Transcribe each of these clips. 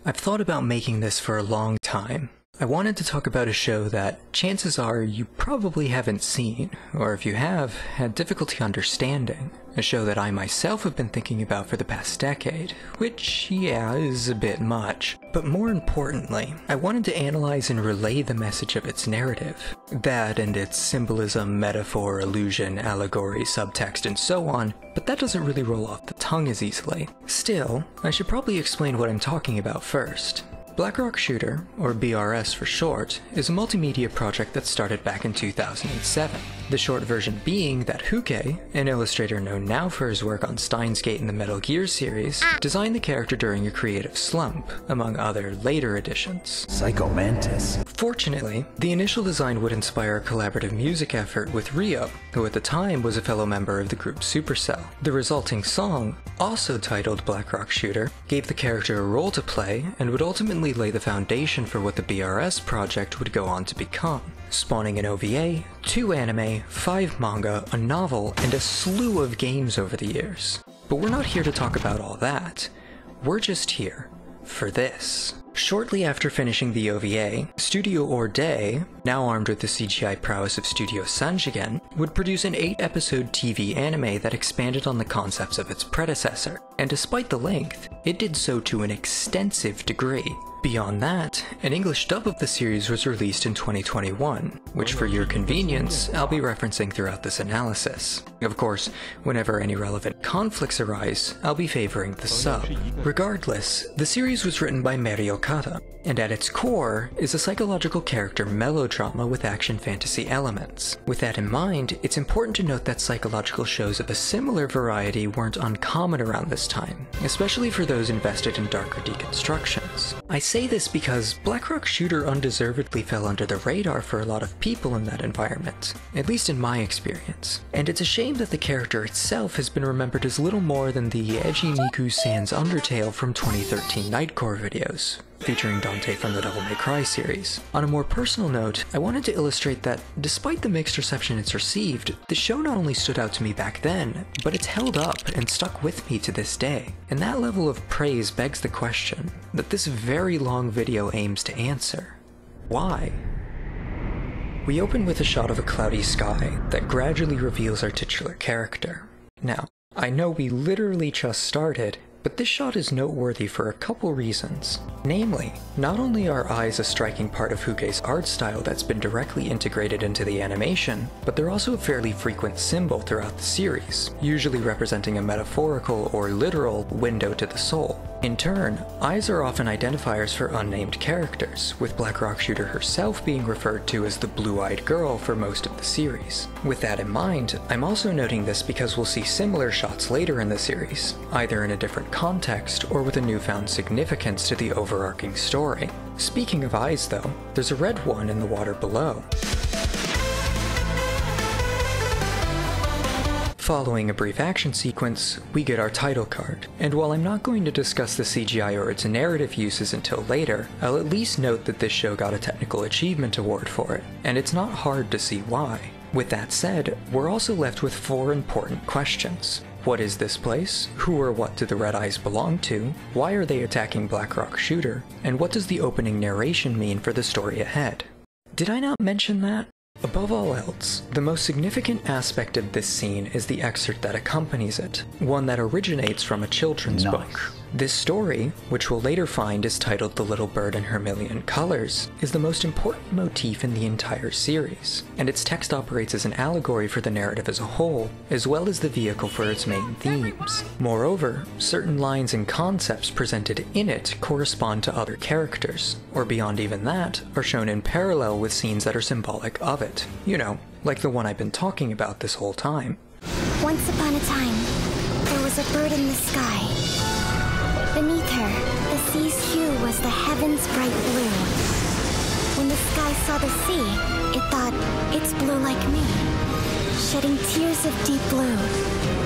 I've thought about making this for a long time. I wanted to talk about a show that chances are you probably haven't seen, or if you have, had difficulty understanding. A show that I myself have been thinking about for the past decade, which, yeah, is a bit much. But more importantly, I wanted to analyze and relay the message of its narrative. That and its symbolism, metaphor, allusion, allegory, subtext, and so on, but that doesn't really roll off the tongue as easily. Still, I should probably explain what I'm talking about first. Blackrock Shooter, or BRS for short, is a multimedia project that started back in 2007. The short version being that Huke, an illustrator known now for his work on Steins Gate and the Metal Gear series, designed the character during a creative slump, among other later additions. Psycho Mantis. Fortunately, the initial design would inspire a collaborative music effort with Ryo, who at the time was a fellow member of the group Supercell. The resulting song, also titled Blackrock Shooter, gave the character a role to play and would ultimately lay the foundation for what the BRS project would go on to become, spawning an OVA, 2 anime, 5 manga, a novel, and a slew of games over the years. But we're not here to talk about all that. We're just here for this. Shortly after finishing the OVA, Studio Orday, now armed with the CGI prowess of Studio Sanjigen, would produce an 8-episode TV anime that expanded on the concepts of its predecessor, and despite the length, it did so to an extensive degree. Beyond that, an English dub of the series was released in 2021, which for your convenience, I'll be referencing throughout this analysis. Of course, whenever any relevant conflicts arise, I'll be favoring the sub. Regardless, the series was written by Meri Okada, and at its core is a psychological character melodrama with action fantasy elements. With that in mind, it's important to note that psychological shows of a similar variety weren't uncommon around this time, especially for those invested in darker deconstructions. I say this because Blackrock Shooter undeservedly fell under the radar for a lot of people in that environment, at least in my experience. And it's a shame that the character itself has been remembered as little more than the edgy Niku Sans Undertale from 2013 Nightcore videos, featuring Dante from the Devil May Cry series. On a more personal note, I wanted to illustrate that despite the mixed reception it's received, the show not only stood out to me back then, but it's held up and stuck with me to this day. And that level of praise begs the question that this very long video aims to answer. Why? We open with a shot of a cloudy sky that gradually reveals our titular character. Now, I know we literally just started, but this shot is noteworthy for a couple reasons. Namely, not only are eyes a striking part of Huke's art style that's been directly integrated into the animation, but they're also a fairly frequent symbol throughout the series, usually representing a metaphorical or literal window to the soul. In turn, eyes are often identifiers for unnamed characters, with Blackrock Shooter herself being referred to as the blue-eyed girl for most of the series. With that in mind, I'm also noting this because we'll see similar shots later in the series, either in a different context or with a newfound significance to the overarching story. Speaking of eyes though, there's a red one in the water below. Following a brief action sequence, we get our title card, and while I'm not going to discuss the CGI or its narrative uses until later, I'll at least note that this show got a Technical Achievement Award for it, and it's not hard to see why. With that said, we're also left with 4 important questions. What is this place? Who or what do the Red Eyes belong to? Why are they attacking Blackrock Shooter? And what does the opening narration mean for the story ahead? Did I not mention that? Above all else, the most significant aspect of this scene is the excerpt that accompanies it, one that originates from a children's book. This story, which we'll later find is titled The Little Bird and Her Million Colors, is the most important motif in the entire series, and its text operates as an allegory for the narrative as a whole, as well as the vehicle for its main themes. Moreover, certain lines and concepts presented in it correspond to other characters, or beyond even that, are shown in parallel with scenes that are symbolic of it. You know, like the one I've been talking about this whole time. Once upon a time, there was a bird in the sky. Beneath her, the sea's hue was the heaven's bright blue. When the sky saw the sea, it thought, it's blue like me, shedding tears of deep blue,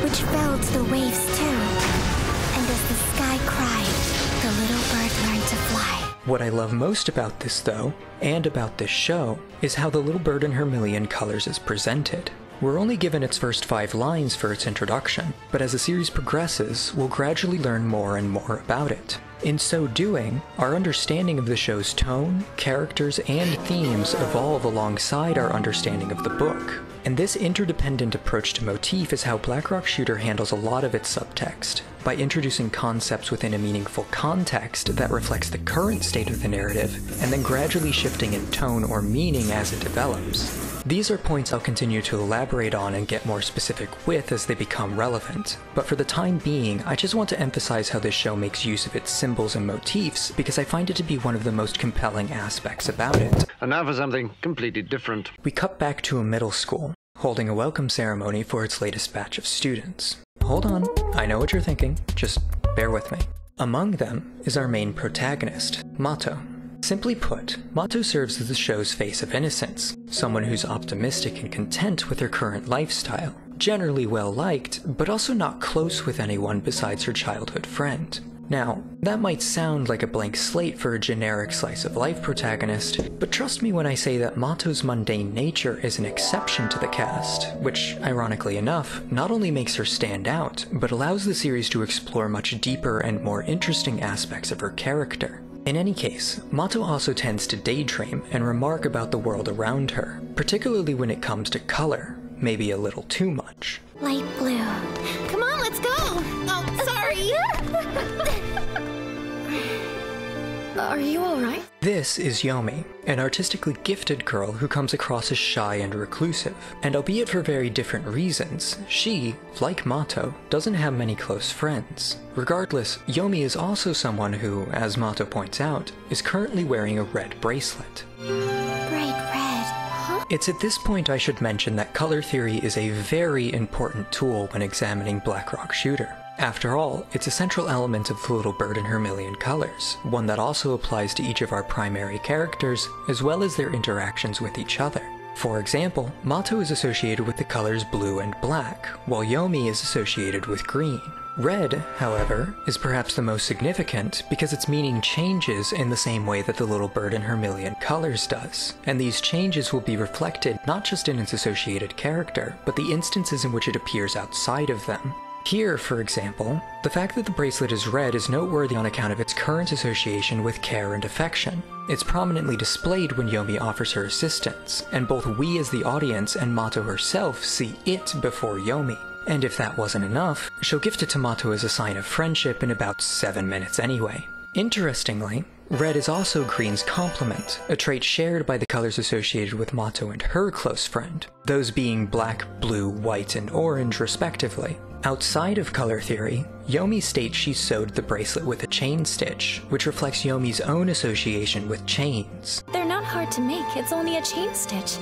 which fell to the waves too. And as the sky cried, the little bird learned to fly. What I love most about this though, and about this show, is how The Little Bird and Her Million Colors is presented. we're only given its first 5 lines for its introduction, but as the series progresses, we'll gradually learn more and more about it. In so doing, our understanding of the show's tone, characters, and themes evolve alongside our understanding of the book. And this interdependent approach to motif is how Black Rock Shooter handles a lot of its subtext, by introducing concepts within a meaningful context that reflects the current state of the narrative, and then gradually shifting in tone or meaning as it develops. These are points I'll continue to elaborate on and get more specific with as they become relevant, but for the time being, I just want to emphasize how this show makes use of its symbols and motifs because I find it to be one of the most compelling aspects about it. And now for something completely different. We cut back to a middle school, holding a welcome ceremony for its latest batch of students. Hold on, I know what you're thinking, just bear with me. Among them is our main protagonist, Mato. Simply put, Mato serves as the show's face of innocence, someone who's optimistic and content with her current lifestyle, generally well-liked, but also not close with anyone besides her childhood friend. Now, that might sound like a blank slate for a generic slice-of-life protagonist, but trust me when I say that Mato's mundane nature is an exception to the cast, which, ironically enough, not only makes her stand out, but allows the series to explore much deeper and more interesting aspects of her character. In any case, Mato also tends to daydream and remark about the world around her, particularly when it comes to color, maybe a little too much. Light blue. Come on, let's go! Oh, sorry! Are you alright? This is Yomi, an artistically gifted girl who comes across as shy and reclusive, and albeit for very different reasons, she, like Mato, doesn't have many close friends. Regardless, Yomi is also someone who, as Mato points out, is currently wearing a red bracelet. Bright red. Huh? It's at this point I should mention that color theory is a very important tool when examining Black Rock Shooter. After all, it's a central element of The Little Bird and Her Million Colors, one that also applies to each of our primary characters, as well as their interactions with each other. For example, Mato is associated with the colors blue and black, while Yomi is associated with green. Red, however, is perhaps the most significant because its meaning changes in the same way that The Little Bird and Her Million Colors does, and these changes will be reflected not just in its associated character, but the instances in which it appears outside of them. Here, for example, the fact that the bracelet is red is noteworthy on account of its current association with care and affection. It's prominently displayed when Yomi offers her assistance, and both we as the audience and Mato herself see it before Yomi. And if that wasn't enough, she'll gift it to Mato as a sign of friendship in about 7 minutes anyway. Interestingly, red is also green's complement, a trait shared by the colors associated with Mato and her close friend, those being black, blue, white, and orange respectively. Outside of color theory, Yomi states she sewed the bracelet with a chain stitch, which reflects Yomi's own association with chains. They're not hard to make, it's only a chain stitch.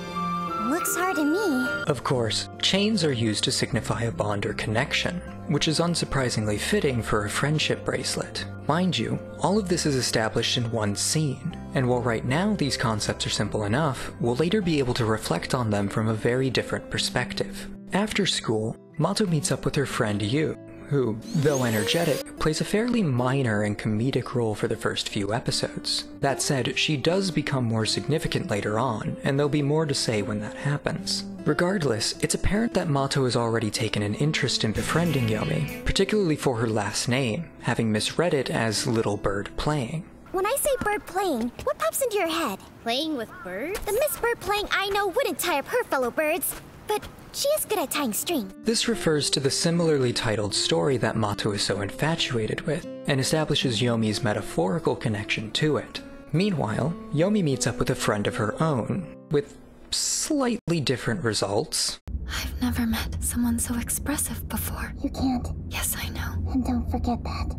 Looks hard to me. Of course, chains are used to signify a bond or connection, which is unsurprisingly fitting for a friendship bracelet. Mind you, all of this is established in one scene, and while right now these concepts are simple enough, we'll later be able to reflect on them from a very different perspective. After school, Mato meets up with her friend Yu, who, though energetic, plays a fairly minor and comedic role for the first few episodes. That said, she does become more significant later on, and there'll be more to say when that happens. Regardless, it's apparent that Mato has already taken an interest in befriending Yomi, particularly for her last name, having misread it as Little Bird Playing. When I say bird playing, what pops into your head? Playing with birds? The Miss Bird playing I know wouldn't tie up her fellow birds, but she is good at tying string. This refers to the similarly titled story that Mato is so infatuated with, and establishes Yomi's metaphorical connection to it. Meanwhile, Yomi meets up with a friend of her own, with slightly different results. I've never met someone so expressive before. You can't. Yes, I know. And don't forget that.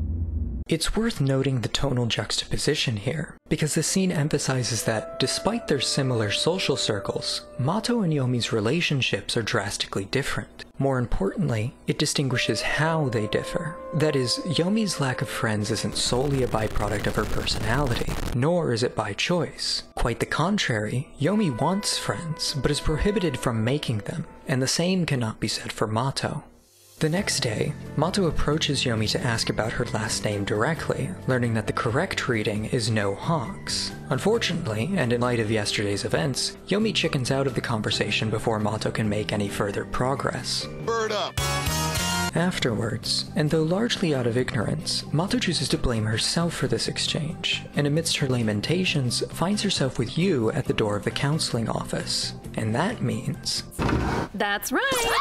It's worth noting the tonal juxtaposition here, because the scene emphasizes that, despite their similar social circles, Mato and Yomi's relationships are drastically different. More importantly, it distinguishes how they differ. That is, Yomi's lack of friends isn't solely a byproduct of her personality, nor is it by choice. Quite the contrary, Yomi wants friends, but is prohibited from making them, and the same cannot be said for Mato. The next day, Mato approaches Yomi to ask about her last name directly, learning that the correct reading is No Hawks. Unfortunately, and in light of yesterday's events, Yomi chickens out of the conversation before Mato can make any further progress. Bird up! Afterwards, and though largely out of ignorance, Mato chooses to blame herself for this exchange, and amidst her lamentations, finds herself with you at the door of the counseling office. And that means... That's right!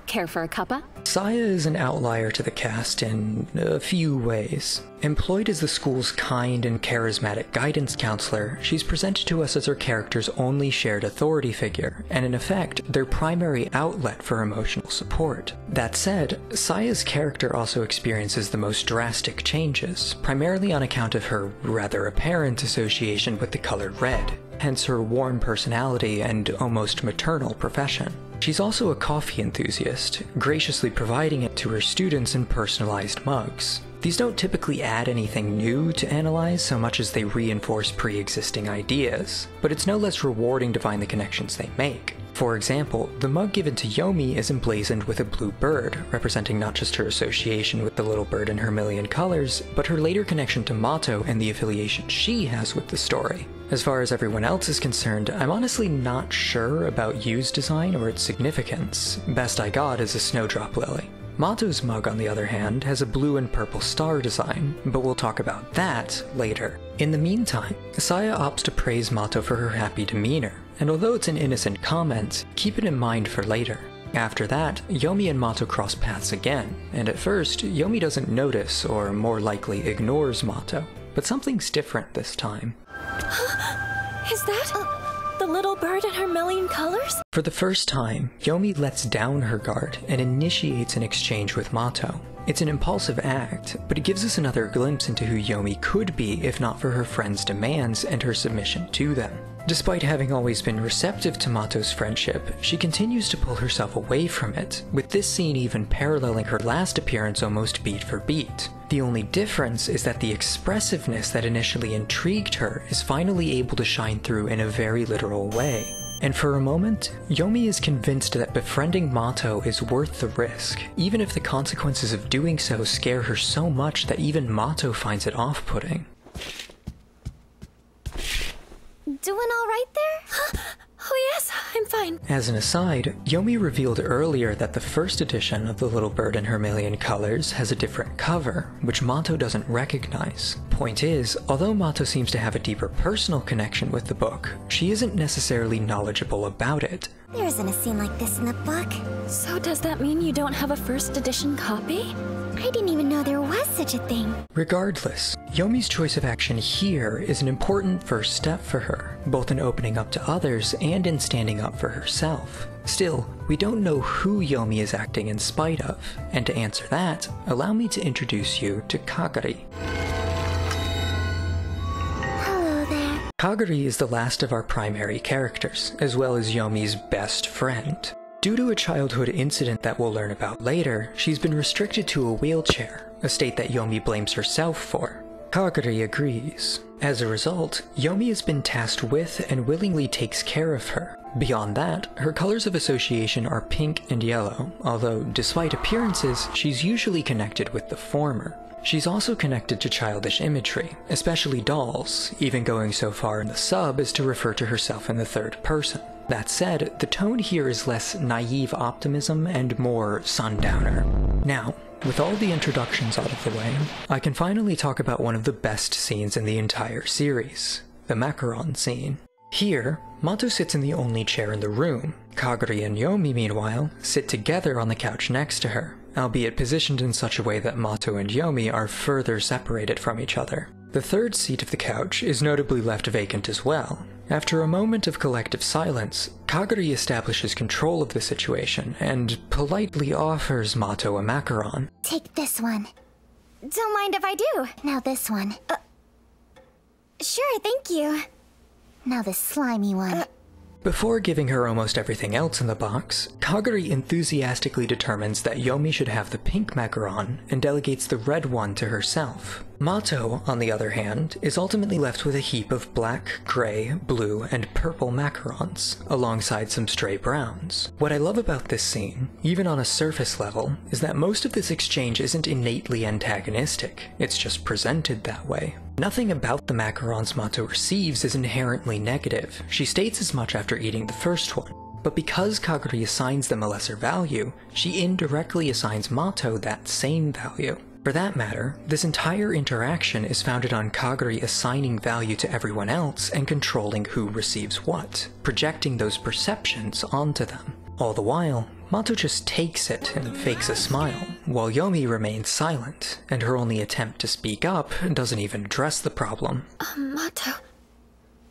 Care for a cuppa? Saya is an outlier to the cast in a few ways. Employed as the school's kind and charismatic guidance counselor, she's presented to us as her character's only shared authority figure, and in effect, their primary outlet for emotional support. That said, Saya's character also experiences the most drastic changes, primarily on account of her rather apparent association with the color red, hence her warm personality and almost maternal profession. She's also a coffee enthusiast, graciously providing it to her students in personalized mugs. These don't typically add anything new to analyze so much as they reinforce pre-existing ideas, but it's no less rewarding to find the connections they make. For example, the mug given to Yomi is emblazoned with a blue bird, representing not just her association with the little bird in her million colors, but her later connection to Mato and the affiliation she has with the story. As far as everyone else is concerned, I'm honestly not sure about Yu's design or its significance. Best I got is a snowdrop lily. Mato's mug, on the other hand, has a blue and purple star design, but we'll talk about that later. In the meantime, Saya opts to praise Mato for her happy demeanor, and although it's an innocent comment, keep it in mind for later. After that, Yomi and Mato cross paths again, and at first, Yomi doesn't notice, or more likely ignores Mato. But something's different this time. Is that the little bird in her million colors? For the first time, Yomi lets down her guard and initiates an exchange with Mato. It's an impulsive act, but it gives us another glimpse into who Yomi could be if not for her friend's demands and her submission to them. Despite having always been receptive to Mato's friendship, she continues to pull herself away from it, with this scene even paralleling her last appearance almost beat for beat. The only difference is that the expressiveness that initially intrigued her is finally able to shine through in a very literal way. And for a moment, Yomi is convinced that befriending Mato is worth the risk, even if the consequences of doing so scare her so much that even Mato finds it off-putting. Doing all right there? Oh yes, I'm fine. As an aside, Yomi revealed earlier that the first edition of The Little Bird in Her Million Colors has a different cover, which Mato doesn't recognize. Point is, although Mato seems to have a deeper personal connection with the book, she isn't necessarily knowledgeable about it. There isn't a scene like this in the book. So does that mean you don't have a first edition copy? I didn't even know there was such a thing. Regardless, Yomi's choice of action here is an important first step for her, both in opening up to others and in standing up for herself. Still, we don't know who Yomi is acting in spite of, and to answer that, allow me to introduce you to Kagari. Hello there. Kagari is the last of our primary characters, as well as Yomi's best friend. Due to a childhood incident that we'll learn about later, she's been restricted to a wheelchair, a state that Yomi blames herself for. Kagari agrees. As a result, Yomi has been tasked with and willingly takes care of her. Beyond that, her colors of association are pink and yellow, although despite appearances, she's usually connected with the former. She's also connected to childish imagery, especially dolls, even going so far in the sub as to refer to herself in the third person. That said, the tone here is less naive optimism and more sundowner. Now, with all the introductions out of the way, I can finally talk about one of the best scenes in the entire series, the macaron scene. Here, Mato sits in the only chair in the room. Kagari and Yomi, meanwhile, sit together on the couch next to her, albeit positioned in such a way that Mato and Yomi are further separated from each other. The third seat of the couch is notably left vacant as well. After a moment of collective silence, Kagari establishes control of the situation and politely offers Mato a macaron. Take this one. Don't mind if I do. Now this one. Sure, thank you. Now this slimy one. Before giving her almost everything else in the box, Kagari enthusiastically determines that Yomi should have the pink macaron and delegates the red one to herself. Mato, on the other hand, is ultimately left with a heap of black, gray, blue, and purple macarons, alongside some stray browns. What I love about this scene, even on a surface level, is that most of this exchange isn't innately antagonistic, it's just presented that way. Nothing about the macarons Mato receives is inherently negative. She states as much after eating the first one. But because Kaguri assigns them a lesser value, she indirectly assigns Mato that same value. For that matter, this entire interaction is founded on Kaguri assigning value to everyone else and controlling who receives what, projecting those perceptions onto them. All the while, Mato just takes it and fakes a smile, while Yomi remains silent, and her only attempt to speak up doesn't even address the problem. Mato,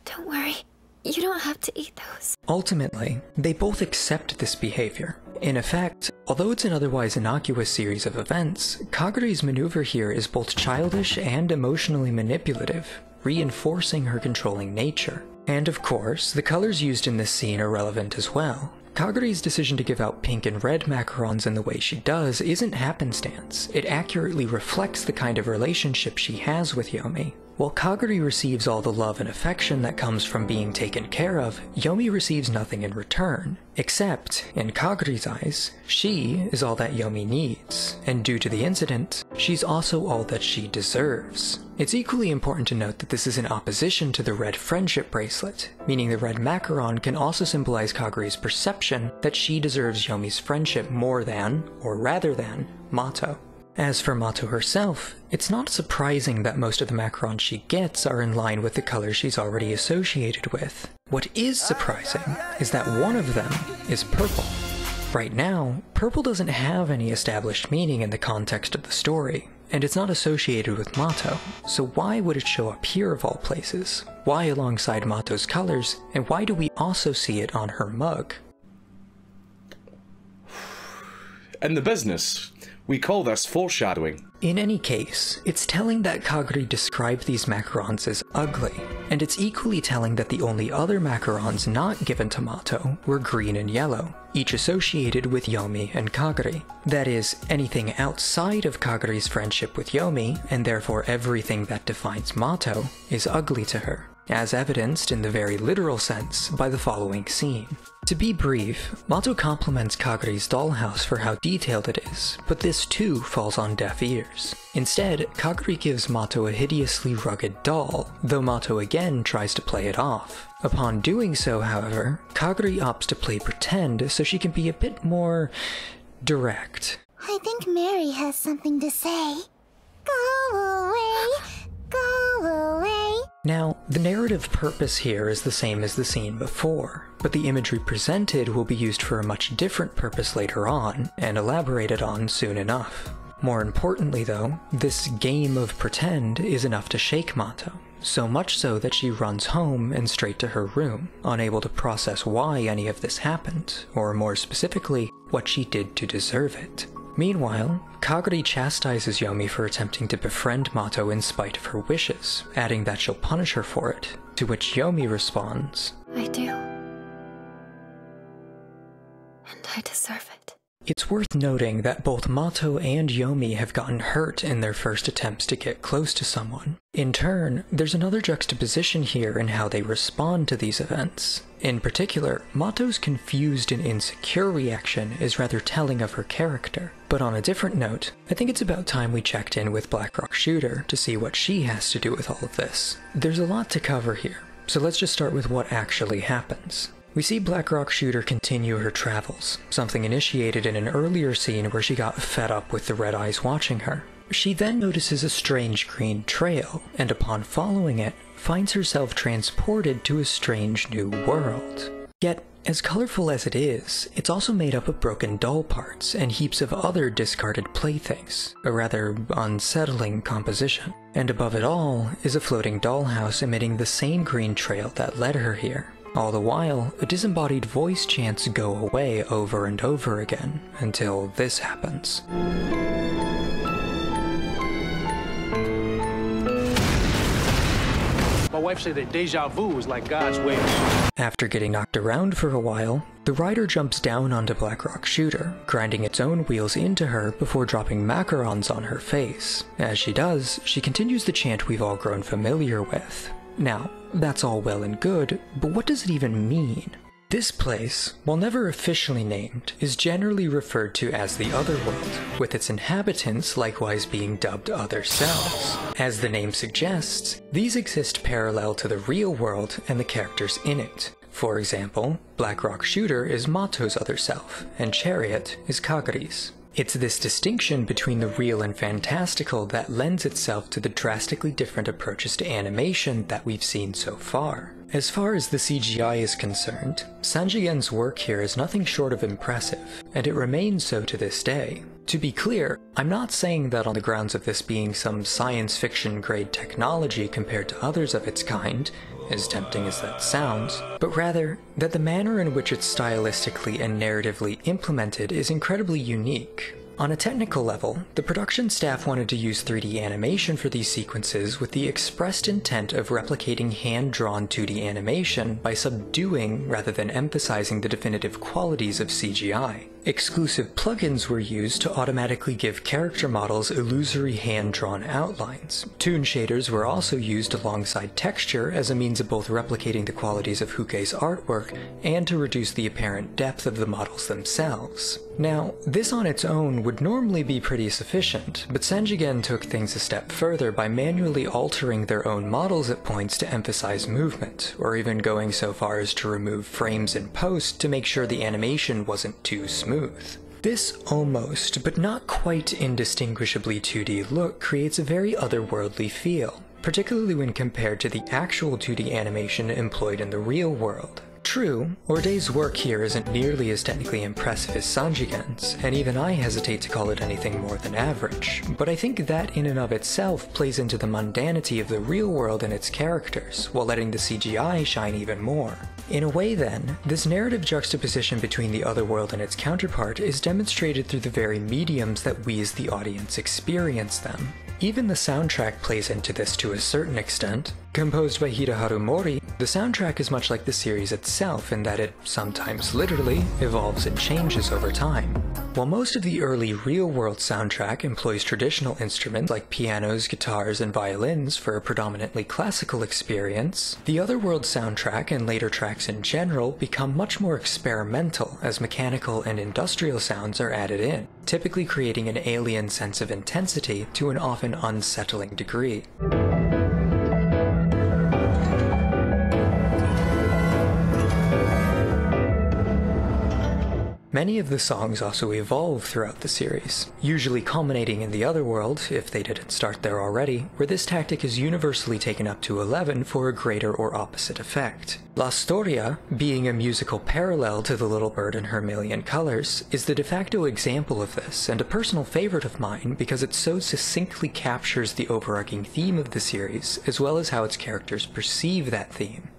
don't worry. You don't have to eat those. Ultimately, they both accept this behavior. In effect, although it's an otherwise innocuous series of events, Kaguri's maneuver here is both childish and emotionally manipulative, reinforcing her controlling nature. And of course, the colors used in this scene are relevant as well. Kaguri's decision to give out pink and red macarons in the way she does isn't happenstance. It accurately reflects the kind of relationship she has with Yomi. While Kaguri receives all the love and affection that comes from being taken care of, Yomi receives nothing in return. Except, in Kaguri's eyes, she is all that Yomi needs, and due to the incident, she's also all that she deserves. It's equally important to note that this is in opposition to the red friendship bracelet, meaning the red macaron can also symbolize Kaguri's perception that she deserves Yomi's friendship more than, or rather than, Mato. As for Mato herself, it's not surprising that most of the macarons she gets are in line with the colors she's already associated with. What is surprising is that one of them is purple. Right now, purple doesn't have any established meaning in the context of the story, and it's not associated with Mato, so why would it show up here of all places? Why alongside Mato's colors, and why do we also see it on her mug? In the business, we call this foreshadowing. In any case, it's telling that Kaguri described these macarons as ugly, and it's equally telling that the only other macarons not given to Mato were green and yellow, each associated with Yomi and Kaguri. That is, anything outside of Kaguri's friendship with Yomi, and therefore everything that defines Mato, is ugly to her, as evidenced in the very literal sense by the following scene. To be brief, Mato compliments Kaguri's dollhouse for how detailed it is, but this too falls on deaf ears. Instead, Kaguri gives Mato a hideously rugged doll, though Mato again tries to play it off. Upon doing so, however, Kaguri opts to play pretend so she can be a bit more direct. I think Mary has something to say. Go away! Go away! Now, the narrative purpose here is the same as the scene before, but the imagery presented will be used for a much different purpose later on, and elaborated on soon enough. More importantly though, this game of pretend is enough to shake Mato, so much so that she runs home and straight to her room, unable to process why any of this happened, or more specifically, what she did to deserve it. Meanwhile, Kaguri chastises Yomi for attempting to befriend Mato in spite of her wishes, adding that she'll punish her for it, to which Yomi responds, I do. And I deserve it. It's worth noting that both Mato and Yomi have gotten hurt in their first attempts to get close to someone. In turn, there's another juxtaposition here in how they respond to these events. In particular, Mato's confused and insecure reaction is rather telling of her character. But on a different note, I think it's about time we checked in with Blackrock Shooter to see what she has to do with all of this. There's a lot to cover here, so let's just start with what actually happens. We see Blackrock Shooter continue her travels, something initiated in an earlier scene where she got fed up with the Red Eyes watching her. She then notices a strange green trail, and upon following it, finds herself transported to a strange new world. Yet, as colorful as it is, it's also made up of broken doll parts and heaps of other discarded playthings, a rather unsettling composition. And above it all is a floating dollhouse emitting the same green trail that led her here. All the while, a disembodied voice chants "go away" over and over again, until this happens. My wife said that deja vu was like God's way. After getting knocked around for a while, the rider jumps down onto Blackrock Shooter, grinding its own wheels into her before dropping macarons on her face. As she does, she continues the chant we've all grown familiar with. Now, that's all well and good, but what does it even mean? This place, while never officially named, is generally referred to as the Otherworld, with its inhabitants likewise being dubbed Other Selves. As the name suggests, these exist parallel to the real world and the characters in it. For example, Blackrock Shooter is Mato's other self, and Chariot is Kagari's. It's this distinction between the real and fantastical that lends itself to the drastically different approaches to animation that we've seen so far. As far as the CGI is concerned, Sanjigen's work here is nothing short of impressive, and it remains so to this day. To be clear, I'm not saying that on the grounds of this being some science fiction grade technology compared to others of its kind, as tempting as that sounds, but rather that the manner in which it's stylistically and narratively implemented is incredibly unique. On a technical level, the production staff wanted to use 3D animation for these sequences with the expressed intent of replicating hand-drawn 2D animation by subduing rather than emphasizing the definitive qualities of CGI. Exclusive plugins were used to automatically give character models illusory hand-drawn outlines. Toon shaders were also used alongside texture as a means of both replicating the qualities of Hukei's artwork and to reduce the apparent depth of the models themselves. Now, this on its own would normally be pretty sufficient, but Sanjigen took things a step further by manually altering their own models at points to emphasize movement, or even going so far as to remove frames in post to make sure the animation wasn't too smooth. This almost, but not quite indistinguishably 2D look creates a very otherworldly feel, particularly when compared to the actual 2D animation employed in the real world. True, Orday's work here isn't nearly as technically impressive as Sanjigen's, and even I hesitate to call it anything more than average, but I think that in and of itself plays into the mundanity of the real world and its characters, while letting the CGI shine even more. In a way then, this narrative juxtaposition between the Otherworld and its counterpart is demonstrated through the very mediums that we as the audience experience them. Even the soundtrack plays into this to a certain extent. Composed by Hideharu Mori, the soundtrack is much like the series itself in that it, sometimes literally, evolves and changes over time. While most of the early real-world soundtrack employs traditional instruments like pianos, guitars, and violins for a predominantly classical experience, the Otherworld soundtrack and later tracks in general become much more experimental as mechanical and industrial sounds are added in, typically creating an alien sense of intensity to an often unsettling degree. Many of the songs also evolve throughout the series, usually culminating in the Otherworld, if they didn't start there already, where this tactic is universally taken up to 11 for a greater or opposite effect. La Storia, being a musical parallel to The Little Bird and Her Million Colors, is the de facto example of this, and a personal favorite of mine because it so succinctly captures the overarching theme of the series, as well as how its characters perceive that theme.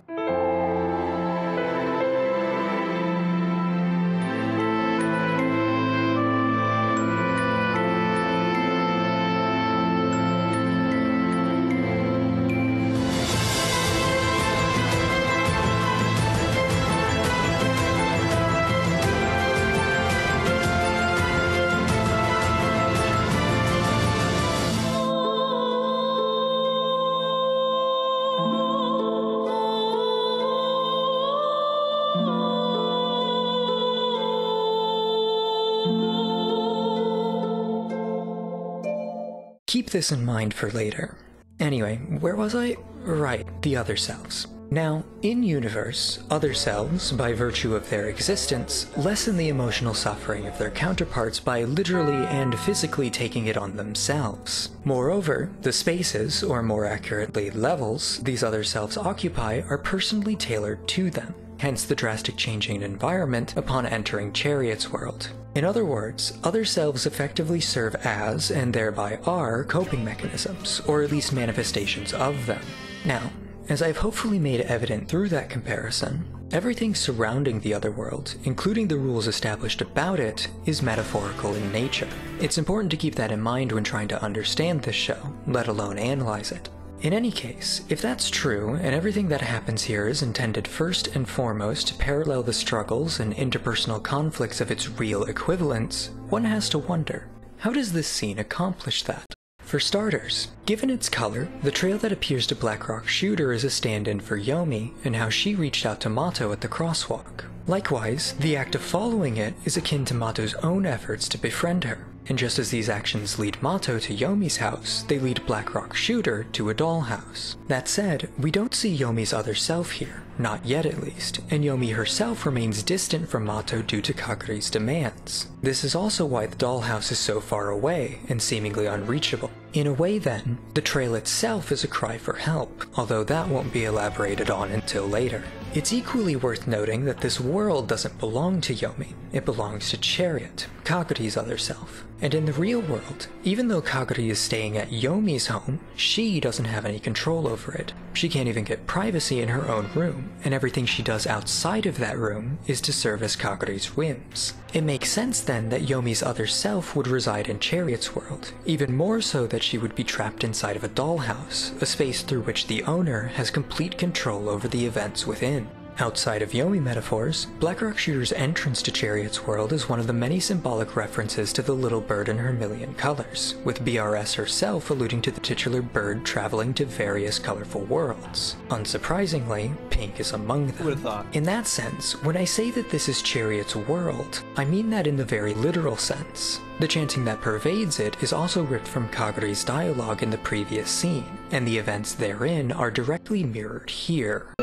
Keep this in mind for later. Anyway, where was I? Right, the Other Selves. Now, in-universe, Other Selves, by virtue of their existence, lessen the emotional suffering of their counterparts by literally and physically taking it on themselves. Moreover, the spaces, or more accurately levels, these Other Selves occupy are personally tailored to them, hence the drastic change in environment upon entering Chariot's world. In other words, Other Selves effectively serve as, and thereby are, coping mechanisms, or at least manifestations of them. Now, as I've hopefully made evident through that comparison, everything surrounding the Otherworld, including the rules established about it, is metaphorical in nature. It's important to keep that in mind when trying to understand this show, let alone analyze it. In any case, if that's true, and everything that happens here is intended first and foremost to parallel the struggles and interpersonal conflicts of its real equivalents, one has to wonder, how does this scene accomplish that? For starters, given its color, the trail that appears to Blackrock Shooter is a stand-in for Yomi and how she reached out to Mato at the crosswalk. Likewise, the act of following it is akin to Mato's own efforts to befriend her, and just as these actions lead Mato to Yomi's house, they lead Blackrock Shooter to a dollhouse. That said, we don't see Yomi's other self here, not yet at least, and Yomi herself remains distant from Mato due to Kaguri's demands. This is also why the dollhouse is so far away and seemingly unreachable. In a way then, the trail itself is a cry for help, although that won't be elaborated on until later. It's equally worth noting that this world doesn't belong to Yomi, it belongs to Chariot, Kaguri's other self. And in the real world, even though Kaguri is staying at Yomi's home, she doesn't have any control over it. She can't even get privacy in her own room, and everything she does outside of that room is to service Kaguri's whims. It makes sense then that Yomi's other self would reside in Chariot's world, even more so that she would be trapped inside of a dollhouse, a space through which the owner has complete control over the events within. Outside of Yomi metaphors, Blackrock Shooter's entrance to Chariot's world is one of the many symbolic references to the little bird and her million colors, with BRS herself alluding to the titular bird traveling to various colorful worlds. Unsurprisingly, pink is among them. In that sense, when I say that this is Chariot's world, I mean that in the very literal sense. The chanting that pervades it is also ripped from Kaguri's dialogue in the previous scene, and the events therein are directly mirrored here.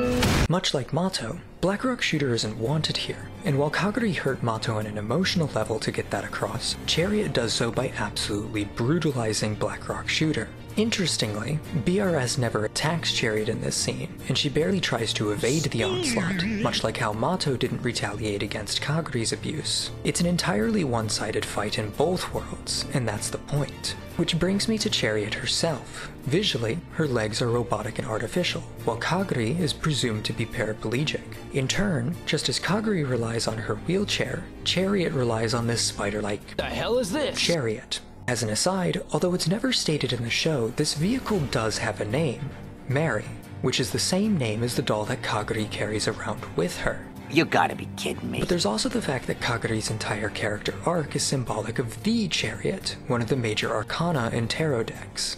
Much like Mato, Blackrock Shooter isn't wanted here, and while Kaguri hurt Mato on an emotional level to get that across, Chariot does so by absolutely brutalizing Blackrock Shooter. Interestingly, BRS never attacks Chariot in this scene, and she barely tries to evade the onslaught, much like how Mato didn't retaliate against Kaguri's abuse. It's an entirely one-sided fight in both worlds, and that's the point. Which brings me to Chariot herself. Visually, her legs are robotic and artificial, while Kaguri is presumed to be paraplegic. In turn, just as Kaguri relies on her wheelchair, Chariot relies on this spider-like The hell is this? chariot. As an aside, although it's never stated in the show, this vehicle does have a name, Mary, which is the same name as the doll that Kaguri carries around with her. You gotta be kidding me. But there's also the fact that Kaguri's entire character arc is symbolic of the Chariot, one of the major arcana in tarot decks.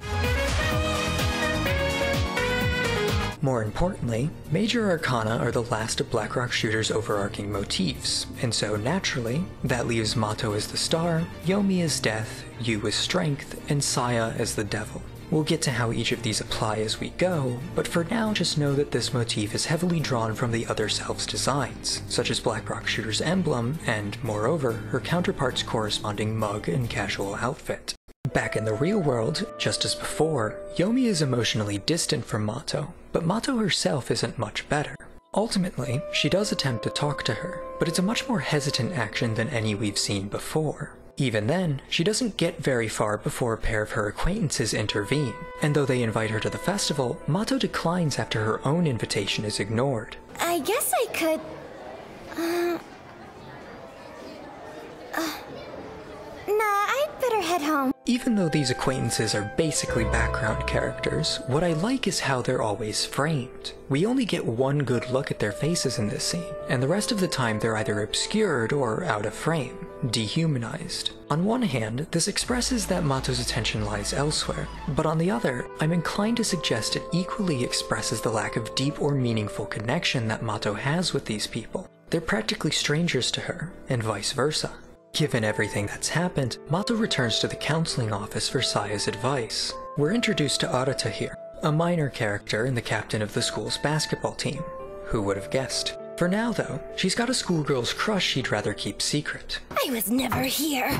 More importantly, major arcana are the last of Blackrock Shooter's overarching motifs, and so naturally, that leaves Mato as the star, Yomi as death, Yu as strength, and Saya as the devil. We'll get to how each of these apply as we go, but for now just know that this motif is heavily drawn from the other self's designs, such as Blackrock Shooter's emblem, and moreover, her counterpart's corresponding mug and casual outfit. Back in the real world, just as before, Yomi is emotionally distant from Mato, but Mato herself isn't much better. Ultimately, she does attempt to talk to her, but it's a much more hesitant action than any we've seen before. Even then, she doesn't get very far before a pair of her acquaintances intervene, and though they invite her to the festival, Mato declines after her own invitation is ignored. I guess I could... Nah, I'd better head home. Even though these acquaintances are basically background characters, what I like is how they're always framed. We only get one good look at their faces in this scene, and the rest of the time they're either obscured or out of frame, dehumanized. On one hand, this expresses that Mato's attention lies elsewhere, but on the other, I'm inclined to suggest it equally expresses the lack of deep or meaningful connection that Mato has with these people. They're practically strangers to her, and vice versa. Given everything that's happened, Mato returns to the counseling office for Saya's advice. We're introduced to Arata here, a minor character and the captain of the school's basketball team. Who would have guessed? For now though, she's got a schoolgirl's crush she'd rather keep secret. I was never here.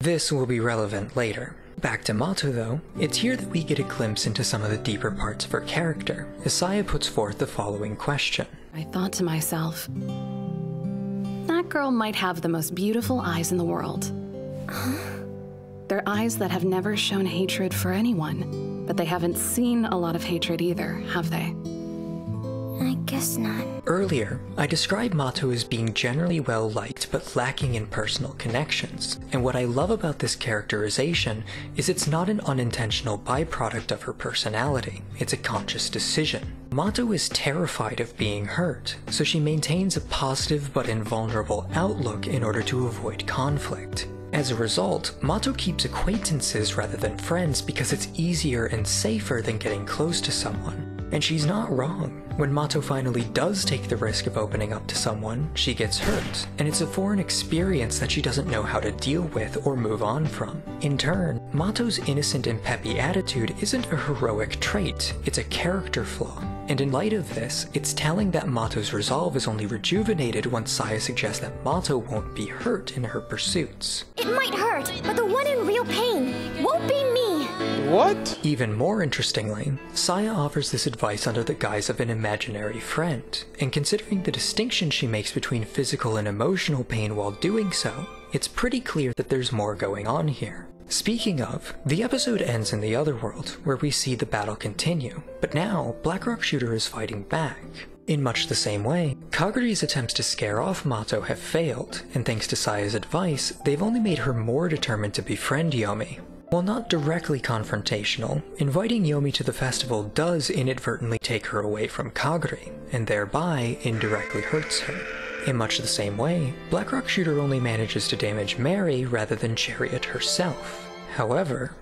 This will be relevant later. Back to Mato though, it's here that we get a glimpse into some of the deeper parts of her character, as Saya puts forth the following question. I thought to myself, that girl might have the most beautiful eyes in the world. They're eyes that have never shown hatred for anyone, but they haven't seen a lot of hatred either, have they? I guess not. Earlier, I described Mato as being generally well liked but lacking in personal connections, and what I love about this characterization is it's not an unintentional byproduct of her personality, it's a conscious decision. Mato is terrified of being hurt, so she maintains a positive but invulnerable outlook in order to avoid conflict. As a result, Mato keeps acquaintances rather than friends because it's easier and safer than getting close to someone. And she's not wrong. When Mato finally does take the risk of opening up to someone, she gets hurt, and it's a foreign experience that she doesn't know how to deal with or move on from. In turn, Mato's innocent and peppy attitude isn't a heroic trait, it's a character flaw. And in light of this, it's telling that Mato's resolve is only rejuvenated once Saya suggests that Mato won't be hurt in her pursuits. It might hurt, but the one in real pain won't be me. What? Even more interestingly, Saya offers this advice under the guise of an imaginary friend, and considering the distinction she makes between physical and emotional pain while doing so, it's pretty clear that there's more going on here. Speaking of, the episode ends in the other world, where we see the battle continue, but now Blackrock Shooter is fighting back. In much the same way, Kaguri's attempts to scare off Mato have failed, and thanks to Saya's advice, they've only made her more determined to befriend Yomi. While not directly confrontational, inviting Yomi to the festival does inadvertently take her away from Kaguri, and thereby indirectly hurts her. In much the same way, Blackrock Shooter only manages to damage Mary rather than Chariot herself. However,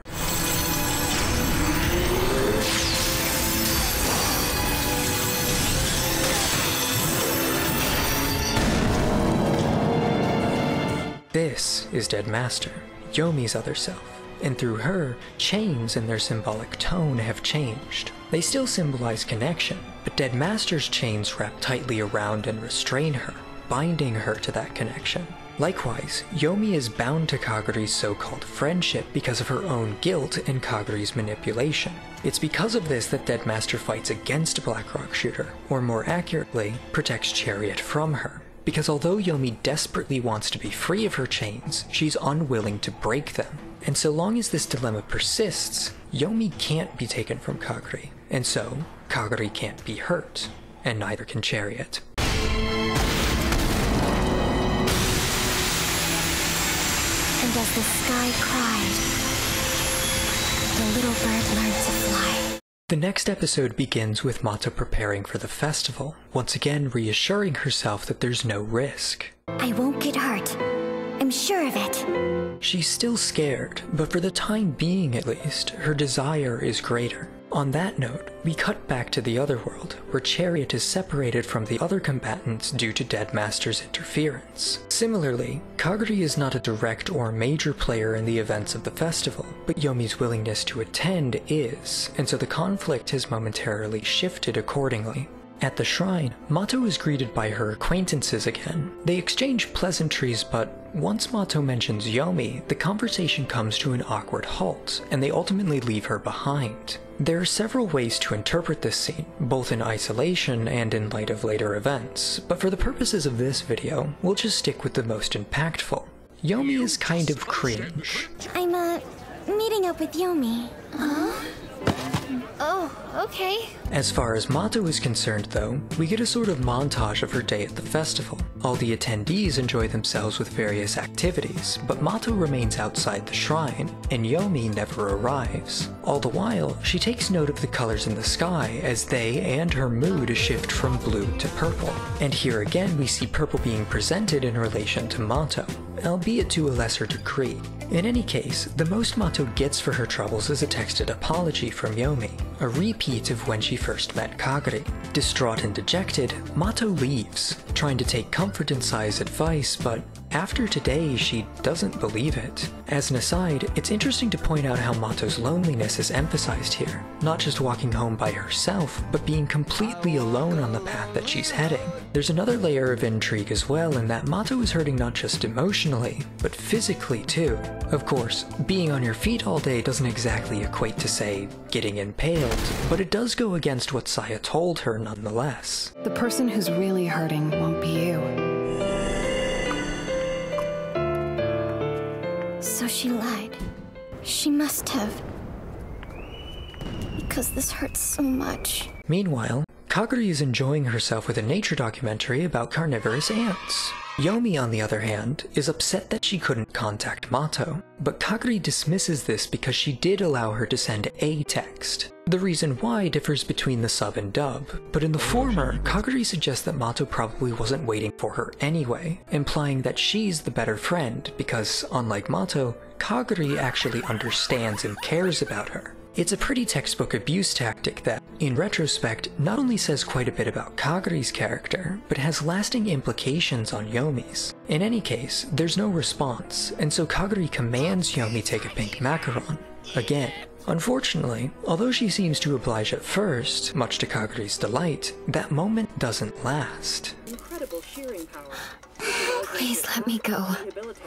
this is Dead Master, Yomi's other self. And through her, chains and their symbolic tone have changed. They still symbolize connection, but Dead Master's chains wrap tightly around and restrain her, binding her to that connection. Likewise, Yomi is bound to Kaguri's so-called friendship because of her own guilt and Kaguri's manipulation. It's because of this that Dead Master fights against Blackrock Shooter, or more accurately, protects Chariot from her. Because although Yomi desperately wants to be free of her chains, she's unwilling to break them. And so long as this dilemma persists, Yomi can't be taken from Kaguri, and so Kaguri can't be hurt, and neither can Chariot. And as the sky cried, the little bird learned to fly. The next episode begins with Mato preparing for the festival, once again reassuring herself that there's no risk. I won't get hurt. I'm sure of it. She's still scared, but for the time being at least, her desire is greater. On that note, we cut back to the other world, where Chariot is separated from the other combatants due to Dead Master's interference. Similarly, Kaguri is not a direct or major player in the events of the festival, but Yomi's willingness to attend is, and so the conflict has momentarily shifted accordingly. At the shrine, Mato is greeted by her acquaintances again. They exchange pleasantries, but once Mato mentions Yomi, the conversation comes to an awkward halt, and they ultimately leave her behind. There are several ways to interpret this scene, both in isolation and in light of later events, but for the purposes of this video, we'll just stick with the most impactful. Yomi is kind of cringe. I'm, meeting up with Yomi. Huh? Oh, okay. As far as Mato is concerned though, we get a sort of montage of her day at the festival. All the attendees enjoy themselves with various activities, but Mato remains outside the shrine, and Yomi never arrives. All the while, she takes note of the colors in the sky as they and her mood shift from blue to purple. And here again we see purple being presented in relation to Mato, albeit to a lesser degree. In any case, the most Mato gets for her troubles is a texted apology from Yomi, a repeat of when she first met Kaguri. Distraught and dejected, Mato leaves, trying to take comfort in Saya's advice, but after today, she doesn't believe it. As an aside, it's interesting to point out how Mato's loneliness is emphasized here, not just walking home by herself, but being completely alone on the path that she's heading. There's another layer of intrigue as well in that Mato is hurting not just emotionally, but physically too. Of course, being on your feet all day doesn't exactly equate to, say, getting impaled, but it does go against what Saya told her nonetheless. The person who's really hurting won't be you. So she lied. She must have. Because this hurts so much. Meanwhile, Kaguri is enjoying herself with a nature documentary about carnivorous ants. Yomi, on the other hand, is upset that she couldn't contact Mato, but Kaguri dismisses this because she did allow her to send a text. The reason why differs between the sub and dub, but in the former, Kaguri suggests that Mato probably wasn't waiting for her anyway, implying that she's the better friend because, unlike Mato, Kaguri actually understands and cares about her. It's a pretty textbook abuse tactic that, in retrospect, not only says quite a bit about Kaguri's character, but has lasting implications on Yomi's. In any case, there's no response, and so Kaguri commands Yomi take a pink macaron. Again. Unfortunately, although she seems to oblige at first, much to Kaguri's delight, that moment doesn't last. Incredible shearing power. Please let me go.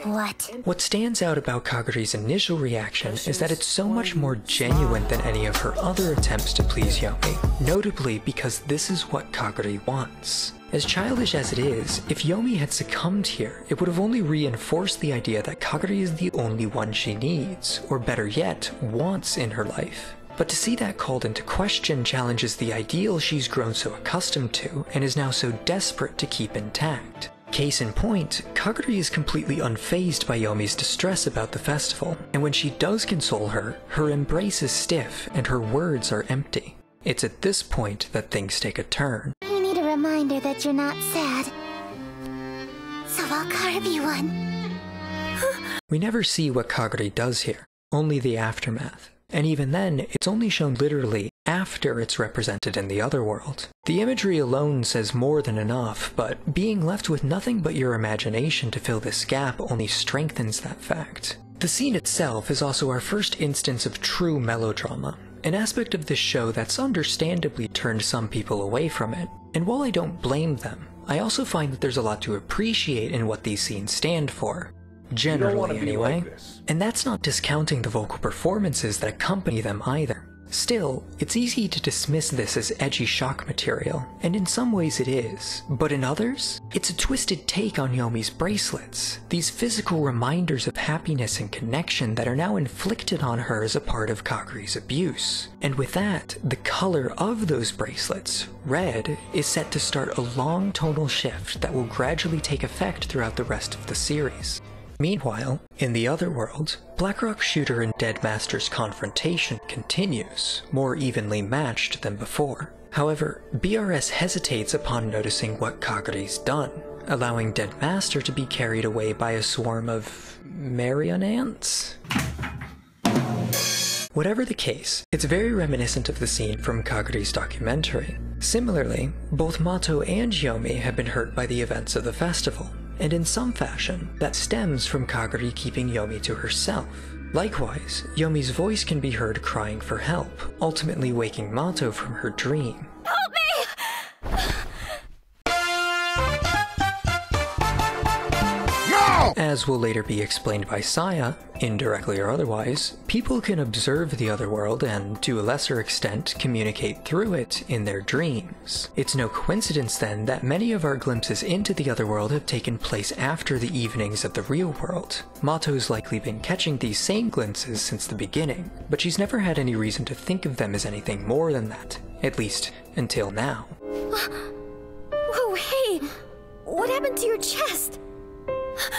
What? What stands out about Kaguri's initial reaction is that it's so much more genuine than any of her other attempts to please Yomi, notably because this is what Kaguri wants. As childish as it is, if Yomi had succumbed here, it would have only reinforced the idea that Kaguri is the only one she needs, or better yet, wants in her life. But to see that called into question challenges the ideal she's grown so accustomed to and is now so desperate to keep intact. Case in point, Kaguri is completely unfazed by Yomi's distress about the festival, and when she does console her, her embrace is stiff and her words are empty. It's at this point that things take a turn. You need a reminder that you're not sad. So I'll carve you one. We never see what Kaguri does here, only the aftermath. And even then, it's only shown literally after it's represented in the other world. The imagery alone says more than enough, but being left with nothing but your imagination to fill this gap only strengthens that fact. The scene itself is also our first instance of true melodrama, an aspect of this show that's understandably turned some people away from it. And while I don't blame them, I also find that there's a lot to appreciate in what these scenes stand for. Generally, anyway. And that's not discounting the vocal performances that accompany them either. Still, it's easy to dismiss this as edgy shock material, and in some ways it is, but in others, it's a twisted take on Yomi's bracelets, these physical reminders of happiness and connection that are now inflicted on her as a part of Kaguri's abuse. And with that, the color of those bracelets, red, is set to start a long tonal shift that will gradually take effect throughout the rest of the series. Meanwhile, in the other world, Blackrock Shooter and Deadmaster's confrontation continues, more evenly matched than before. However, BRS hesitates upon noticing what Kaguri's done, allowing Deadmaster to be carried away by a swarm of Marion ants? Whatever the case, it's very reminiscent of the scene from Kaguri's documentary. Similarly, both Mato and Yomi have been hurt by the events of the festival, and in some fashion, that stems from Kaguri keeping Yomi to herself. Likewise, Yomi's voice can be heard crying for help, ultimately waking Mato from her dream. Help me! As will later be explained by Saya, indirectly or otherwise, people can observe the other world and, to a lesser extent, communicate through it in their dreams. It's no coincidence then that many of our glimpses into the other world have taken place after the evenings of the real world. Mato's likely been catching these same glimpses since the beginning, but she's never had any reason to think of them as anything more than that, at least until now. Whoa, hey! What happened to your chest?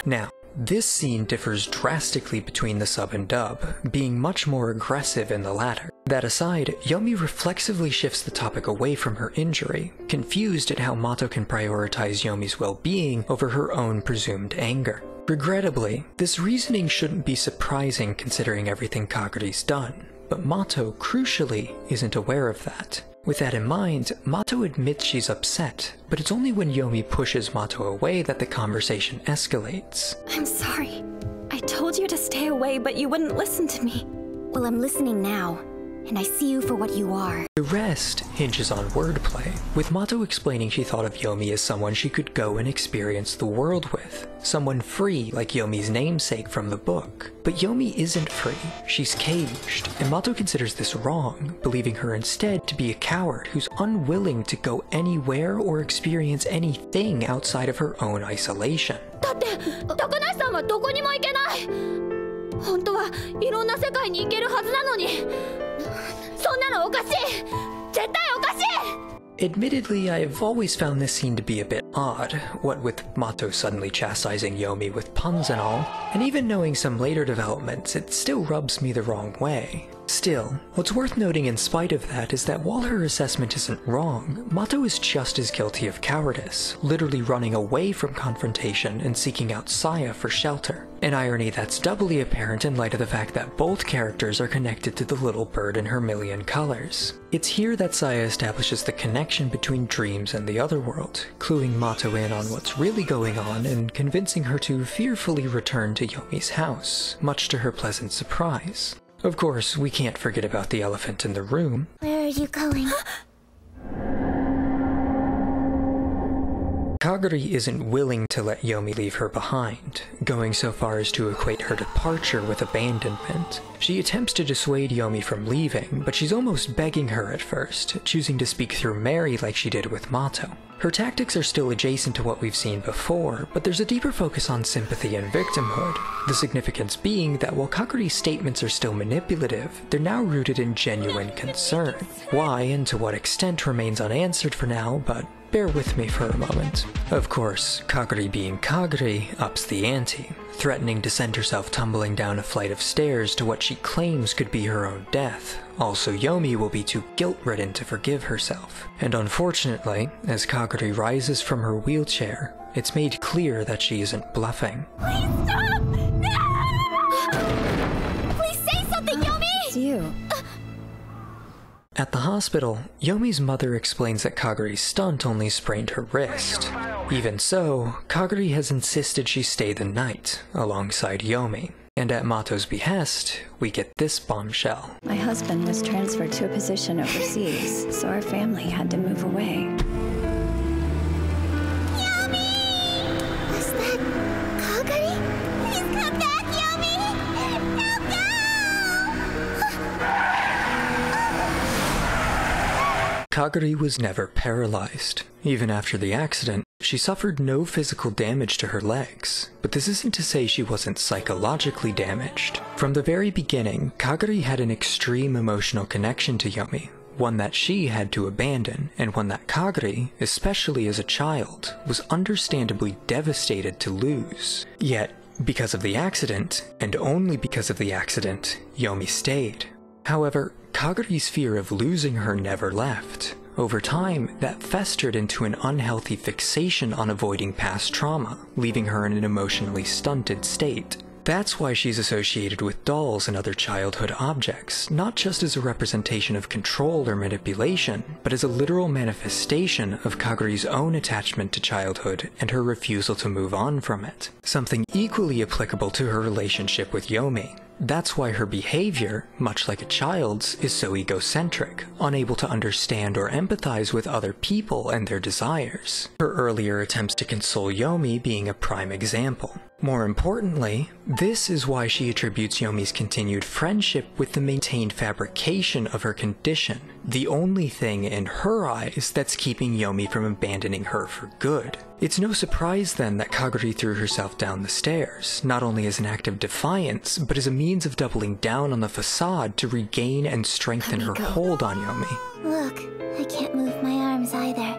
Now, this scene differs drastically between the sub and dub, being much more aggressive in the latter. That aside, Yomi reflexively shifts the topic away from her injury, confused at how Mato can prioritize Yomi's well-being over her own presumed anger. Regrettably, this reasoning shouldn't be surprising considering everything Kaguri's done, but Mato, crucially, isn't aware of that. With that in mind, Mato admits she's upset, but it's only when Yomi pushes Mato away that the conversation escalates. I'm sorry. I told you to stay away, but you wouldn't listen to me. Well, I'm listening now, and I see you for what you are. The rest hinges on wordplay, with Mato explaining she thought of Yomi as someone she could go and experience the world with, someone free like Yomi's namesake from the book. But Yomi isn't free, she's caged, and Mato considers this wrong, believing her instead to be a coward who's unwilling to go anywhere or experience anything outside of her own isolation. だって、高梨さんはどこにも行けない。本当はいろんな世界に行けるはずなのに。そんなのおかしい。絶対おかしい。Admittedly, I've always found this scene to be a bit odd, what with Mato suddenly chastising Yomi with puns and all, and even knowing some later developments, it still rubs me the wrong way. Still, what's worth noting in spite of that is that while her assessment isn't wrong, Mato is just as guilty of cowardice, literally running away from confrontation and seeking out Saya for shelter. An irony that's doubly apparent in light of the fact that both characters are connected to the little bird in her million colors. It's here that Saya establishes the connection between dreams and the other world, cluing Mato in on what's really going on and convincing her to fearfully return to Yomi's house, much to her pleasant surprise. Of course, we can't forget about the elephant in the room. Where are you going? Kaguri isn't willing to let Yomi leave her behind, going so far as to equate her departure with abandonment. She attempts to dissuade Yomi from leaving, but she's almost begging her at first, choosing to speak through Mary like she did with Mato. Her tactics are still adjacent to what we've seen before, but there's a deeper focus on sympathy and victimhood, the significance being that while Kaguri's statements are still manipulative, they're now rooted in genuine concern. Why and to what extent remains unanswered for now, but bear with me for a moment. Of course, Kaguri being Kaguri ups the ante, threatening to send herself tumbling down a flight of stairs to what she claims could be her own death. Also, Yomi will be too guilt-ridden to forgive herself. And unfortunately, as Kaguri rises from her wheelchair, it's made clear that she isn't bluffing. Please stop! No! Please say something, Yomi! It's you. At the hospital, Yomi's mother explains that Kaguri's stunt only sprained her wrist. Even so, Kaguri has insisted she stay the night, alongside Yomi. And at Mato's behest, we get this bombshell. My husband was transferred to a position overseas, so our family had to move away. Yomi! Was that Kaguri? Please come back, Yomi! Don't go! Kaguri was never paralyzed. Even after the accident, she suffered no physical damage to her legs. But this isn't to say she wasn't psychologically damaged. From the very beginning, Kaguri had an extreme emotional connection to Yomi, one that she had to abandon, and one that Kaguri, especially as a child, was understandably devastated to lose. Yet, because of the accident, and only because of the accident, Yomi stayed. However, Kaguri's fear of losing her never left. Over time, that festered into an unhealthy fixation on avoiding past trauma, leaving her in an emotionally stunted state. That's why she's associated with dolls and other childhood objects, not just as a representation of control or manipulation, but as a literal manifestation of Kaguri's own attachment to childhood and her refusal to move on from it. Something equally applicable to her relationship with Yomi. That's why her behavior, much like a child's, is so egocentric, unable to understand or empathize with other people and their desires. Her earlier attempts to console Yomi being a prime example. More importantly, this is why she attributes Yomi's continued friendship with the maintained fabrication of her condition, the only thing in her eyes that's keeping Yomi from abandoning her for good. It's no surprise then that Kaguri threw herself down the stairs, not only as an act of defiance, but as a means of doubling down on the facade to regain and strengthen her hold on Yomi. Look, I can't move my arms either.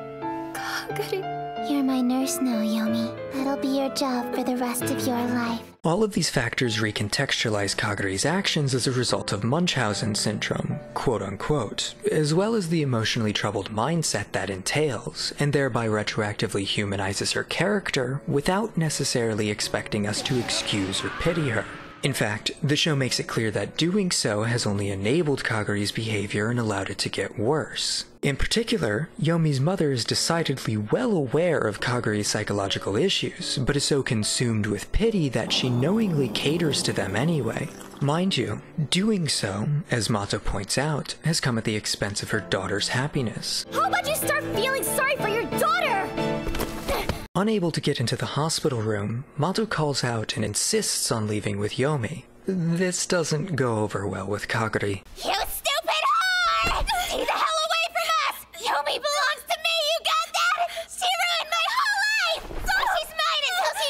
Kaguri. You're my nurse now, Yomi. That'll be your job for the rest of your life. All of these factors recontextualize Kaguri's actions as a result of Munchausen syndrome, quote-unquote, as well as the emotionally troubled mindset that entails, and thereby retroactively humanizes her character without necessarily expecting us to excuse or pity her. In fact, the show makes it clear that doing so has only enabled Kaguri's behavior and allowed it to get worse. In particular, Yomi's mother is decidedly well aware of Kaguri's psychological issues, but is so consumed with pity that she knowingly caters to them anyway. Mind you, doing so, as Mato points out, has come at the expense of her daughter's happiness. How about you start feeling sorry for your daughter? Unable to get into the hospital room, Mato calls out and insists on leaving with Yomi. This doesn't go over well with Kaguri. You stupid whore! Stay the hell away from us! Yomi belongs to me, you got that? She ruined my whole life! So she's mine until she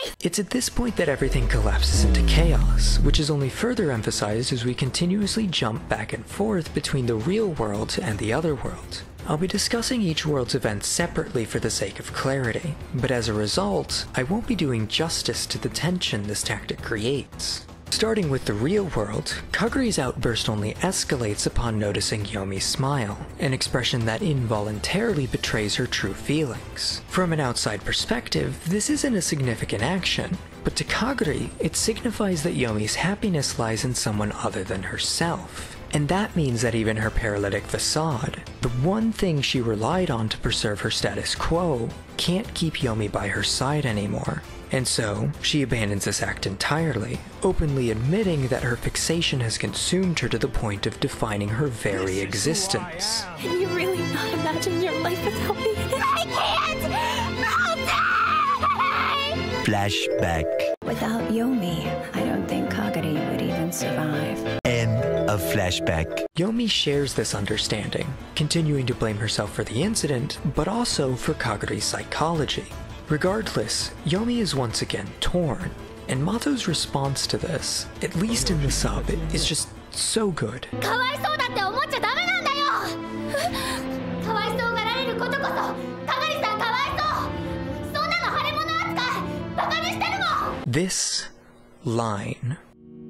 dies! It's at this point that everything collapses into chaos, which is only further emphasized as we continuously jump back and forth between the real world and the other world. I'll be discussing each world's events separately for the sake of clarity, but as a result, I won't be doing justice to the tension this tactic creates. Starting with the real world, Kaguri's outburst only escalates upon noticing Yomi's smile, an expression that involuntarily betrays her true feelings. From an outside perspective, this isn't a significant action, but to Kaguri, it signifies that Yomi's happiness lies in someone other than herself. And that means that even her paralytic facade, the one thing she relied on to preserve her status quo, can't keep Yomi by her side anymore. And so, she abandons this act entirely, openly admitting that her fixation has consumed her to the point of defining her very existence. Can you really not imagine your life without me? I can't! I'll die! Flashback. Without Yomi, I don't think Kaguri would even survive. End of flashback. Yomi shares this understanding, continuing to blame herself for the incident, but also for Kaguri's psychology. Regardless, Yomi is once again torn, and Mato's response to this, at least in the sub, is just so good. かわいそうだって思っちゃダメなんだよかわいそうがられることこそかがりさんかわいそうそんなの腫れ物扱いバカにしてるもん This line.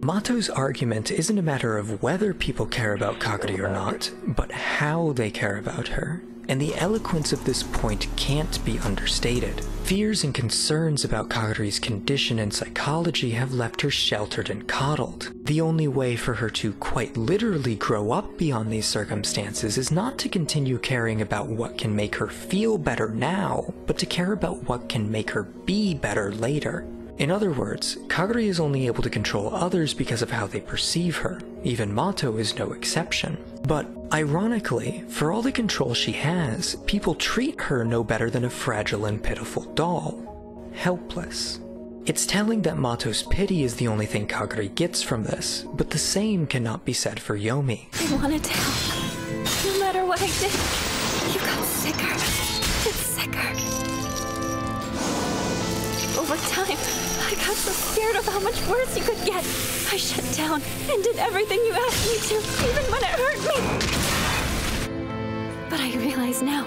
Mato's argument isn't a matter of whether people care about Kaguri or not, but how they care about her. And the eloquence of this point can't be understated. Fears and concerns about Kaguri's condition and psychology have left her sheltered and coddled. The only way for her to quite literally grow up beyond these circumstances is not to continue caring about what can make her feel better now, but to care about what can make her be better later. In other words, Kaguri is only able to control others because of how they perceive her. Even Mato is no exception. But ironically, for all the control she has, people treat her no better than a fragile and pitiful doll. Helpless. It's telling that Mato's pity is the only thing Kaguri gets from this, but the same cannot be said for Yomi. I wanted to help. No matter what I did, you got sicker and sicker. Over time, I got so scared of how much worse you could get. I shut down and did everything you asked me to, even when it hurt me. But I realize now,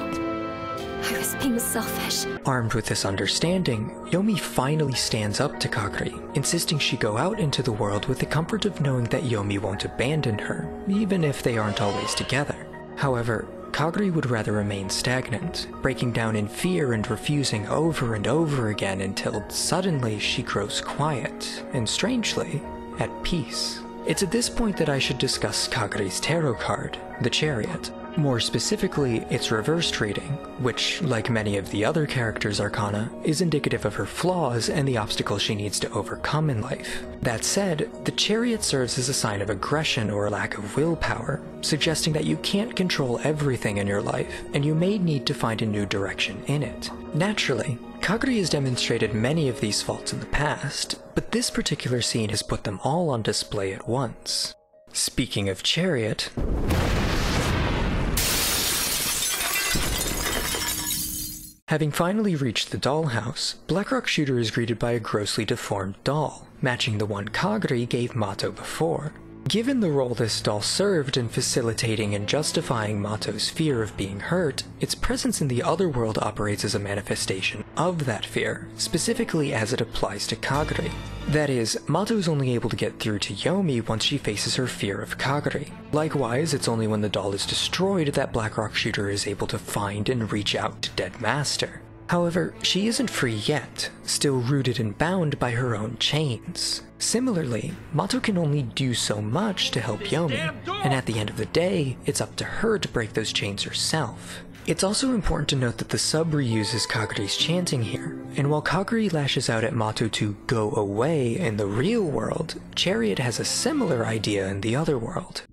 I was being selfish. Armed with this understanding, Yomi finally stands up to Kaguri, insisting she go out into the world with the comfort of knowing that Yomi won't abandon her, even if they aren't always together. However, Kaguri would rather remain stagnant, breaking down in fear and refusing over and over again until suddenly she grows quiet, and strangely, at peace. It's at this point that I should discuss Kaguri's tarot card, the Chariot. More specifically, its reversed reading, which, like many of the other characters' arcana, is indicative of her flaws and the obstacles she needs to overcome in life. That said, the Chariot serves as a sign of aggression or lack of willpower, suggesting that you can't control everything in your life, and you may need to find a new direction in it. Naturally, Kaguri has demonstrated many of these faults in the past, but this particular scene has put them all on display at once. Speaking of Chariot, having finally reached the dollhouse, Blackrock Shooter is greeted by a grossly deformed doll, matching the one Kaguri gave Mato before. Given the role this doll served in facilitating and justifying Mato's fear of being hurt, its presence in the other world operates as a manifestation of that fear, specifically as it applies to Kaguri. That is, Mato is only able to get through to Yomi once she faces her fear of Kaguri. Likewise, it's only when the doll is destroyed that Blackrock Shooter is able to find and reach out to Dead Master. However, she isn't free yet, still rooted and bound by her own chains. Similarly, Mato can only do so much to help Yomi, and at the end of the day, it's up to her to break those chains herself. It's also important to note that the sub reuses Kaguri's chanting here, and while Kaguri lashes out at Mato to go away in the real world, Chariot has a similar idea in the other world.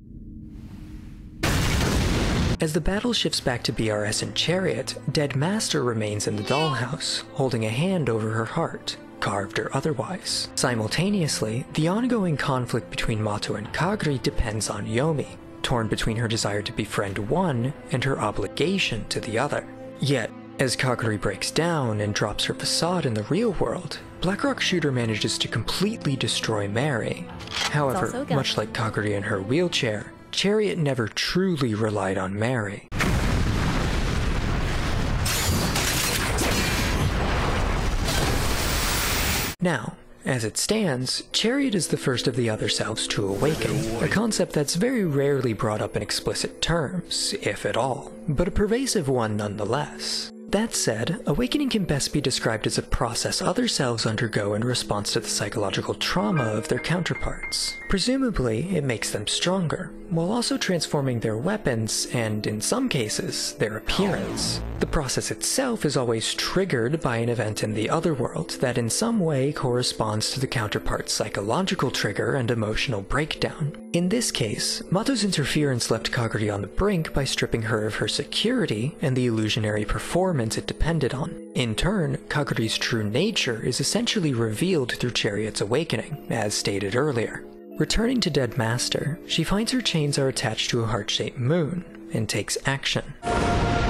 As the battle shifts back to BRS and Chariot, Dead Master remains in the dollhouse, holding a hand over her heart, carved or otherwise. Simultaneously, the ongoing conflict between Mato and Kaguri depends on Yomi, torn between her desire to befriend one and her obligation to the other. Yet, as Kaguri breaks down and drops her facade in the real world, Blackrock Shooter manages to completely destroy Mary. However, much like Kaguri in her wheelchair, Chariot never truly relied on Mary. Now, as it stands, Chariot is the first of the other selves to awaken, a concept that's very rarely brought up in explicit terms, if at all, but a pervasive one nonetheless. That said, awakening can best be described as a process other selves undergo in response to the psychological trauma of their counterparts. Presumably, it makes them stronger, while also transforming their weapons and, in some cases, their appearance. The process itself is always triggered by an event in the other world that in some way corresponds to the counterpart's psychological trigger and emotional breakdown. In this case, Mato's interference left Kaguri on the brink by stripping her of her security and the illusionary performance it depended on. In turn, Kaguri's true nature is essentially revealed through Chariot's awakening, as stated earlier. Returning to Dead Master, she finds her chains are attached to a heart-shaped moon, and takes action.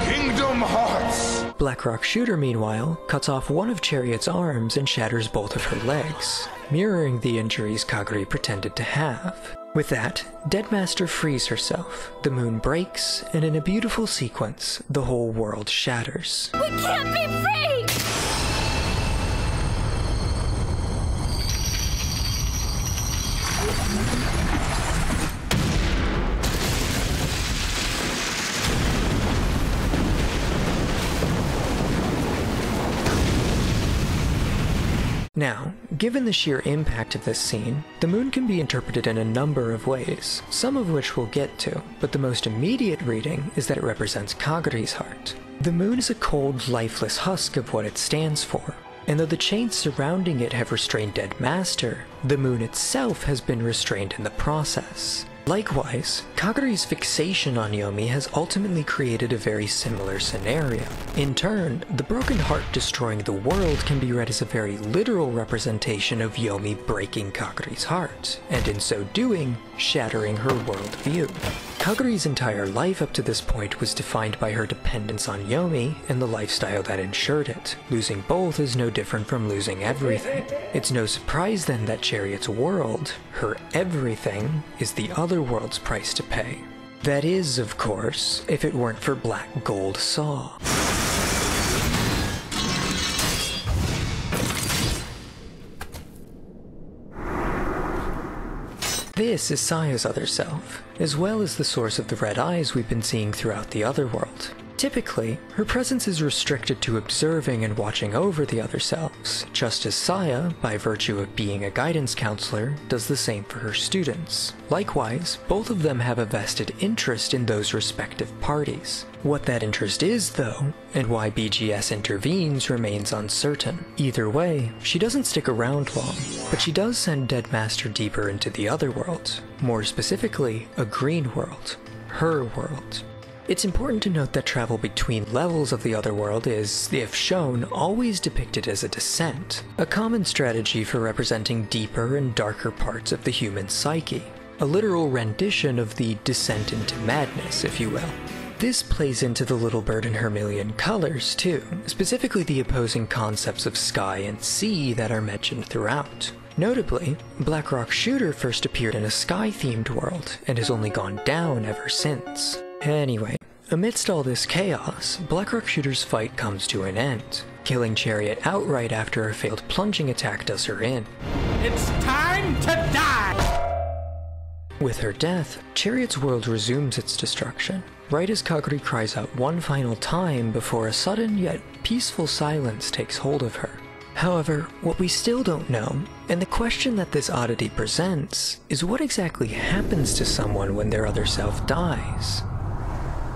Kingdom Hearts! Blackrock Shooter, meanwhile, cuts off one of Chariot's arms and shatters both of her legs, mirroring the injuries Kaguri pretended to have. With that, Dead Master frees herself, the moon breaks, and in a beautiful sequence, the whole world shatters. We can't be free! Now, given the sheer impact of this scene, the moon can be interpreted in a number of ways, some of which we'll get to, but the most immediate reading is that it represents Kaguri's heart. The moon is a cold, lifeless husk of what it stands for, and though the chains surrounding it have restrained Dead Master, the moon itself has been restrained in the process. Likewise, Kaguri's fixation on Yomi has ultimately created a very similar scenario. In turn, the broken heart destroying the world can be read as a very literal representation of Yomi breaking Kaguri's heart, and in so doing, shattering her worldview. Kaguri's entire life up to this point was defined by her dependence on Yomi and the lifestyle that ensured it. Losing both is no different from losing everything. It's no surprise then that Chariot's world, her everything, is the other world's price to pay. That is, of course, if it weren't for Black Gold Saw. This is Saya's other self, as well as the source of the red eyes we've been seeing throughout the other world. Typically, her presence is restricted to observing and watching over the other selves, just as Saya, by virtue of being a guidance counselor, does the same for her students. Likewise, both of them have a vested interest in those respective parties. What that interest is, though, and why BGS intervenes remains uncertain. Either way, she doesn't stick around long, but she does send Dead Master deeper into the other world, more specifically, a green world, her world. It's important to note that travel between levels of the other world is, if shown, always depicted as a descent, a common strategy for representing deeper and darker parts of the human psyche, a literal rendition of the descent into madness, if you will. This plays into the Little Bird and her million colors, too, specifically the opposing concepts of sky and sea that are mentioned throughout. Notably, Blackrock Shooter first appeared in a sky-themed world, and has only gone down ever since. Anyway, amidst all this chaos, Blackrock Shooter's fight comes to an end, killing Chariot outright after a failed plunging attack does her in. It's time to die! With her death, Chariot's world resumes its destruction, right as Kaguri cries out one final time before a sudden yet peaceful silence takes hold of her. However, what we still don't know, and the question that this oddity presents, is what exactly happens to someone when their other self dies.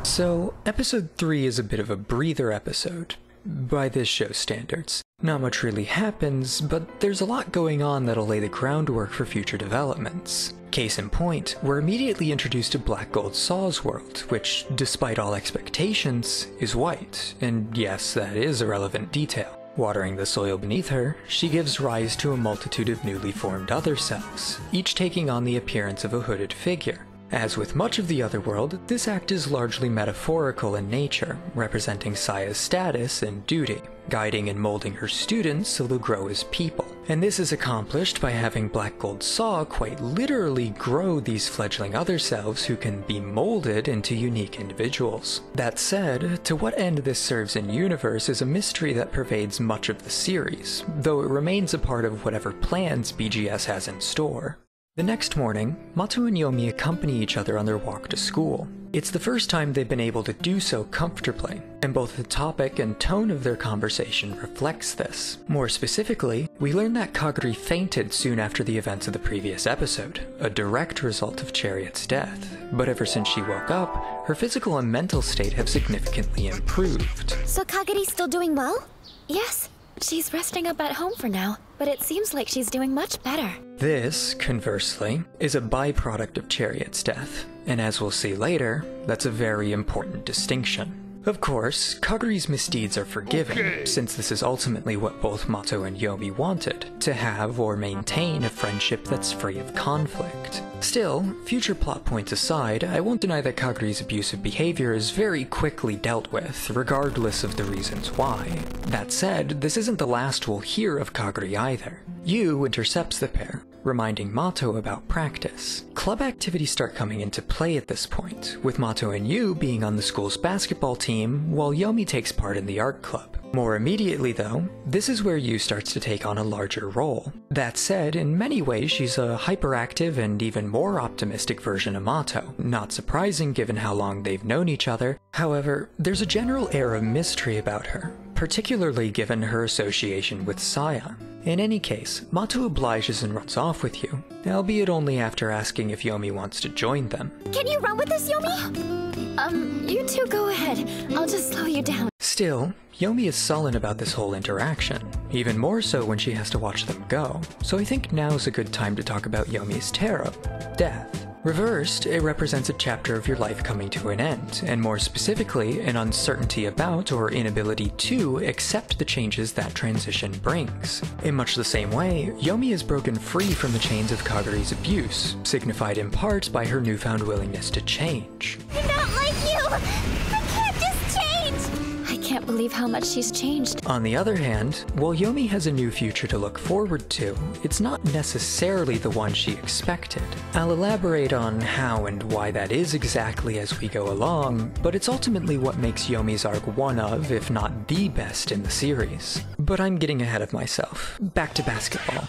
So, episode 3 is a bit of a breather episode, by this show's standards. Not much really happens, but there's a lot going on that'll lay the groundwork for future developments. Case in point, we're immediately introduced to Black Gold Saw's world, which, despite all expectations, is white, and yes, that is a relevant detail. Watering the soil beneath her, she gives rise to a multitude of newly formed other selves, each taking on the appearance of a hooded figure. As with much of the other world, this act is largely metaphorical in nature, representing Saya's status and duty, guiding and molding her students so they'll grow as people. And this is accomplished by having Black Gold Saw quite literally grow these fledgling other selves who can be molded into unique individuals. That said, to what end this serves in universe is a mystery that pervades much of the series, though it remains a part of whatever plans BGS has in store. The next morning, Mato and Yomi accompany each other on their walk to school. It's the first time they've been able to do so comfortably, and both the topic and tone of their conversation reflects this. More specifically, we learn that Kaguri fainted soon after the events of the previous episode, a direct result of Chariot's death. But ever since she woke up, her physical and mental state have significantly improved. So Kaguri's still doing well? Yes, she's resting up at home for now, but it seems like she's doing much better. This, conversely, is a byproduct of Chariot's death, and as we'll see later, that's a very important distinction. Of course, Kaguri's misdeeds are forgiven, since this is ultimately what both Mato and Yomi wanted, to have or maintain a friendship that's free of conflict. Still, future plot points aside, I won't deny that Kaguri's abusive behavior is very quickly dealt with, regardless of the reasons why. That said, this isn't the last we'll hear of Kaguri either. Yu intercepts the pair, reminding Mato about practice. Club activities start coming into play at this point, with Mato and Yu being on the school's basketball team, while Yomi takes part in the art club. More immediately though, this is where Yu starts to take on a larger role. That said, in many ways she's a hyperactive and even more optimistic version of Mato, not surprising given how long they've known each other. However, there's a general air of mystery about her, particularly given her association with Saya. In any case, Mato obliges and runs off with Yu, albeit only after asking if Yomi wants to join them. Can you run with us, Yomi? You two go ahead. I'll just slow you down. Still, Yomi is sullen about this whole interaction, even more so when she has to watch them go, so I think now's a good time to talk about Yomi's tarot, death. Reversed, it represents a chapter of your life coming to an end, and more specifically, an uncertainty about or inability to accept the changes that transition brings. In much the same way, Yomi is broken free from the chains of Kaguri's abuse, signified in part by her newfound willingness to change. I'm not like you! I can't just change! I can't believe how much she's changed. On the other hand, while Yomi has a new future to look forward to, it's not necessarily the one she expected. I'll elaborate on how and why that is exactly as we go along, but it's ultimately what makes Yomi's arc one of, if not the best in the series. But I'm getting ahead of myself. Back to basketball.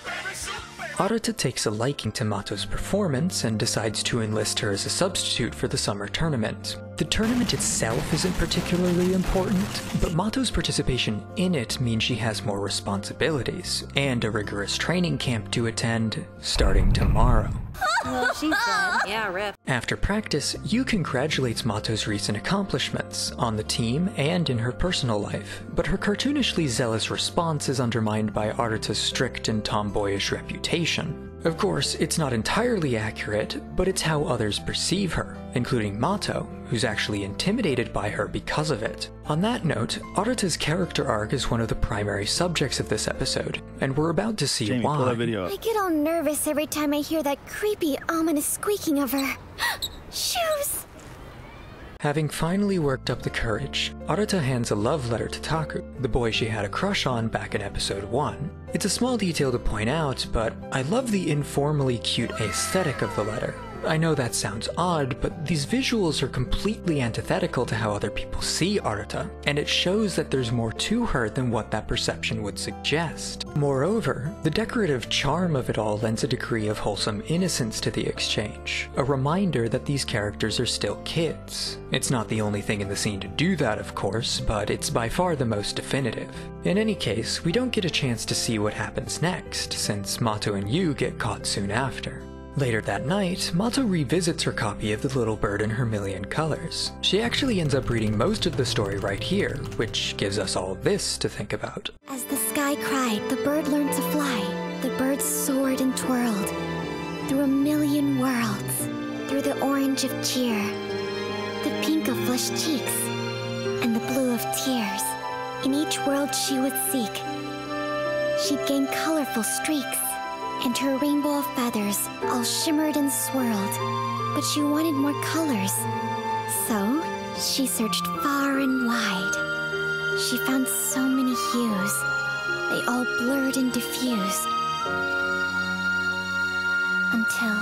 Arata takes a liking to Mato's performance and decides to enlist her as a substitute for the summer tournament. The tournament itself isn't particularly important, but Mato's participation in it means she has more responsibilities, and a rigorous training camp to attend, starting tomorrow. Well, she's dead. Yeah, rip. After practice, Yu congratulates Mato's recent accomplishments, on the team and in her personal life, but her cartoonishly zealous response is undermined by Arata's strict and tomboyish reputation. Of course, it's not entirely accurate, but it's how others perceive her, including Mato, who's actually intimidated by her because of it. On that note, Arata's character arc is one of the primary subjects of this episode, and we're about to see Jamie, why. pull that video up. I get all nervous every time I hear that creepy, ominous squeaking of her. Shoes! Having finally worked up the courage, Arata hands a love letter to Taku, the boy she had a crush on back in episode 1. It's a small detail to point out, but I love the informally cute aesthetic of the letter. I know that sounds odd, but these visuals are completely antithetical to how other people see Arata, and it shows that there's more to her than what that perception would suggest. Moreover, the decorative charm of it all lends a degree of wholesome innocence to the exchange, a reminder that these characters are still kids. It's not the only thing in the scene to do that, of course, but it's by far the most definitive. In any case, we don't get a chance to see what happens next, since Mato and Yu get caught soon after. Later that night, Mato revisits her copy of The Little Bird in Her Million Colors. She actually ends up reading most of the story right here, which gives us all this to think about. As the sky cried, the bird learned to fly. The bird soared and twirled through a million worlds, through the orange of cheer, the pink of flushed cheeks, and the blue of tears. In each world she would seek, she'd gain colorful streaks, and her rainbow of feathers all shimmered and swirled. But she wanted more colors. So, she searched far and wide. She found so many hues. They all blurred and diffused. Until...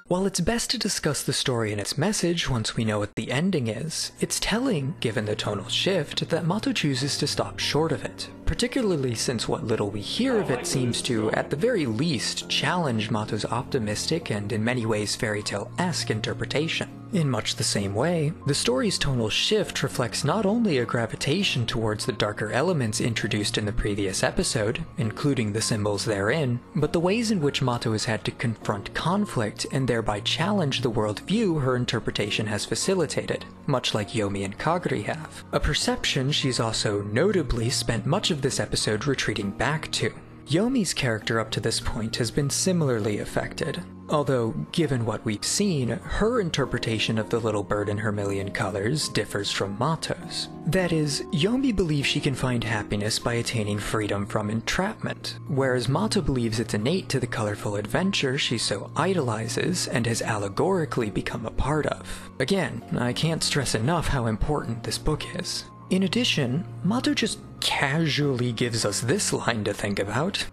While it's best to discuss the story and its message once we know what the ending is, it's telling, given the tonal shift, that Mato chooses to stop short of it, particularly since what little we hear of it seems to, at the very least, challenge Mato's optimistic and in many ways fairy tale-esque interpretation. In much the same way, the story's tonal shift reflects not only a gravitation towards the darker elements introduced in the previous episode, including the symbols therein, but the ways in which Mato has had to confront conflict and thereby challenge the worldview her interpretation has facilitated, much like Yomi and Kagari have. A perception she's also notably spent much of this episode retreating back to. Yomi's character up to this point has been similarly affected, although, given what we've seen, her interpretation of the little bird in her million colors differs from Mato's. That is, Yomi believes she can find happiness by attaining freedom from entrapment, whereas Mato believes it's innate to the colorful adventure she so idolizes and has allegorically become a part of. Again, I can't stress enough how important this book is. In addition, Mato just casually gives us this line to think about.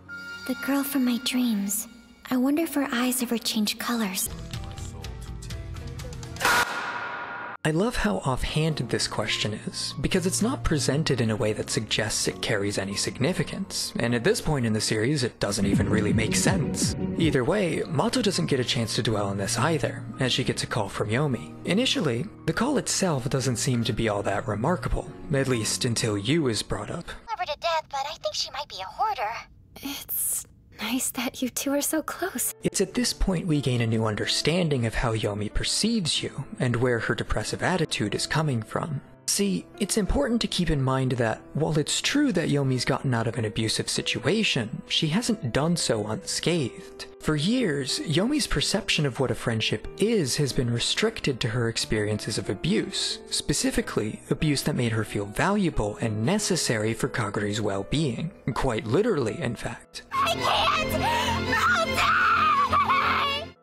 The girl from my dreams. I wonder if her eyes ever change colors. I love how offhanded this question is, because it's not presented in a way that suggests it carries any significance, and at this point in the series it doesn't even really make sense. Either way, Mato doesn't get a chance to dwell on this either, as she gets a call from Yomi. Initially, the call itself doesn't seem to be all that remarkable, at least until Yu is brought up. Love her to death, but I think she might be a hoarder. It's nice that you two are so close. It's at this point we gain a new understanding of how Yomi perceives Yu, and where her depressive attitude is coming from. See, it's important to keep in mind that, while it's true that Yomi's gotten out of an abusive situation, she hasn't done so unscathed. For years, Yomi's perception of what a friendship is has been restricted to her experiences of abuse, specifically, abuse that made her feel valuable and necessary for Kagari's well-being. Quite literally, in fact. I can't!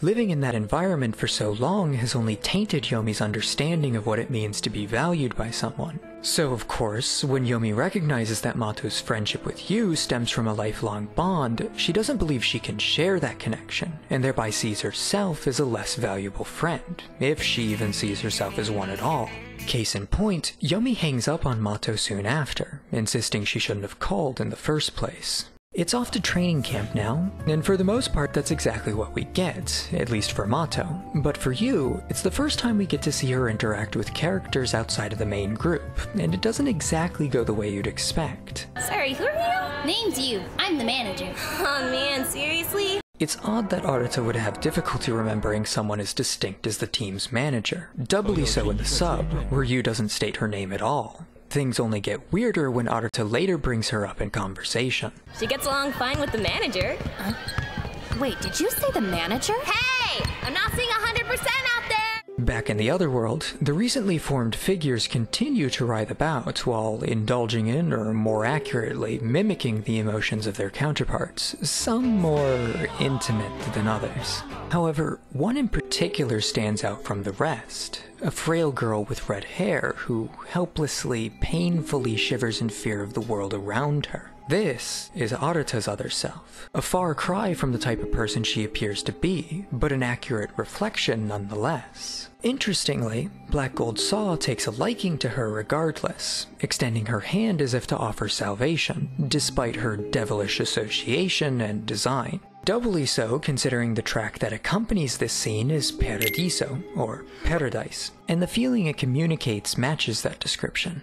Living in that environment for so long has only tainted Yomi's understanding of what it means to be valued by someone. So of course, when Yomi recognizes that Mato's friendship with Yu stems from a lifelong bond, she doesn't believe she can share that connection, and thereby sees herself as a less valuable friend, if she even sees herself as one at all. Case in point, Yomi hangs up on Mato soon after, insisting she shouldn't have called in the first place. It's off to training camp now, and for the most part that's exactly what we get, at least for Mato. But for Yu, it's the first time we get to see her interact with characters outside of the main group, and it doesn't exactly go the way you'd expect. Sorry, who are you? Name's Yu. I'm the manager. Oh man, seriously? It's odd that Arata would have difficulty remembering someone as distinct as the team's manager, doubly so in the sub, where Yu doesn't state her name at all. Things only get weirder when Arata later brings her up in conversation. She gets along fine with the manager. Wait, did you say the manager? Hey! I'm not seeing 100% out there! Back in the other world, the recently formed figures continue to writhe about while indulging in, or more accurately, mimicking the emotions of their counterparts, some more intimate than others. However, one in particular stands out from the rest. A frail girl with red hair who helplessly, painfully shivers in fear of the world around her. This is Arata's other self, a far cry from the type of person she appears to be, but an accurate reflection nonetheless. Interestingly, Black Gold Saw takes a liking to her regardless, extending her hand as if to offer salvation, despite her devilish association and design. Doubly so considering the track that accompanies this scene is Paradiso, or Paradise, and the feeling it communicates matches that description.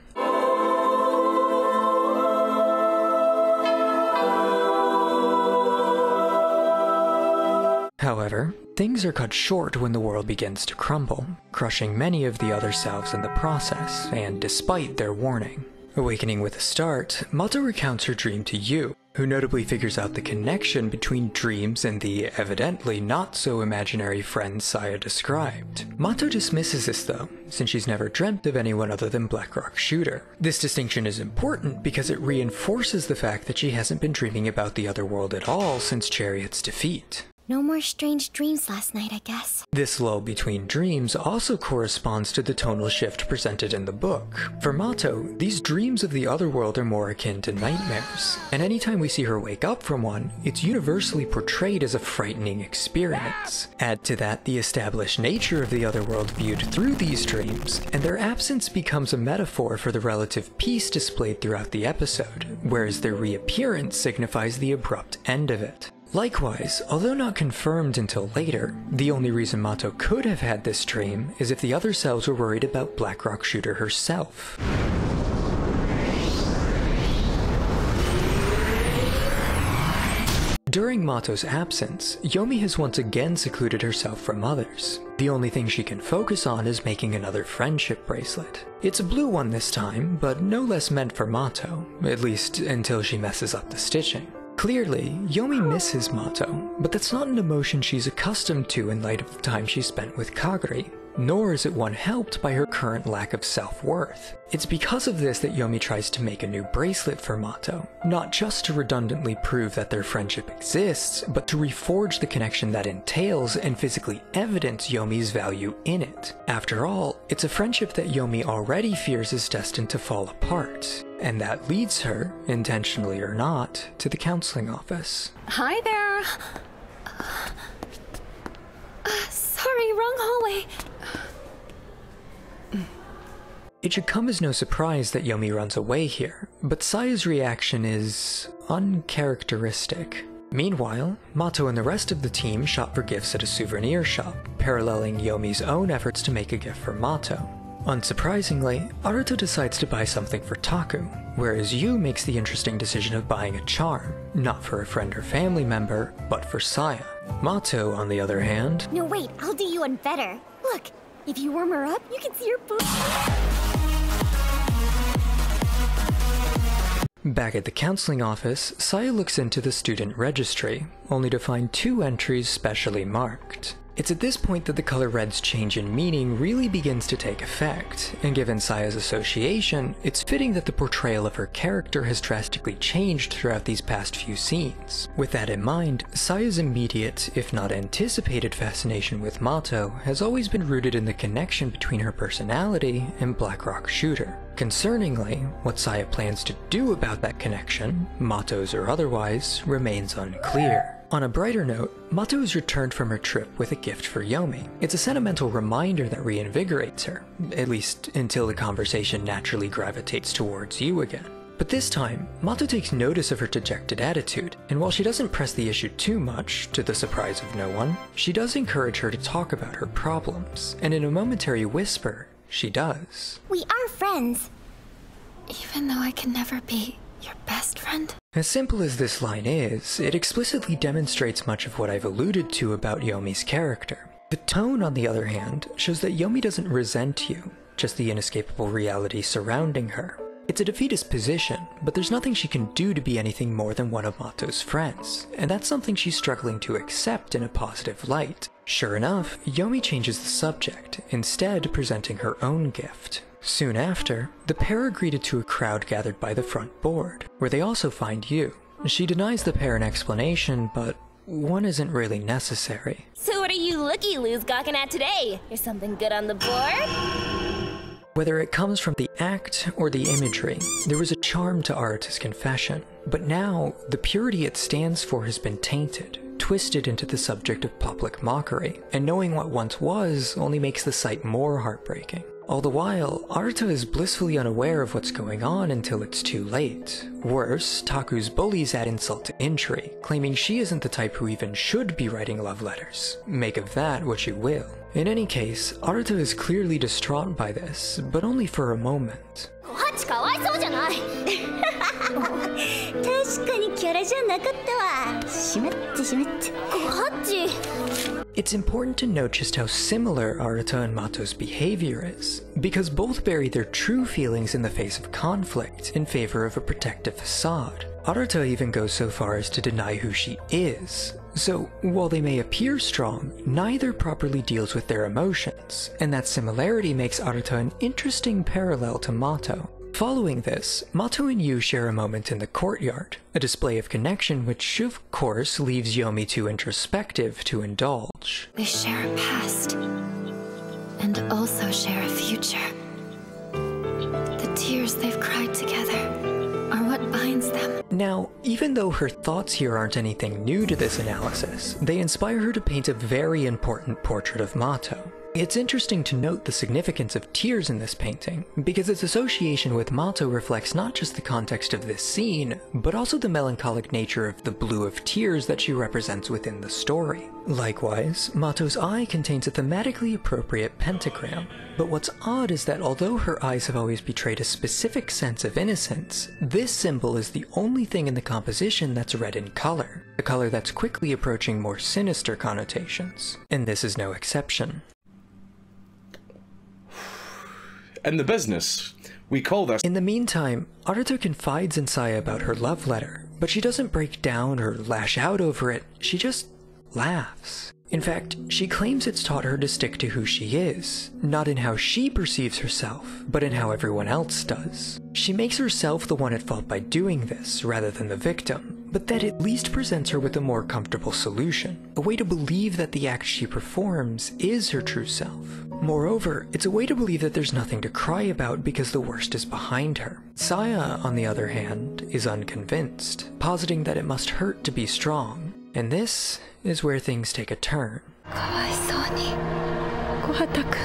However, things are cut short when the world begins to crumble, crushing many of the other selves in the process, and despite their warning. Awakening with a start, Mato recounts her dream to Yu. who notably figures out the connection between dreams and the evidently not-so-imaginary friend Saya described. Mato dismisses this though, since she's never dreamt of anyone other than Blackrock Shooter. This distinction is important because it reinforces the fact that she hasn't been dreaming about the other world at all since Chariot's defeat. No more strange dreams last night, I guess. This lull between dreams also corresponds to the tonal shift presented in the book. For Mato, these dreams of the other world are more akin to nightmares, and anytime we see her wake up from one, it's universally portrayed as a frightening experience. Add to that the established nature of the other world viewed through these dreams, and their absence becomes a metaphor for the relative peace displayed throughout the episode, whereas their reappearance signifies the abrupt end of it. Likewise, although not confirmed until later, the only reason Mato could have had this dream is if the other selves were worried about Blackrock Shooter herself. During Mato's absence, Yomi has once again secluded herself from others. The only thing she can focus on is making another friendship bracelet. It's a blue one this time, but no less meant for Mato, at least until she messes up the stitching. Clearly, Yomi misses Mato, but that's not an emotion she's accustomed to in light of the time she spent with Kagari, nor is it one helped by her current lack of self-worth. It's because of this that Yomi tries to make a new bracelet for Mato, not just to redundantly prove that their friendship exists, but to reforge the connection that entails and physically evidence Yomi's value in it. After all, it's a friendship that Yomi already fears is destined to fall apart, and that leads her, intentionally or not, to the counseling office. Hi there. Sorry, wrong hallway. It should come as no surprise that Yomi runs away here, but Saya's reaction is uncharacteristic. Meanwhile, Mato and the rest of the team shop for gifts at a souvenir shop, paralleling Yomi's own efforts to make a gift for Mato. Unsurprisingly, Aruto decides to buy something for Taku, whereas Yu makes the interesting decision of buying a charm, not for a friend or family member, but for Saya. Mato, on the other hand... No, wait, I'll do you one better. Look, if you warm her up, you can see her boobs. Back at the counseling office, Saya looks into the student registry, only to find 2 entries specially marked. It's at this point that the color red's change in meaning really begins to take effect, and given Saya's association, it's fitting that the portrayal of her character has drastically changed throughout these past few scenes. With that in mind, Saya's immediate, if not anticipated fascination with Mato has always been rooted in the connection between her personality and Blackrock Shooter. Concerningly, what Saya plans to do about that connection, Mato's or otherwise, remains unclear. On a brighter note, Mato has returned from her trip with a gift for Yomi. It's a sentimental reminder that reinvigorates her, at least until the conversation naturally gravitates towards Yu again. But this time, Mato takes notice of her dejected attitude, and while she doesn't press the issue too much, to the surprise of no one, she does encourage her to talk about her problems, and in a momentary whisper, she does. We are friends. Even though I can never be your best friend? As simple as this line is, it explicitly demonstrates much of what I've alluded to about Yomi's character. The tone, on the other hand, shows that Yomi doesn't resent Yu, just the inescapable reality surrounding her. It's a defeatist position, but there's nothing she can do to be anything more than one of Mato's friends, and that's something she's struggling to accept in a positive light. Sure enough, Yomi changes the subject, instead presenting her own gift. Soon after, the pair are greeted to a crowd gathered by the front board, where they also find Yu. She denies the pair an explanation, but one isn't really necessary. So what are you looky-loos gawking at today? Is something good on the board? Whether it comes from the act or the imagery, there was a charm to Aruta's confession. But now, the purity it stands for has been tainted, twisted into the subject of public mockery, and knowing what once was only makes the sight more heartbreaking. All the while, Aruto is blissfully unaware of what's going on until it's too late. Worse, Taku's bullies add insult to injury, claiming she isn't the type who even should be writing love letters. Make of that what you will. In any case, Aruto is clearly distraught by this, but only for a moment. It's important to note just how similar Aruto and Mato's behavior is, because both bury their true feelings in the face of conflict in favor of a protective facade. Arata even goes so far as to deny who she is. So, while they may appear strong, neither properly deals with their emotions, and that similarity makes Arata an interesting parallel to Mato. Following this, Mato and Yu share a moment in the courtyard, a display of connection which of course leaves Yomi too introspective to indulge. They share a past, and also share a future. The tears they've cried together are what binds them. Now, even though her thoughts here aren't anything new to this analysis, they inspire her to paint a very important portrait of Mato. It's interesting to note the significance of tears in this painting, because its association with Mato reflects not just the context of this scene, but also the melancholic nature of the blue of tears that she represents within the story. Likewise, Mato's eye contains a thematically appropriate pentagram, but what's odd is that although her eyes have always betrayed a specific sense of innocence, this symbol is the only thing in the composition that's red in color, a color that's quickly approaching more sinister connotations, and this is no exception. In the business, we call this. In the meantime, Arata confides in Saya about her love letter, but she doesn't break down or lash out over it, she just laughs. In fact, she claims it's taught her to stick to who she is, not in how she perceives herself, but in how everyone else does. She makes herself the one at fault by doing this, rather than the victim, but that at least presents her with a more comfortable solution, a way to believe that the act she performs is her true self. Moreover, it's a way to believe that there's nothing to cry about because the worst is behind her. Saya, on the other hand, is unconvinced, positing that it must hurt to be strong, and this is where things take a turn. かわいそうに、小畑く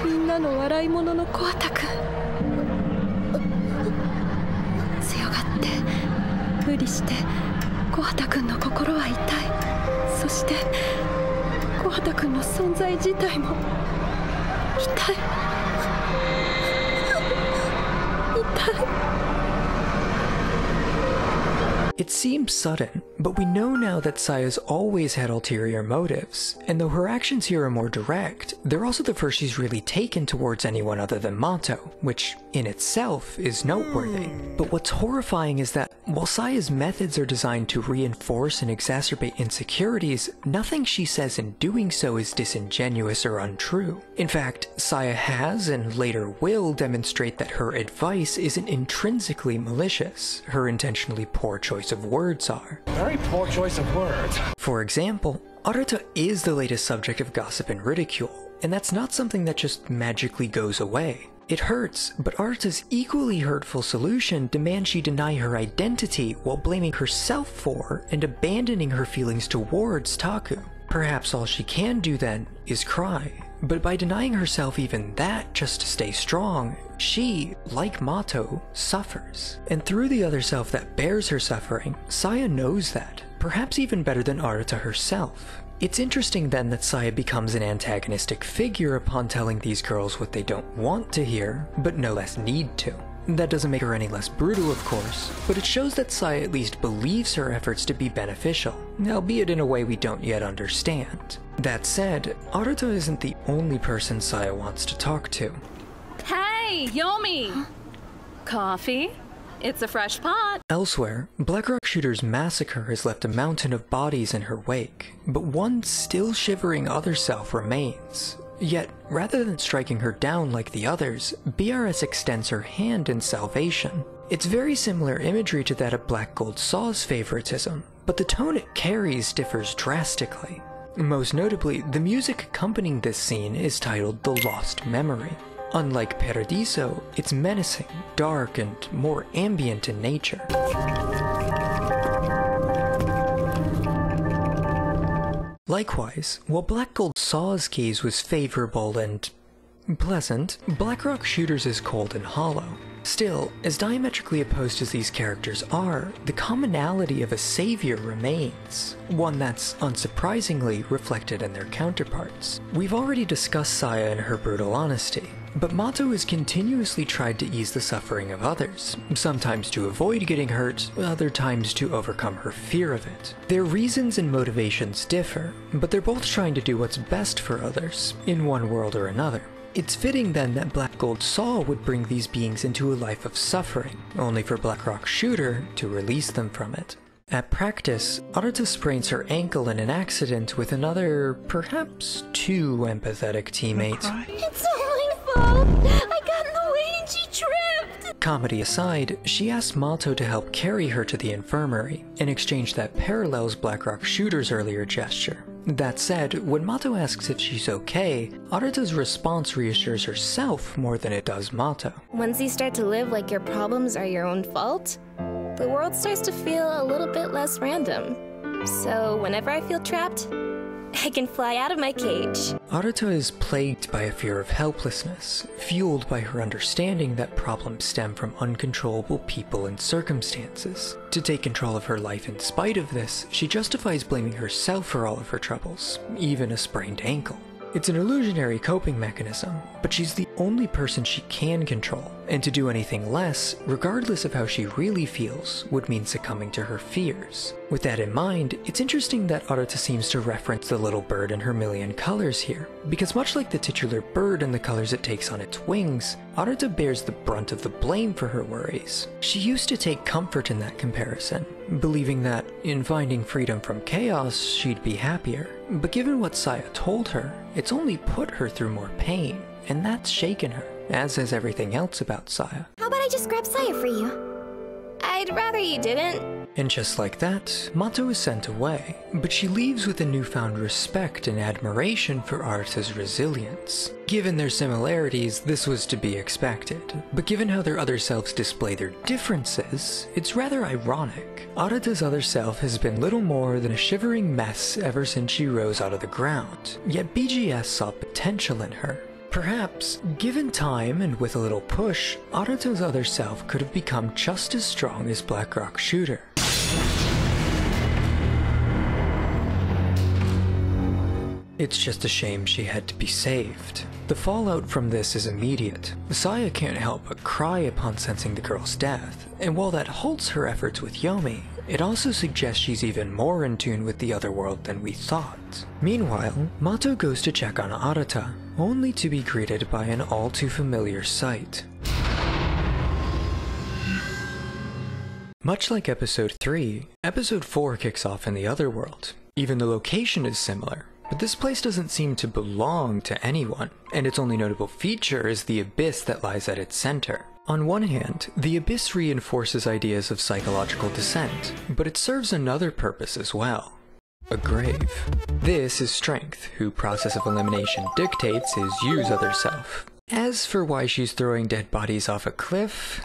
ん。みんなの笑い者の小畑くん。強がって、無理して、小畑くんの心は痛い。そして、小畑くんの存在自体も痛い。痛い。It seems sudden, but we know now that Saya's always had ulterior motives, and though her actions here are more direct, they're also the first she's really taken towards anyone other than Mato, which in itself is noteworthy. But what's horrifying is that while Saya's methods are designed to reinforce and exacerbate insecurities, nothing she says in doing so is disingenuous or untrue. In fact, Saya has and later will demonstrate that her advice isn't intrinsically malicious, her intentionally poor choice of words are. Very poor choice of words. For example, Arata is the latest subject of gossip and ridicule, and that's not something that just magically goes away. It hurts, but Arata's equally hurtful solution demands she deny her identity while blaming herself for and abandoning her feelings towards Taku. Perhaps all she can do then is cry, but by denying herself even that just to stay strong, she, like Mato, suffers. And through the other self that bears her suffering, Saya knows that, perhaps even better than Arata herself. It's interesting then that Saya becomes an antagonistic figure upon telling these girls what they don't want to hear, but no less need to. That doesn't make her any less brutal, of course, but it shows that Saya at least believes her efforts to be beneficial, albeit in a way we don't yet understand. That said, Arata isn't the only person Saya wants to talk to. Hey, Yomi! Coffee? It's a fresh pot. Elsewhere, Blackrock Shooter's massacre has left a mountain of bodies in her wake, but one still shivering other self remains. Yet, rather than striking her down like the others, BRS extends her hand in salvation. It's very similar imagery to that of Black Gold Saw's favoritism, but the tone it carries differs drastically. Most notably, the music accompanying this scene is titled The Lost Memory. Unlike Paradiso, it's menacing, dark, and more ambient in nature. Likewise, while Black Gold Saw's gaze was favorable and pleasant, Blackrock Shooter's is cold and hollow. Still, as diametrically opposed as these characters are, the commonality of a savior remains, one that's unsurprisingly reflected in their counterparts. We've already discussed Saya and her brutal honesty, but Mato has continuously tried to ease the suffering of others, sometimes to avoid getting hurt, other times to overcome her fear of it. Their reasons and motivations differ, but they're both trying to do what's best for others, in one world or another. It's fitting then that Black Gold Saw would bring these beings into a life of suffering, only for Blackrock Shooter to release them from it. At practice, Aruta sprains her ankle in an accident with another, perhaps too empathetic teammate. It's all my fault! I got in the way and she tripped! Comedy aside, she asks Mato to help carry her to the infirmary, an exchange that parallels Blackrock Shooter's earlier gesture. That said, when Mato asks if she's okay, Aruta's response reassures herself more than it does Mato. Once you start to live like your problems are your own fault, the world starts to feel a little bit less random. So whenever I feel trapped, I can fly out of my cage. Aruta is plagued by a fear of helplessness, fueled by her understanding that problems stem from uncontrollable people and circumstances. To take control of her life in spite of this, she justifies blaming herself for all of her troubles, even a sprained ankle. It's an illusionary coping mechanism, but she's the only person she can control, and to do anything less, regardless of how she really feels, would mean succumbing to her fears. With that in mind, it's interesting that Aruta seems to reference the little bird and her million colors here, because much like the titular bird and the colors it takes on its wings, Aruta bears the brunt of the blame for her worries. She used to take comfort in that comparison, believing that, in finding freedom from chaos, she'd be happier. But given what Saya told her, it's only put her through more pain, and that's shaken her, as has everything else about Saya. How about I just grab Saya for you? I'd rather you didn't. And just like that, Mato is sent away, but she leaves with a newfound respect and admiration for Aruta's resilience. Given their similarities, this was to be expected, but given how their other selves display their differences, it's rather ironic. Aruta's other self has been little more than a shivering mess ever since she rose out of the ground, yet BGS saw potential in her. Perhaps, given time and with a little push, Aruta's other self could have become just as strong as Blackrock Shooter. It's just a shame she had to be saved. The fallout from this is immediate. Saya can't help but cry upon sensing the girl's death, and while that halts her efforts with Yomi, it also suggests she's even more in tune with the other world than we thought. Meanwhile, Mato goes to check on Aruta, only to be greeted by an all too familiar sight. Much like Episode 3, Episode 4 kicks off in the other world. Even the location is similar, but this place doesn't seem to belong to anyone, and its only notable feature is the abyss that lies at its center. On one hand, the abyss reinforces ideas of psychological descent, but it serves another purpose as well. A grave. This is Strength, who process of elimination dictates his use other self. As for why she's throwing dead bodies off a cliff,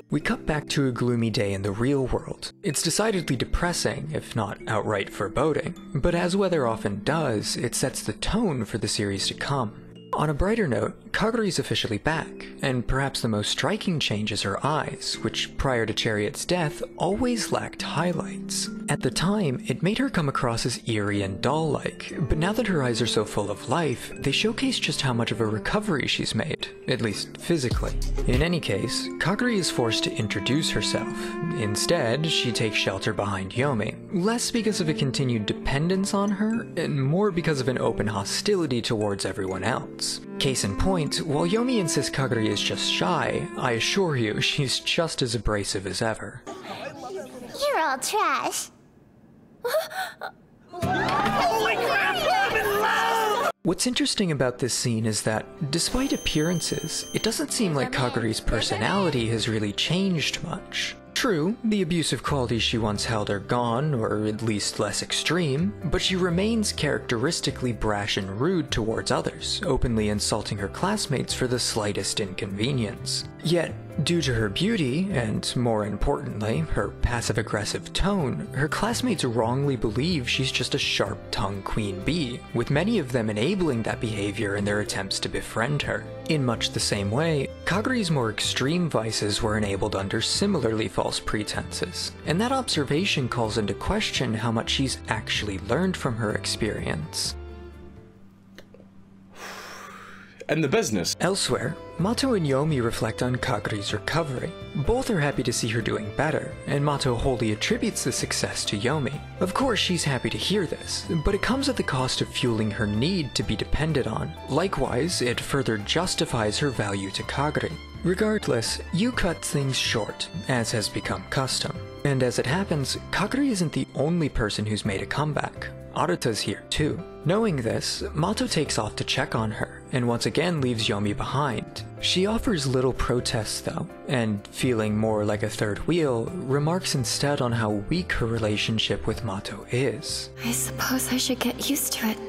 we cut back to a gloomy day in the real world. It's decidedly depressing, if not outright foreboding, but as weather often does, it sets the tone for the series to come. On a brighter note, Kaguri's officially back, and perhaps the most striking change is her eyes, which prior to Chariot's death always lacked highlights. At the time, it made her come across as eerie and doll-like, but now that her eyes are so full of life, they showcase just how much of a recovery she's made, at least physically. In any case, Kaguri is forced to introduce herself. Instead, she takes shelter behind Yomi, less because of a continued dependence on her, and more because of an open hostility towards everyone else. Case in point, while Yomi insists Kaguri is just shy, I assure you she's just as abrasive as ever. You're all trash. Holy crap, I'm in love! What's interesting about this scene is that, despite appearances, it doesn't seem like Kaguri's personality has really changed much. True, the abusive qualities she once held are gone, or at least less extreme, but she remains characteristically brash and rude towards others, openly insulting her classmates for the slightest inconvenience. Yet, due to her beauty, and more importantly, her passive-aggressive tone, her classmates wrongly believe she's just a sharp-tongued queen bee, with many of them enabling that behavior in their attempts to befriend her. In much the same way, Kaguri's more extreme vices were enabled under similarly false pretenses, and that observation calls into question how much she's actually learned from her experience. And the business. Elsewhere, Mato and Yomi reflect on Kaguri's recovery. Both are happy to see her doing better, and Mato wholly attributes the success to Yomi. Of course, she's happy to hear this, but it comes at the cost of fueling her need to be depended on. Likewise, it further justifies her value to Kaguri. Regardless, Yu cuts things short, as has become custom. And as it happens, Kaguri isn't the only person who's made a comeback. Arata's here too. Knowing this, Mato takes off to check on her, and once again leaves Yomi behind. She offers little protest though, and feeling more like a third wheel, remarks instead on how weak her relationship with Mato is. I suppose I should get used to it,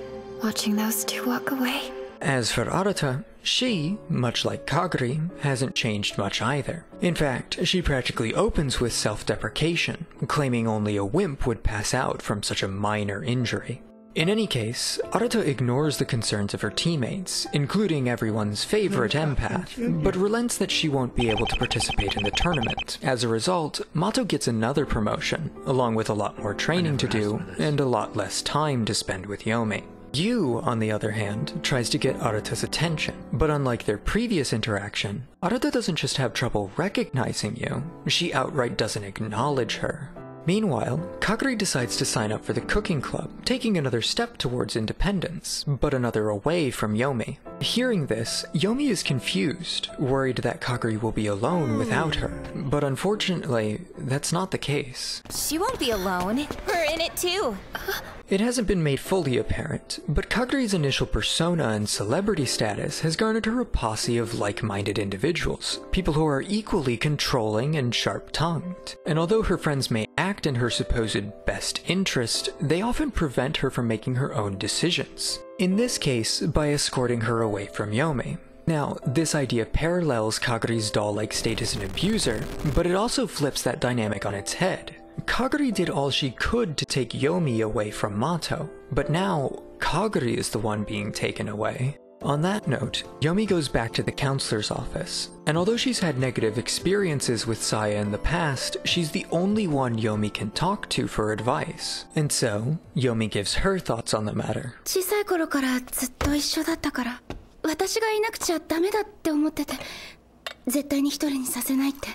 watching those two walk away. As for Arata, she, much like Kaguri, hasn't changed much either. In fact, she practically opens with self-deprecation, claiming only a wimp would pass out from such a minor injury. In any case, Arata ignores the concerns of her teammates, including everyone's favorite empath, but relents that she won't be able to participate in the tournament. As a result, Mato gets another promotion, along with a lot more training to do, and a lot less time to spend with Yomi. Yu, on the other hand, tries to get Arata's attention, but unlike their previous interaction, Arata doesn't just have trouble recognizing Yu, she outright doesn't acknowledge her. Meanwhile, Kaguri decides to sign up for the cooking club, taking another step towards independence, but another away from Yomi. Hearing this, Yomi is confused, worried that Kaguri will be alone without her, but unfortunately, that's not the case. She won't be alone. We're in it too. It hasn't been made fully apparent, but Kaguri's initial persona and celebrity status has garnered her a posse of like-minded individuals, people who are equally controlling and sharp-tongued. And although her friends may act in her supposed best interest, they often prevent her from making her own decisions. In this case, by escorting her away from Yomi. Now, this idea parallels Kaguri's doll-like state as an abuser, but it also flips that dynamic on its head. Kaguri did all she could to take Yomi away from Mato, but now Kaguri is the one being taken away. On that note, Yomi goes back to the counselor's office, and although she's had negative experiences with Saya in the past, she's the only one Yomi can talk to for advice. And so, Yomi gives her thoughts on the matter. 小さい頃からずっと一緒だったから、私がいなくちゃダメだって思ってて、絶対に一人にさせないって。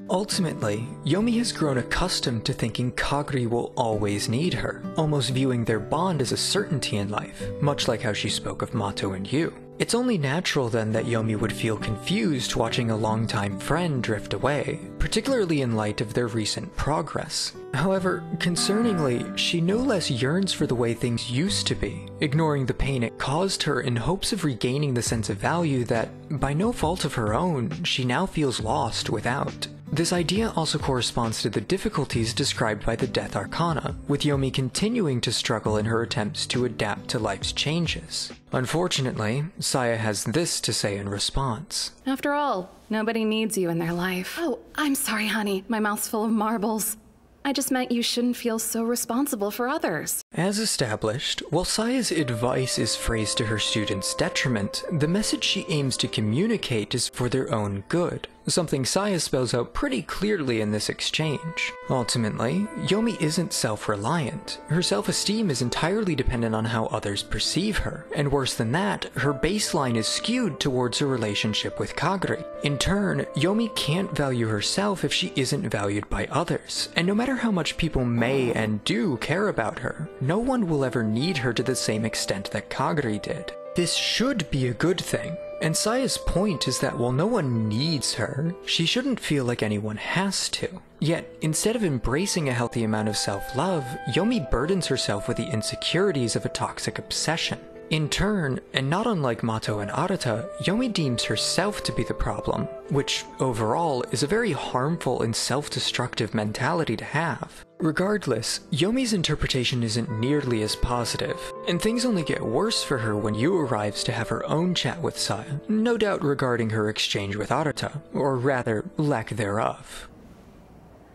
Ultimately, Yomi has grown accustomed to thinking Kaguri will always need her, almost viewing their bond as a certainty in life, much like how she spoke of Mato and Yu. It's only natural then that Yomi would feel confused watching a longtime friend drift away, particularly in light of their recent progress. However, concerningly, she no less yearns for the way things used to be, ignoring the pain it caused her in hopes of regaining the sense of value that, by no fault of her own, she now feels lost without. This idea also corresponds to the difficulties described by the Death Arcana, with Yomi continuing to struggle in her attempts to adapt to life's changes. Unfortunately, Saya has this to say in response. After all, nobody needs you in their life. Oh, I'm sorry, honey. My mouth's full of marbles. I just meant you shouldn't feel so responsible for others. As established, while Saya's advice is phrased to her students' detriment, the message she aims to communicate is for their own good, something Saya spells out pretty clearly in this exchange. Ultimately, Yomi isn't self-reliant. Her self-esteem is entirely dependent on how others perceive her, and worse than that, her baseline is skewed towards her relationship with Kaguri. In turn, Yomi can't value herself if she isn't valued by others, and no matter how much people may and do care about her, no one will ever need her to the same extent that Kaguri did. This should be a good thing, and Saya's point is that while no one needs her, she shouldn't feel like anyone has to. Yet, instead of embracing a healthy amount of self-love, Yomi burdens herself with the insecurities of a toxic obsession. In turn, and not unlike Mato and Arata, Yomi deems herself to be the problem, which, overall, is a very harmful and self-destructive mentality to have. Regardless, Yomi's interpretation isn't nearly as positive, and things only get worse for her when Yu arrives to have her own chat with Saya, no doubt regarding her exchange with Arata, or rather, lack thereof.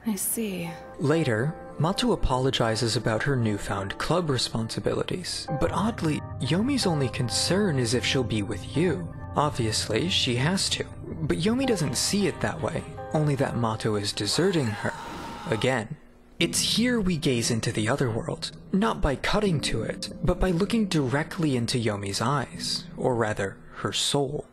I see. Later, Mato apologizes about her newfound club responsibilities, but oddly, Yomi's only concern is if she'll be with Yu. Obviously, she has to, but Yomi doesn't see it that way, only that Mato is deserting her. Again. It's here we gaze into the other world, not by cutting to it, but by looking directly into Yomi's eyes, or rather, her soul.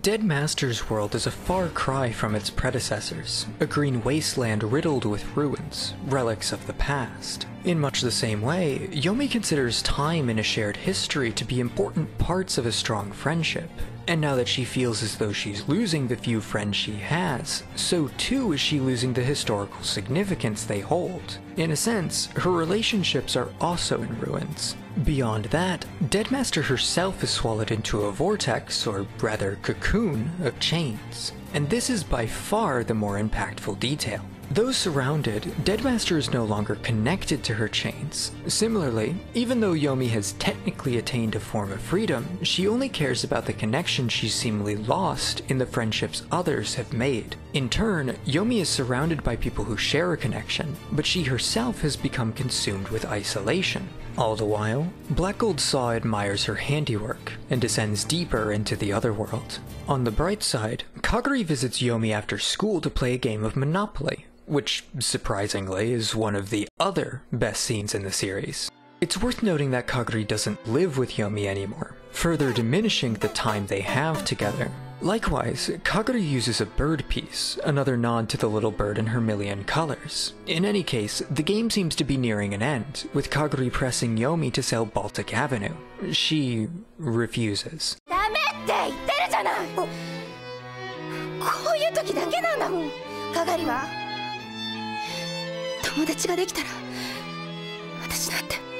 Dead Master's world is a far cry from its predecessors, a green wasteland riddled with ruins, relics of the past. In much the same way, Yomi considers time and a shared history to be important parts of a strong friendship. And now that she feels as though she's losing the few friends she has, so too is she losing the historical significance they hold. In a sense, her relationships are also in ruins. Beyond that, Deadmaster herself is swallowed into a vortex, or rather cocoon, of chains. And this is by far the more impactful detail. Though surrounded, Deadmaster is no longer connected to her chains. Similarly, even though Yomi has technically attained a form of freedom, she only cares about the connection she's seemingly lost in the friendships others have made. In turn, Yomi is surrounded by people who share a connection, but she herself has become consumed with isolation. All the while, Black Gold Saw admires her handiwork and descends deeper into the other world. On the bright side, Kagari visits Yomi after school to play a game of Monopoly, which, surprisingly, is one of the other best scenes in the series. It's worth noting that Kagari doesn't live with Yomi anymore, further diminishing the time they have together. Likewise, Kagari uses a bird piece, another nod to the little bird in her million colors. In any case, the game seems to be nearing an end, with Kagari pressing Yomi to sell Baltic Avenue. She refuses.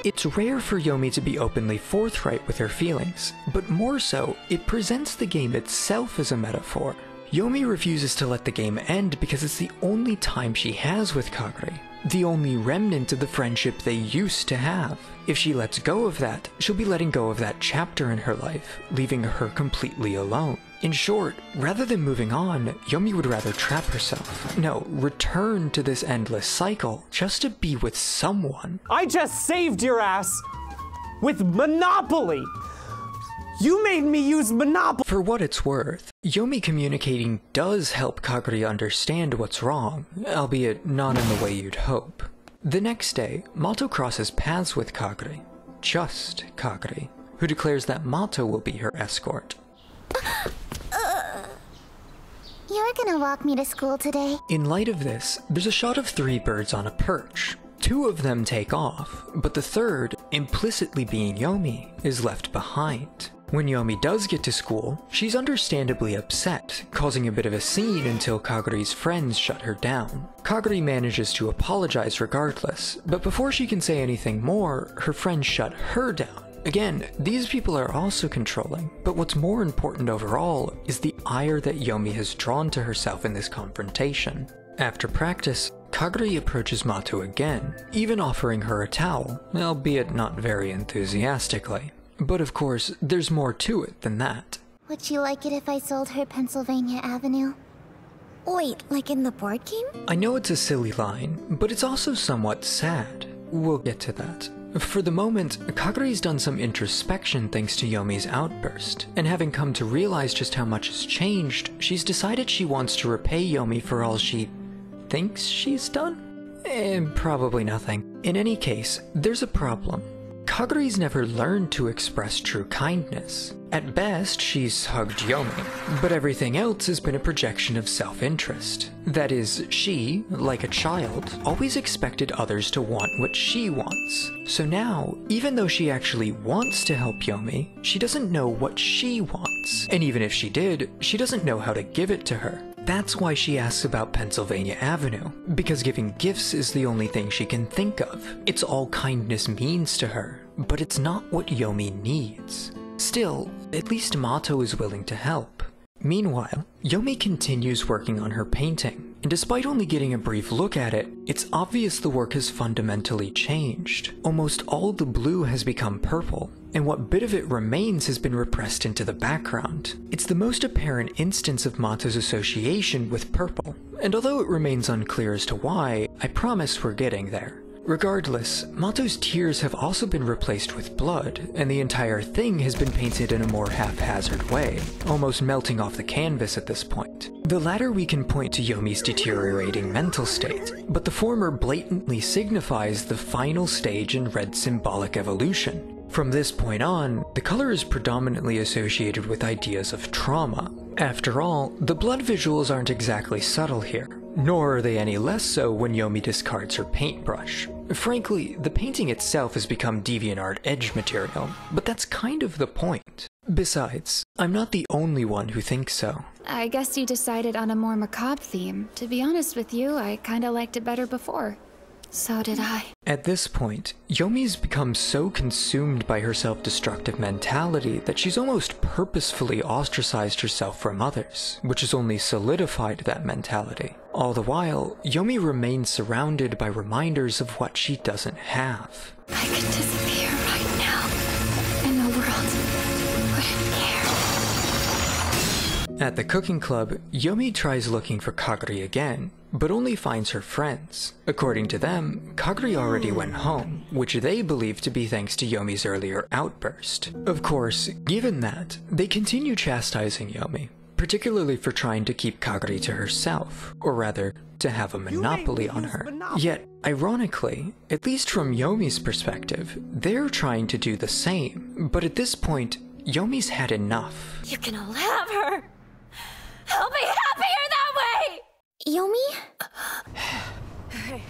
It's rare for Yomi to be openly forthright with her feelings, but more so, it presents the game itself as a metaphor. Yomi refuses to let the game end because it's the only time she has with Kagari, the only remnant of the friendship they used to have. If she lets go of that, she'll be letting go of that chapter in her life, leaving her completely alone. In short, rather than moving on, Yomi would rather trap herself. No, return to this endless cycle, just to be with someone. I just saved your ass with Monopoly! You made me use Monopoly! For what it's worth, Yomi communicating does help Kagari understand what's wrong, albeit not in the way you'd hope. The next day, Mato crosses paths with Kagari. Just Kagari, who declares that Mato will be her escort. You're gonna walk me to school today? In light of this, there's a shot of 3 birds on a perch. 2 of them take off, but the third, implicitly being Yomi, is left behind. When Yomi does get to school, she's understandably upset, causing a bit of a scene until Kagari's friends shut her down. Kagari manages to apologize regardless, but before she can say anything more, her friends shut her down. Again, these people are also controlling, but what's more important overall is the ire that Yomi has drawn to herself in this confrontation. After practice, Kagari approaches Mato again, even offering her a towel, albeit not very enthusiastically. But of course, there's more to it than that. Would you like it if I sold her Pennsylvania Avenue? Wait, like in the board game? I know it's a silly line, but it's also somewhat sad. We'll get to that. For the moment, Kagari's done some introspection thanks to Yomi's outburst, and having come to realize just how much has changed, she's decided she wants to repay Yomi for all she thinks she's done? Probably nothing. In any case, there's a problem. Kagari's never learned to express true kindness. At best, she's hugged Yomi, but everything else has been a projection of self-interest. That is, she, like a child, always expected others to want what she wants. So now, even though she actually wants to help Yomi, she doesn't know what she wants. And even if she did, she doesn't know how to give it to her. That's why she asks about Pennsylvania Avenue, because giving gifts is the only thing she can think of. It's all kindness means to her, but it's not what Yomi needs. Still, at least Mato is willing to help. Meanwhile, Yomi continues working on her painting, and despite only getting a brief look at it, it's obvious the work has fundamentally changed. Almost all the blue has become purple, and what bit of it remains has been repressed into the background. It's the most apparent instance of Mato's association with purple, and although it remains unclear as to why, I promise we're getting there. Regardless, Mato's tears have also been replaced with blood, and the entire thing has been painted in a more haphazard way, almost melting off the canvas at this point. The latter we can point to Yomi's deteriorating mental state, but the former blatantly signifies the final stage in Red's symbolic evolution. From this point on, the color is predominantly associated with ideas of trauma. After all, the blood visuals aren't exactly subtle here, nor are they any less so when Yomi discards her paintbrush. Frankly, the painting itself has become DeviantArt edge material, but that's kind of the point. Besides, I'm not the only one who thinks so. I guess you decided on a more macabre theme. To be honest with you, I kinda liked it better before. So did I. At this point, Yomi's become so consumed by her self-destructive mentality that she's almost purposefully ostracized herself from others, which has only solidified that mentality. All the while, Yomi remains surrounded by reminders of what she doesn't have. I could disappear right now, and the world wouldn't care. At the cooking club, Yomi tries looking for Kagari again, but only finds her friends. According to them, Kagari already went home, which they believe to be thanks to Yomi's earlier outburst. Of course, given that, they continue chastising Yomi, particularly for trying to keep Kagari to herself, or rather, to have a monopoly on her. Yet, ironically, at least from Yomi's perspective, they're trying to do the same, but at this point, Yomi's had enough. You can all have her! I'll be happier that way! Yomi?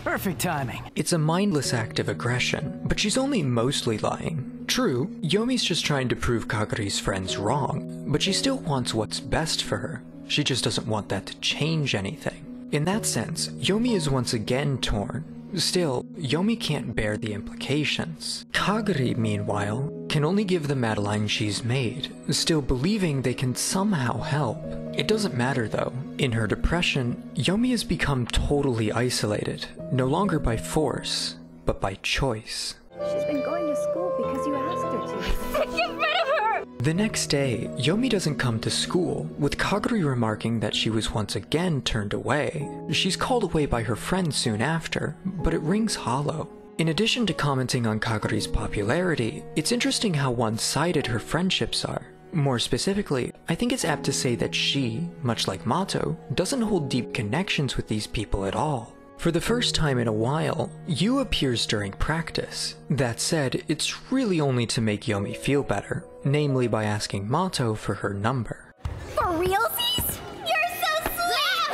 Perfect timing. It's a mindless act of aggression, but she's only mostly lying. True, Yomi's just trying to prove Kagari's friends wrong, but she still wants what's best for her. She just doesn't want that to change anything. In that sense, Yomi is once again torn. Still, Yomi can't bear the implications. Kagari, meanwhile, can only give the Madeline she's made, still believing they can somehow help. It doesn't matter though. In her depression, Yomi has become totally isolated, no longer by force, but by choice. She's been going to school because you asked her to. Get rid of her! The next day, Yomi doesn't come to school, with Kagari remarking that she was once again turned away. She's called away by her friends soon after, but it rings hollow. In addition to commenting on Kagari's popularity, it's interesting how one-sided her friendships are. More specifically, I think it's apt to say that she, much like Mato, doesn't hold deep connections with these people at all. For the first time in a while, Yu appears during practice. That said, it's really only to make Yomi feel better, namely by asking Mato for her number. For realsies? You're so sweet!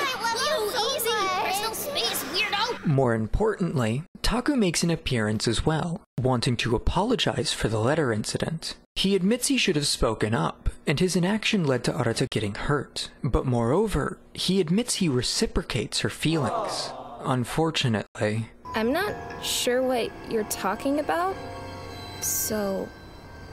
You easy! There's no space, weirdo! More importantly, Taku makes an appearance as well, wanting to apologize for the letter incident. He admits he should have spoken up, and his inaction led to Arata getting hurt. But moreover, he admits he reciprocates her feelings. Unfortunately. I'm not sure what you're talking about, so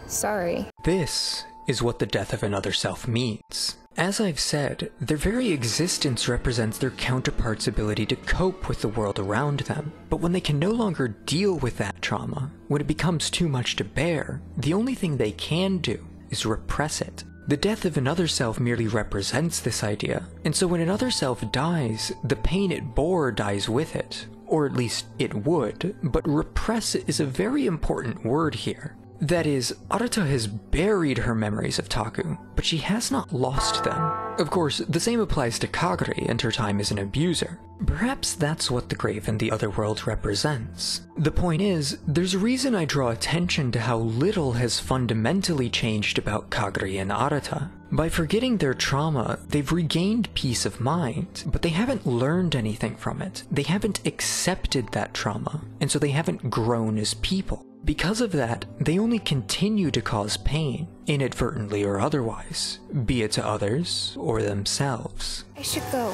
sorry. This is what the death of another self means. As I've said, their very existence represents their counterpart's ability to cope with the world around them. But when they can no longer deal with that trauma, when it becomes too much to bear, the only thing they can do is repress it. The death of another self merely represents this idea, and so when another self dies, the pain it bore dies with it. Or at least it would, but repress is a very important word here. That is, Arata has buried her memories of Taku, but she has not lost them. Of course, the same applies to Kagari and her time as an abuser. Perhaps that's what the grave in the other world represents. The point is, there's a reason I draw attention to how little has fundamentally changed about Kagari and Arata. By forgetting their trauma, they've regained peace of mind, but they haven't learned anything from it. They haven't accepted that trauma, and so they haven't grown as people. Because of that, they only continue to cause pain, inadvertently or otherwise, be it to others or themselves. I should go.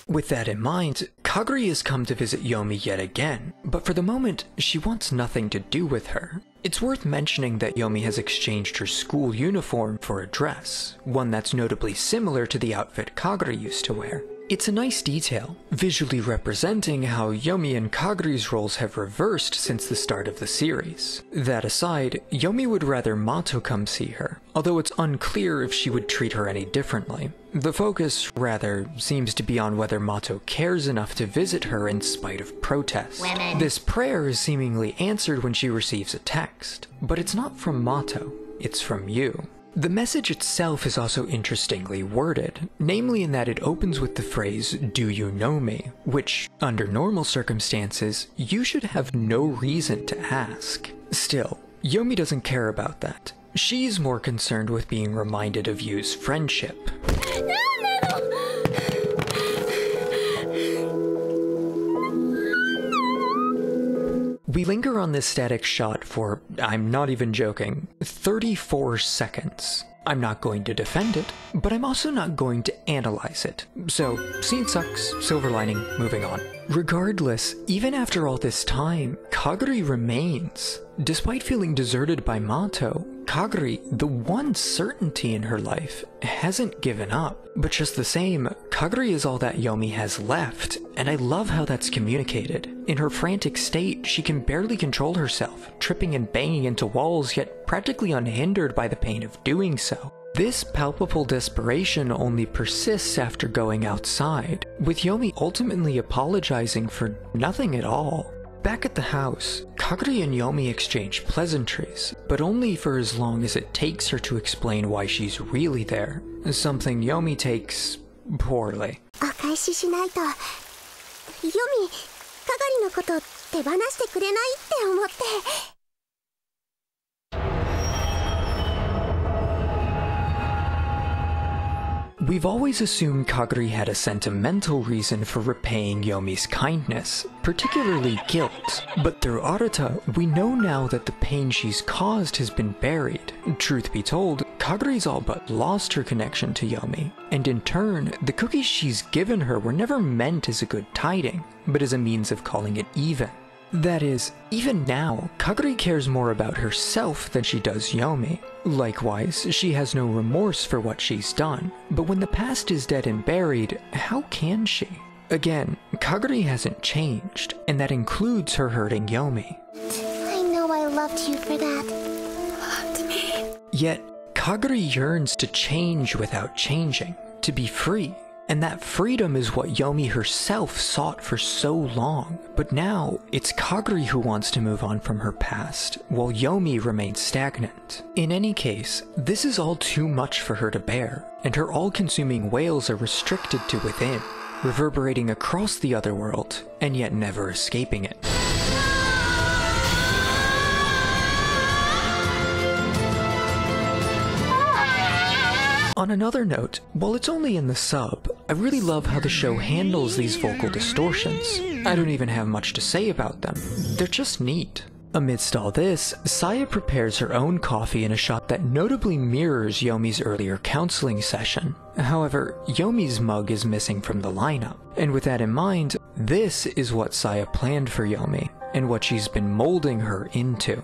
With that in mind, Kagari has come to visit Yomi yet again, but for the moment, she wants nothing to do with her. It's worth mentioning that Yomi has exchanged her school uniform for a dress, one that's notably similar to the outfit Kagari used to wear. It's a nice detail, visually representing how Yomi and Kagari's roles have reversed since the start of the series. That aside, Yomi would rather Mato come see her, although it's unclear if she would treat her any differently. The focus, rather, seems to be on whether Mato cares enough to visit her in spite of protest. This prayer is seemingly answered when she receives a text, but it's not from Mato, it's from you. The message itself is also interestingly worded, namely in that it opens with the phrase, "Do you know me?" which, under normal circumstances, you should have no reason to ask. Still, Yomi doesn't care about that. She's more concerned with being reminded of Yu's friendship. We linger on this static shot for, I'm not even joking, 34 seconds. I'm not going to defend it, but I'm also not going to analyze it. So, scene sucks, silver lining, moving on. Regardless, even after all this time, Kaguri remains. Despite feeling deserted by Mato, Kaguri, the one certainty in her life, hasn't given up. But just the same, Kaguri is all that Yomi has left, and I love how that's communicated. In her frantic state, she can barely control herself, tripping and banging into walls, yet practically unhindered by the pain of doing so. This palpable desperation only persists after going outside, with Yomi ultimately apologizing for nothing at all. Back at the house, Kaguri and Yomi exchange pleasantries, but only for as long as it takes her to explain why she's really there, something Yomi takes poorly. お返ししないと、ヨミ、Kaguriのこと手放してくれないって思って。We've always assumed Kaguri had a sentimental reason for repaying Yomi's kindness, particularly guilt. But through Arata, we know now that the pain she's caused has been buried. Truth be told, Kaguri's all but lost her connection to Yomi, and in turn, the cookies she's given her were never meant as a good tiding, but as a means of calling it even. That is, even now, Kaguri cares more about herself than she does Yomi. Likewise, she has no remorse for what she's done, but when the past is dead and buried, how can she? Again, Kaguri hasn't changed, and that includes her hurting Yomi. I know I loved you for that. Loved me. Yet, Kaguri yearns to change without changing, to be free. And that freedom is what Yomi herself sought for so long. But now, it's Kaguri who wants to move on from her past, while Yomi remains stagnant. In any case, this is all too much for her to bear, and her all-consuming wails are restricted to within, reverberating across the other world, and yet never escaping it. On another note, while it's only in the sub, I really love how the show handles these vocal distortions. I don't even have much to say about them. They're just neat. Amidst all this, Saya prepares her own coffee in a shot that notably mirrors Yomi's earlier counseling session. However, Yomi's mug is missing from the lineup. And with that in mind, this is what Saya planned for Yomi, and what she's been molding her into.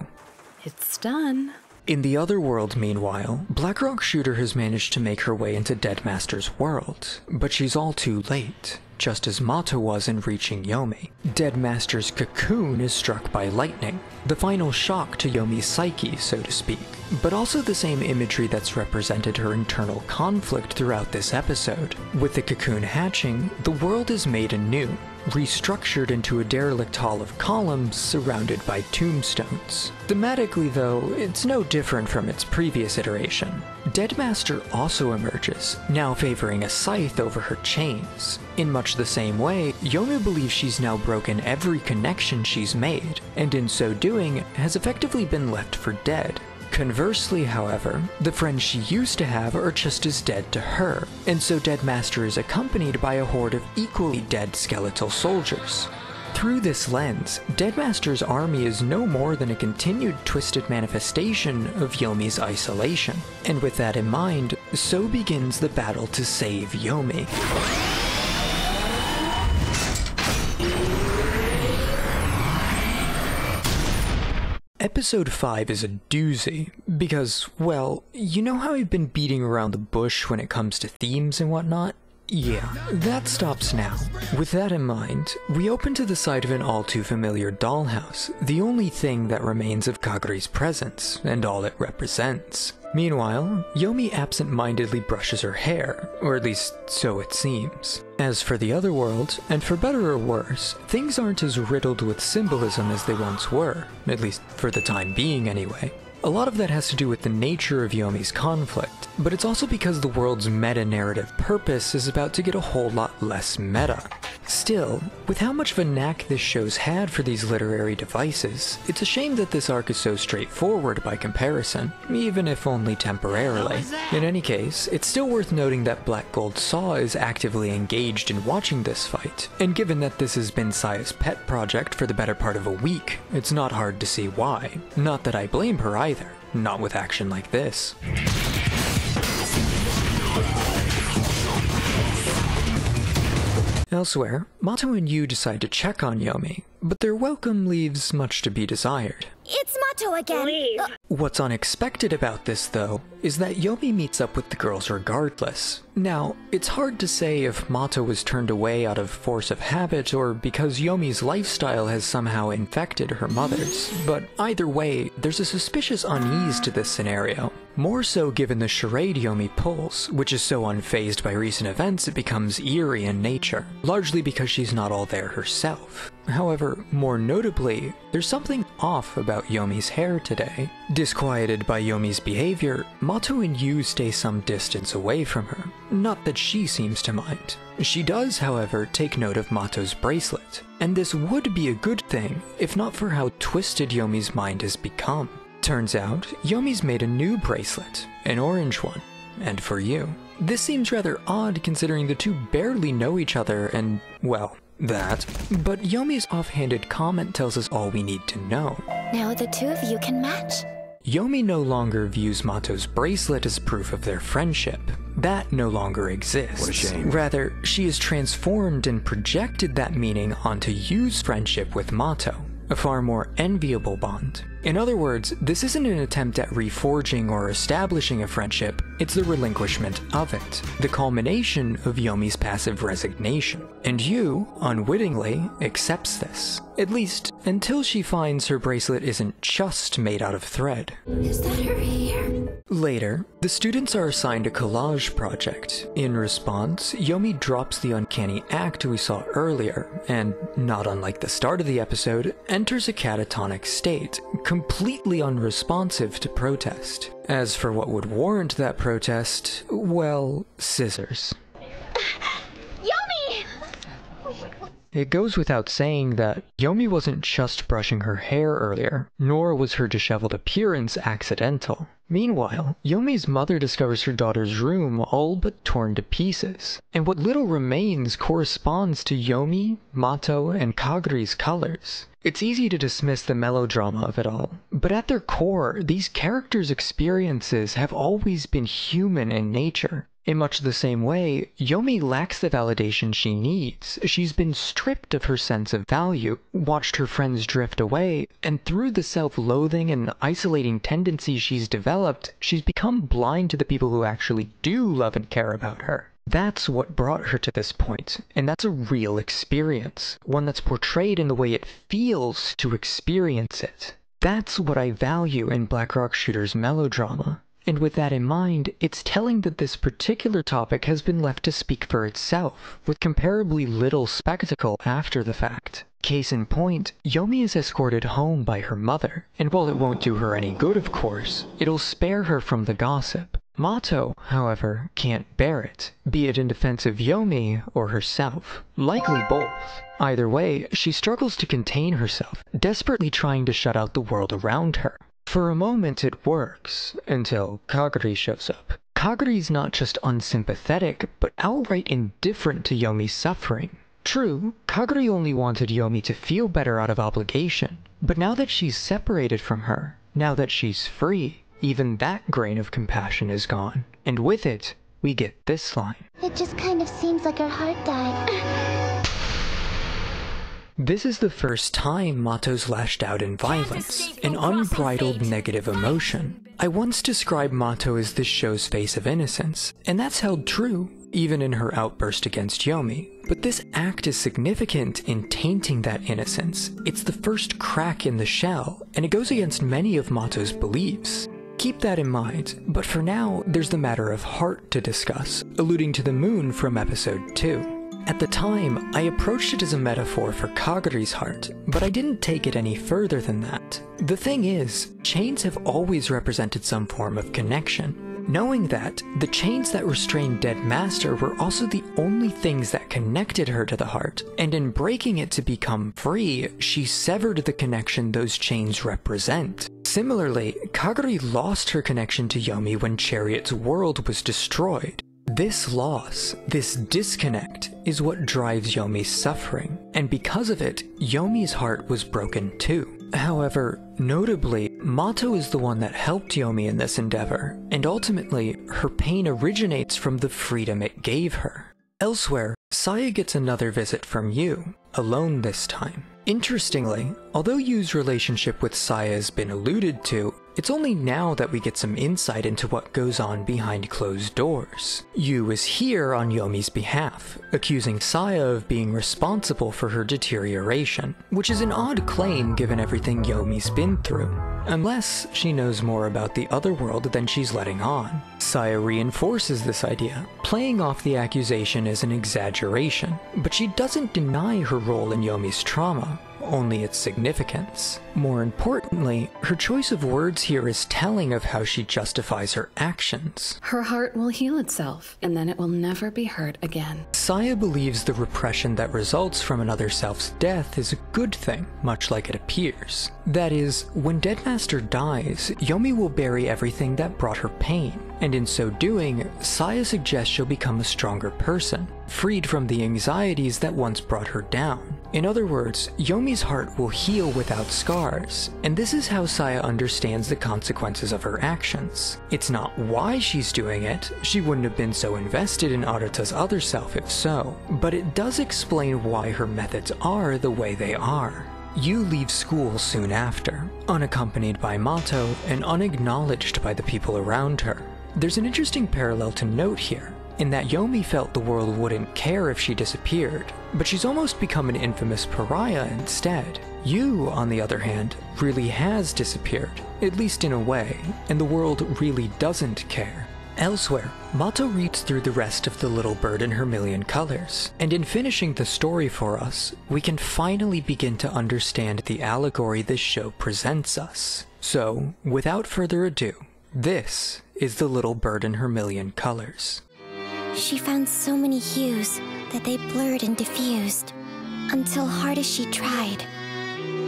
It's done. In the other world, meanwhile, Blackrock Shooter has managed to make her way into Deadmaster's world, but she's all too late, just as Mato was in reaching Yomi. Deadmaster's cocoon is struck by lightning, the final shock to Yomi's psyche, so to speak, but also the same imagery that's represented her internal conflict throughout this episode. With the cocoon hatching, the world is made anew, restructured into a derelict hall of columns surrounded by tombstones. Thematically though, it's no different from its previous iteration. Deadmaster also emerges, now favoring a scythe over her chains. In much the same way, Yomi believes she's now broken every connection she's made, and in so doing, has effectively been left for dead. Conversely, however, the friends she used to have are just as dead to her, and so Deadmaster is accompanied by a horde of equally dead skeletal soldiers. Through this lens, Deadmaster's army is no more than a continued twisted manifestation of Yomi's isolation, and with that in mind, so begins the battle to save Yomi. Episode 5 is a doozy, because, well, you know how I've been beating around the bush when it comes to themes and whatnot? Yeah, that stops now. With that in mind, we open to the sight of an all too familiar dollhouse, the only thing that remains of Kaguri's presence, and all it represents. Meanwhile, Yomi absent-mindedly brushes her hair, or at least so it seems. As for the other world, and for better or worse, things aren't as riddled with symbolism as they once were, at least for the time being anyway. A lot of that has to do with the nature of Yomi's conflict, but it's also because the world's meta-narrative purpose is about to get a whole lot less meta. Still, with how much of a knack this show's had for these literary devices, it's a shame that this arc is so straightforward by comparison, even if only temporarily. In any case, it's still worth noting that Black Gold Saw is actively engaged in watching this fight, and given that this has been Saya's pet project for the better part of a week, it's not hard to see why. Not that I blame her either, not with action like this. Elsewhere, Mato and Yu decide to check on Yomi, but their welcome leaves much to be desired. It's Mato again! What's unexpected about this, though, is that Yomi meets up with the girls regardless. Now, it's hard to say if Mato was turned away out of force of habit or because Yomi's lifestyle has somehow infected her mother's, but either way, there's a suspicious unease to this scenario. More so given the charade Yomi pulls, which is so unfazed by recent events it becomes eerie in nature, largely because she's not all there herself. However, more notably, there's something off about Yomi's hair today. Disquieted by Yomi's behavior, Mato and Yu stay some distance away from her. Not that she seems to mind. She does, however, take note of Mato's bracelet, and this would be a good thing if not for how twisted Yomi's mind has become. Turns out, Yomi's made a new bracelet, an orange one, and for Yu. This seems rather odd considering the two barely know each other and, well, that. But Yomi's offhanded comment tells us all we need to know. Now the two of you can match. Yomi no longer views Mato's bracelet as proof of their friendship. That no longer exists. What a shame. Rather, she has transformed and projected that meaning onto Yu's friendship with Mato, a far more enviable bond. In other words, this isn't an attempt at reforging or establishing a friendship, it's the relinquishment of it, the culmination of Yomi's passive resignation. And Yu, unwittingly, accepts this. At least, until she finds her bracelet isn't just made out of thread. Is that her hair? Later, the students are assigned a collage project. In response, Yomi drops the uncanny act we saw earlier, and, not unlike the start of the episode, enters a catatonic state, completely unresponsive to protest. As for what would warrant that protest, well, scissors. Yomi! It goes without saying that Yomi wasn't just brushing her hair earlier, nor was her disheveled appearance accidental. Meanwhile, Yomi's mother discovers her daughter's room all but torn to pieces, and what little remains corresponds to Yomi, Mato, and Kaguri's colors. It's easy to dismiss the melodrama of it all, but at their core, these characters' experiences have always been human in nature. In much the same way, Yomi lacks the validation she needs. She's been stripped of her sense of value, watched her friends drift away, and through the self-loathing and isolating tendencies she's developed, she's become blind to the people who actually do love and care about her. That's what brought her to this point, and that's a real experience, one that's portrayed in the way it feels to experience it. That's what I value in Black Rock Shooter's melodrama. And with that in mind, it's telling that this particular topic has been left to speak for itself, with comparably little spectacle after the fact. Case in point, Yomi is escorted home by her mother, and while it won't do her any good of course, it'll spare her from the gossip. Mato, however, can't bear it, be it in defense of Yomi or herself. Likely both. Either way, she struggles to contain herself, desperately trying to shut out the world around her. For a moment it works, until Kaguri shows up. Kaguri's not just unsympathetic, but outright indifferent to Yomi's suffering. True, Kaguri only wanted Yomi to feel better out of obligation, but now that she's separated from her, now that she's free, even that grain of compassion is gone. And with it, we get this line. It just kind of seems like her heart died. This is the first time Mato's lashed out in violence, an unbridled negative emotion. I once described Mato as this show's face of innocence, and that's held true, even in her outburst against Yomi. But this act is significant in tainting that innocence. It's the first crack in the shell, and it goes against many of Mato's beliefs. keep that in mind, but for now, there's the matter of heart to discuss, alluding to the moon from episode 2. At the time, I approached it as a metaphor for Kaguri's heart, but I didn't take it any further than that. The thing is, chains have always represented some form of connection. Knowing that, the chains that restrained Dead Master were also the only things that connected her to the heart, and in breaking it to become free, she severed the connection those chains represent. Similarly, Kaguri lost her connection to Yomi when Chariot's world was destroyed. This loss, this disconnect, is what drives Yomi's suffering, and because of it, Yomi's heart was broken too. However, notably, Mato is the one that helped Yomi in this endeavor, and ultimately, her pain originates from the freedom it gave her. Elsewhere, Saya gets another visit from Yu, alone this time. Interestingly, although Yu's relationship with Saya has been alluded to, it's only now that we get some insight into what goes on behind closed doors. Yu is here on Yomi's behalf, accusing Saya of being responsible for her deterioration, which is an odd claim given everything Yomi's been through, unless she knows more about the other world than she's letting on. Saya reinforces this idea, playing off the accusation as an exaggeration, but she doesn't deny her role in Yomi's trauma, only its significance. More importantly, her choice of words here is telling of how she justifies her actions. Her heart will heal itself, and then it will never be hurt again. Saya believes the repression that results from another self's death is a good thing, much like it appears. That is, when Dead Master dies, Yomi will bury everything that brought her pain, and in so doing, Saya suggests she'll become a stronger person, freed from the anxieties that once brought her down. In other words, Yomi's heart will heal without scars, and this is how Saya understands the consequences of her actions. It's not why she's doing it, she wouldn't have been so invested in Arata's other self if so, but it does explain why her methods are the way they are. Yu leaves school soon after, unaccompanied by Mato and unacknowledged by the people around her. There's an interesting parallel to note here, in that Yomi felt the world wouldn't care if she disappeared, but she's almost become an infamous pariah instead. Yu, on the other hand, really has disappeared, at least in a way, and the world really doesn't care. Elsewhere, Mato reads through the rest of The Little Bird in Her Million Colors, and in finishing the story for us, we can finally begin to understand the allegory this show presents us. So, without further ado, this is The Little Bird in Her Million Colors. She found so many hues that they blurred and diffused, until hard as she tried,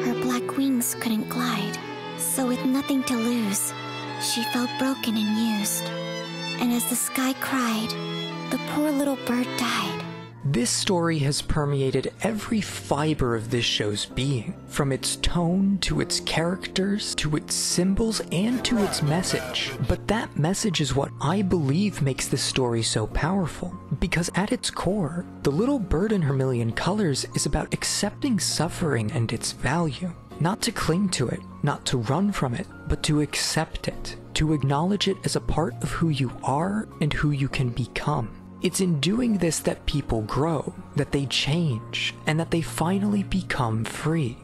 her black wings couldn't glide. So with nothing to lose, she felt broken and used. And as the sky cried, the poor little bird died. This story has permeated every fiber of this show's being, from its tone to its characters to its symbols and to its message. But that message is what I believe makes this story so powerful, because at its core, The Little Bird in Her Million Colors is about accepting suffering and its value. Not to cling to it, not to run from it, but to accept it, to acknowledge it as a part of who you are and who you can become. It's in doing this that people grow, that they change, and that they finally become free.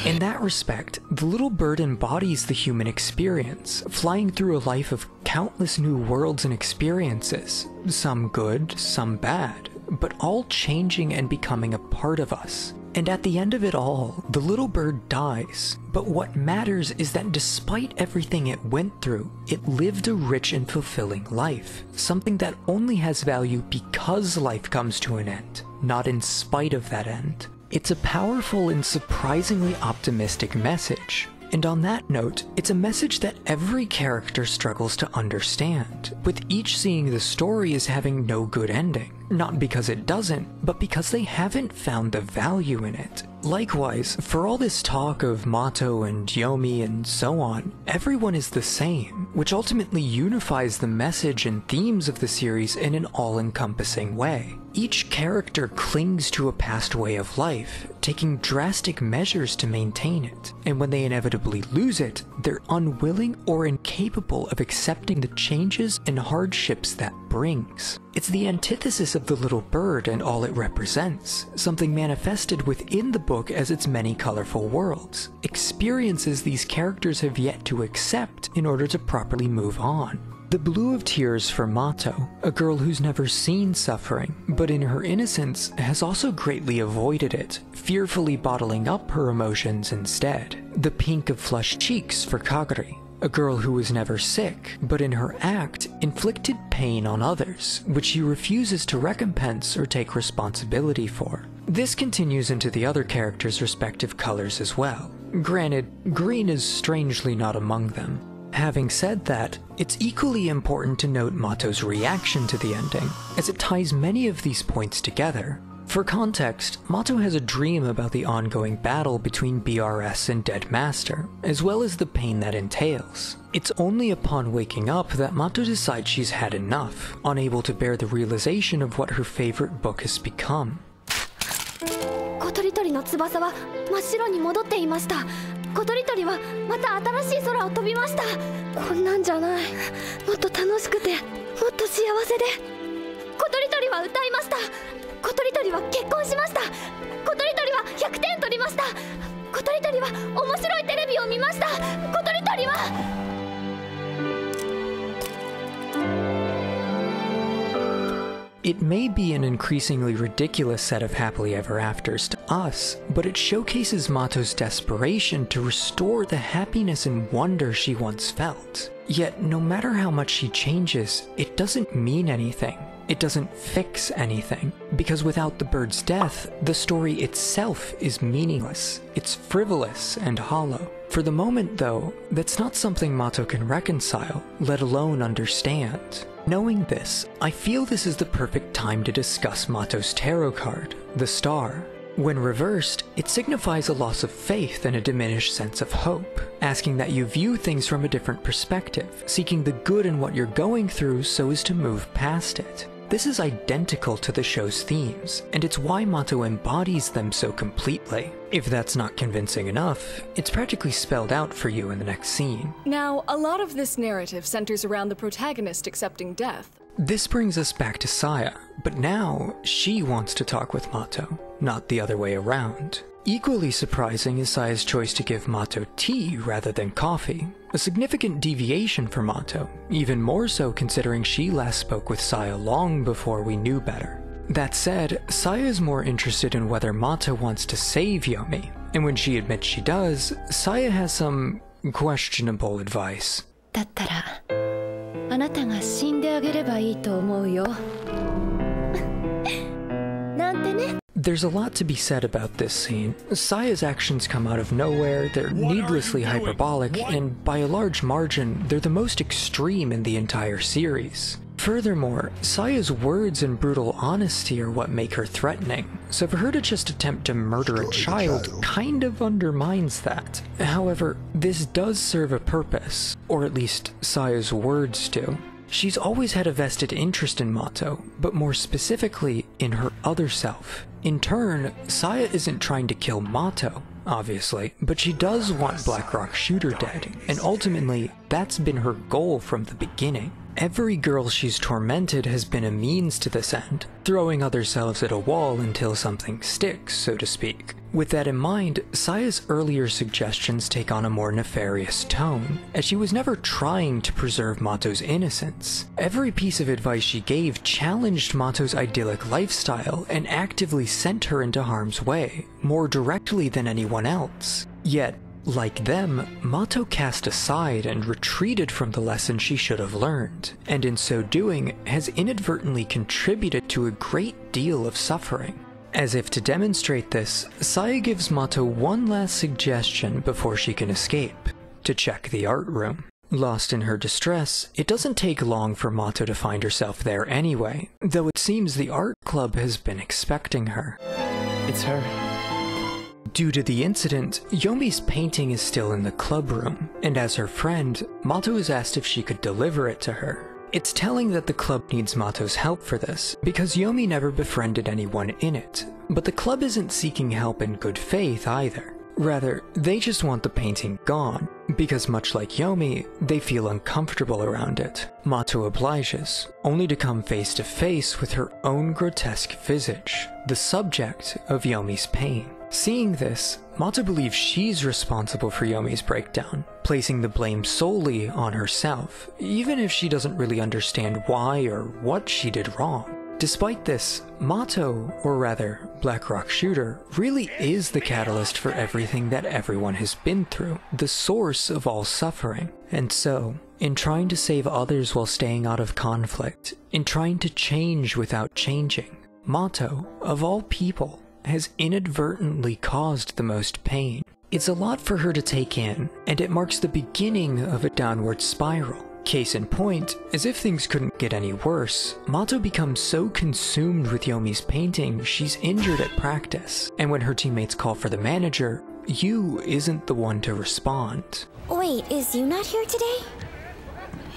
In that respect, The Little Bird embodies the human experience, flying through a life of countless new worlds and experiences, some good, some bad, but all changing and becoming a part of us. And at the end of it all, the little bird dies. But what matters is that despite everything it went through, it lived a rich and fulfilling life. Something that only has value because life comes to an end, not in spite of that end. It's a powerful and surprisingly optimistic message. And on that note, it's a message that every character struggles to understand, with each seeing the story as having no good ending. Not because it doesn't, but because they haven't found the value in it. Likewise, for all this talk of Mato and Yomi and so on, everyone is the same, which ultimately unifies the message and themes of the series in an all-encompassing way. each character clings to a past way of life, taking drastic measures to maintain it, and when they inevitably lose it, they're unwilling or incapable of accepting the changes and hardships that brings. It's the antithesis of the little bird and all it represents, something manifested within the book as its many colorful worlds, experiences these characters have yet to accept in order to properly move on. The Blue of Tears for Mato, a girl who's never seen suffering, but in her innocence has also greatly avoided it, fearfully bottling up her emotions instead. The Pink of Flushed Cheeks for Kagari, a girl who was never sick, but in her act inflicted pain on others, which she refuses to recompense or take responsibility for. This continues into the other characters' respective colors as well. Granted, green is strangely not among them. Having said that, it's equally important to note Mato's reaction to the ending, as it ties many of these points together. For context, Mato has a dream about the ongoing battle between BRS and Dead Master, as well as the pain that entails. It's only upon waking up that Mato decides she's had enough, unable to bear the realization of what her favorite book has become. 小鳥鳥の翼は真っ白に戻っていました。小鳥鳥はまた新しい空を飛びました。こんなんじゃない。もっと楽しくて、もっと幸せで。小鳥鳥は歌いました。小鳥鳥は結婚しました。小鳥鳥は100点取りました。小鳥鳥は面白いテレビを見ました。小鳥鳥は。It may be an increasingly ridiculous set of happily ever afters to us, but it showcases Mato's desperation to restore the happiness and wonder she once felt. Yet, no matter how much she changes, it doesn't mean anything. It doesn't fix anything, because without the bird's death, the story itself is meaningless. It's frivolous and hollow. For the moment, though, that's not something Mato can reconcile, let alone understand. Knowing this, I feel this is the perfect time to discuss Mato's tarot card, the Star. When reversed, it signifies a loss of faith and a diminished sense of hope, asking that you view things from a different perspective, seeking the good in what you're going through so as to move past it. This is identical to the show's themes, and it's why Mato embodies them so completely. If that's not convincing enough, it's practically spelled out for you in the next scene. Now, a lot of this narrative centers around the protagonist accepting death. This brings us back to Saya, but now she wants to talk with Mato, not the other way around. Equally surprising is Saya's choice to give Mato tea rather than coffee, a significant deviation for Mato, even more so considering she last spoke with Saya long before we knew better. That said, Saya is more interested in whether Mato wants to save Yomi, and when she admits she does, Saya has some questionable advice. だったら、あなたが死んであげればいいと思うよ。なんてね。There's a lot to be said about this scene. Saya's actions come out of nowhere, they're needlessly hyperbolic, and by a large margin, they're the most extreme in the entire series. Furthermore, Saya's words and brutal honesty are what make her threatening, so for her to just attempt to murder a child kind of undermines that. However, this does serve a purpose, or at least Saya's words do. She's always had a vested interest in Mato, but more specifically, in her other self. In turn, Saya isn't trying to kill Mato, obviously, but she does want Blackrock Shooter dead, and ultimately, that's been her goal from the beginning. Every girl she's tormented has been a means to this end, throwing other selves at a wall until something sticks, so to speak. With that in mind, Saya's earlier suggestions take on a more nefarious tone, as she was never trying to preserve Mato's innocence. Every piece of advice she gave challenged Mato's idyllic lifestyle and actively sent her into harm's way, more directly than anyone else. Yet, like them, Mato cast aside and retreated from the lesson she should have learned, and in so doing has inadvertently contributed to a great deal of suffering. As if to demonstrate this, Saya gives Mato one last suggestion before she can escape: to check the art room. Lost in her distress, it doesn't take long for Mato to find herself there anyway, though it seems the art club has been expecting her. It's her. Due to the incident, Yomi's painting is still in the club room, and as her friend, Mato is asked if she could deliver it to her. It's telling that the club needs Mato's help for this, because Yomi never befriended anyone in it. But the club isn't seeking help in good faith either. Rather, they just want the painting gone, because much like Yomi, they feel uncomfortable around it. Mato obliges, only to come face to face with her own grotesque visage, the subject of Yomi's pain. Seeing this, Mato believes she's responsible for Yomi's breakdown, placing the blame solely on herself, even if she doesn't really understand why or what she did wrong. Despite this, Mato, or rather, Black Rock Shooter, really is the catalyst for everything that everyone has been through, the source of all suffering. And so, in trying to save others while staying out of conflict, in trying to change without changing, Mato, of all people, has inadvertently caused the most pain. It's a lot for her to take in, and it marks the beginning of a downward spiral. Case in point, as if things couldn't get any worse, Mato becomes so consumed with Yomi's painting she's injured at practice, and when her teammates call for the manager, Yu isn't the one to respond. Wait, is Yu not here today?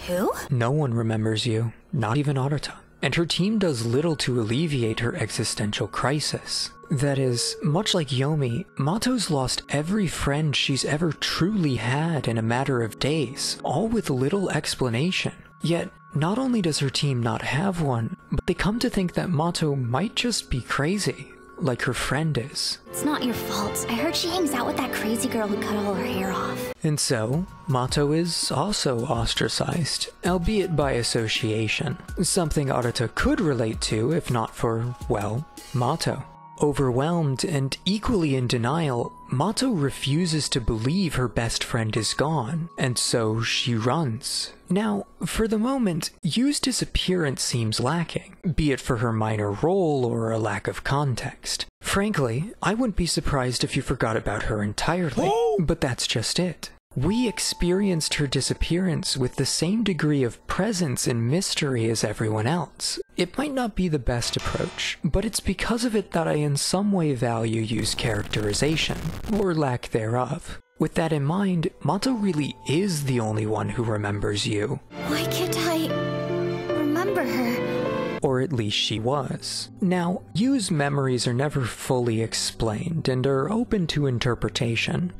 Who? No one remembers Yu, not even Arata, and her team does little to alleviate her existential crisis. That is, much like Yomi, Mato's lost every friend she's ever truly had in a matter of days, all with little explanation. Yet, not only does her team not have one, but they come to think that Mato might just be crazy, like her friend is. It's not your fault. I heard she hangs out with that crazy girl who cut all her hair off. And so, Mato is also ostracized, albeit by association, something Arata could relate to if not for, well, Mato. Overwhelmed and equally in denial, Mato refuses to believe her best friend is gone, and so she runs. Now, for the moment, Yu's disappearance seems lacking, be it for her minor role or a lack of context. Frankly, I wouldn't be surprised if you forgot about her entirely, but that's just it. We experienced her disappearance with the same degree of presence and mystery as everyone else. It might not be the best approach, but it's because of it that I in some way value Yu's characterization, or lack thereof. With that in mind, Mato really is the only one who remembers Yu. Why can't I remember her? Or at least she was. Now, Yu's memories are never fully explained and are open to interpretation.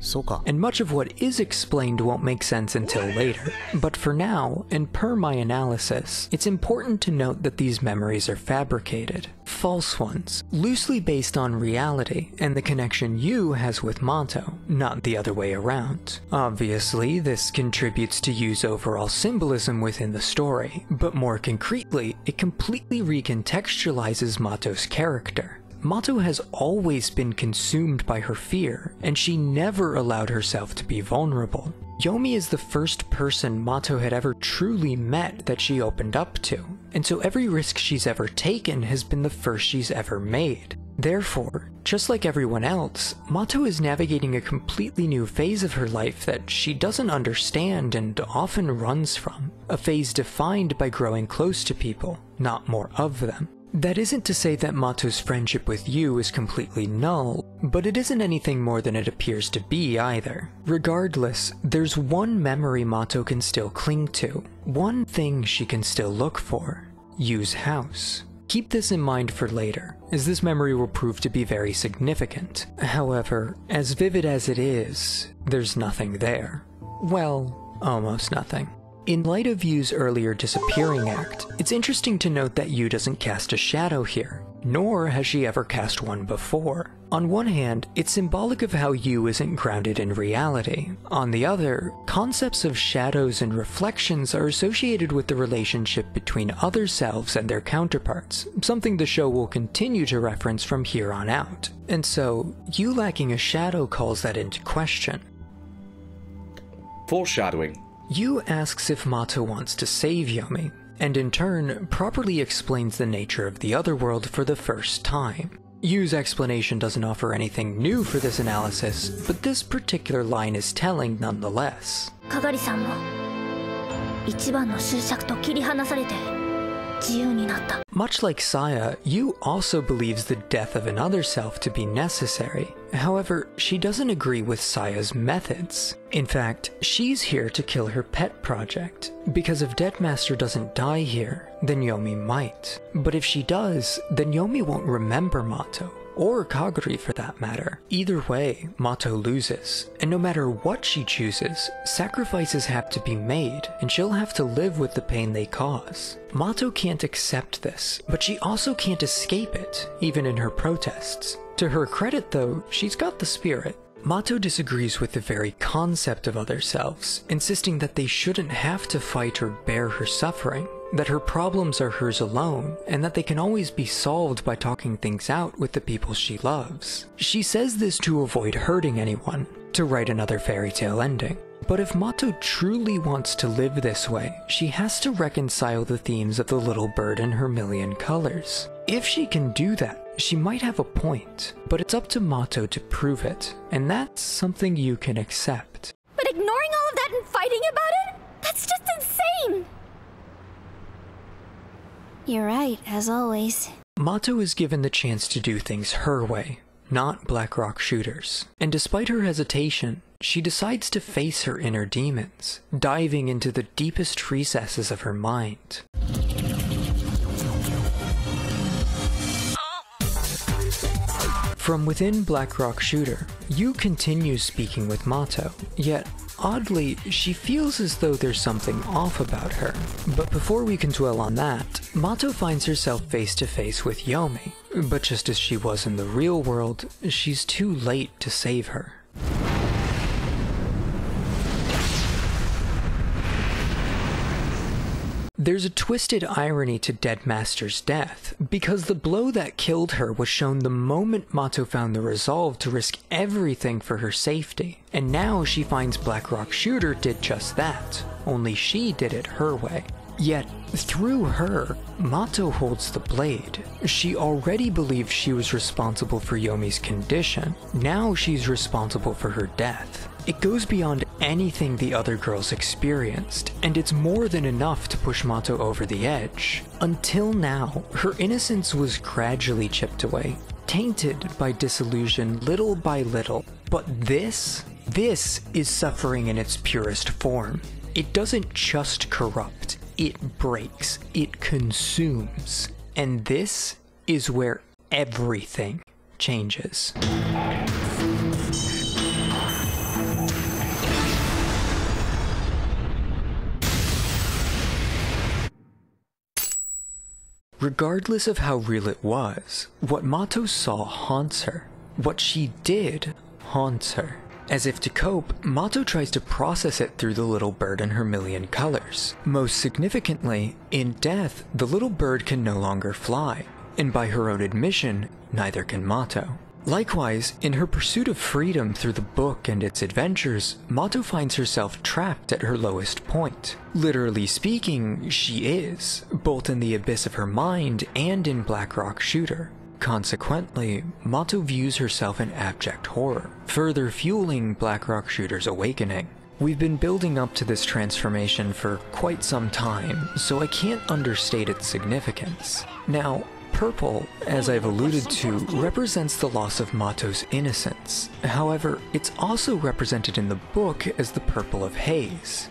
And much of what is explained won't make sense until later. But for now, and per my analysis, it's important to note that these memories are fabricated. False ones, loosely based on reality and the connection Yu has with Mato, not the other way around. Obviously, this contributes to Yu's overall symbolism within the story, but more concretely, it completely recontextualizes Mato's character. Mato has always been consumed by her fear, and she never allowed herself to be vulnerable. Yomi is the first person Mato had ever truly met that she opened up to, and so every risk she's ever taken has been the first she's ever made. Therefore, just like everyone else, Mato is navigating a completely new phase of her life that she doesn't understand and often runs from, a phase defined by growing close to people, not more of them. That isn't to say that Mato's friendship with Yu is completely null, but it isn't anything more than it appears to be either. Regardless, there's one memory Mato can still cling to, one thing she can still look for: Yu's house. Keep this in mind for later, as this memory will prove to be very significant. However, as vivid as it is, there's nothing there. Well, almost nothing. In light of Yu's earlier disappearing act, it's interesting to note that Yu doesn't cast a shadow here, nor has she ever cast one before. On one hand, it's symbolic of how Yu isn't grounded in reality. On the other, concepts of shadows and reflections are associated with the relationship between other selves and their counterparts, something the show will continue to reference from here on out. And so, Yu lacking a shadow calls that into question. Foreshadowing. Yu asks if Mato wants to save Yomi, and in turn, properly explains the nature of the otherworld for the first time. Yu's explanation doesn't offer anything new for this analysis, but this particular line is telling nonetheless. かがりさんも一番の終着と切り離されて自由になった。 Much like Saya, Yu also believes the death of another self to be necessary. However, she doesn't agree with Saya's methods. In fact, she's here to kill her pet project, because if Deadmaster doesn't die here, then Yomi might. But if she does, then Yomi won't remember Mato, or Kaguri for that matter. Either way, Mato loses, and no matter what she chooses, sacrifices have to be made, and she'll have to live with the pain they cause. Mato can't accept this, but she also can't escape it, even in her protests. To her credit though, she's got the spirit. Mato disagrees with the very concept of other selves, insisting that they shouldn't have to fight or bear her suffering, that her problems are hers alone, and that they can always be solved by talking things out with the people she loves. She says this to avoid hurting anyone, to write another fairy tale ending. But if Mato truly wants to live this way, she has to reconcile the themes of the little bird and her million colors. If she can do that, she might have a point, but it's up to Mato to prove it, and that's something you can accept. But ignoring all of that and fighting about it? That's just insane! You're right, as always. Mato is given the chance to do things her way, not Blackrock Shooter's. And despite her hesitation, she decides to face her inner demons, diving into the deepest recesses of her mind. From within Blackrock Shooter, Yu continues speaking with Mato, yet oddly, she feels as though there's something off about her. But before we can dwell on that, Mato finds herself face to face with Yomi, but just as she was in the real world, she's too late to save her. There's a twisted irony to Deadmaster's death, because the blow that killed her was shown the moment Mato found the resolve to risk everything for her safety, and now she finds Blackrock Shooter did just that, only she did it her way. Yet, through her, Mato holds the blade. She already believed she was responsible for Yomi's condition, now she's responsible for her death. It goes beyond anything the other girls experienced, and it's more than enough to push Mato over the edge. Until now, her innocence was gradually chipped away, tainted by disillusion little by little. But this is suffering in its purest form. It doesn't just corrupt, it breaks, it consumes. And this is where everything changes. Regardless of how real it was, what Mato saw haunts her. What she did haunts her. As if to cope, Mato tries to process it through the little bird and her million colors. Most significantly, in death, the little bird can no longer fly, and by her own admission, neither can Mato. Likewise, in her pursuit of freedom through the book and its adventures, Mato finds herself trapped at her lowest point. Literally speaking, she is, both in the abyss of her mind and in Blackrock Shooter. Consequently, Mato views herself in abject horror, further fueling Blackrock Shooter's awakening. We've been building up to this transformation for quite some time, so I can't understate its significance. Now, purple, as I've alluded to, represents the loss of Mato's innocence. However, it's also represented in the book as the purple of haze.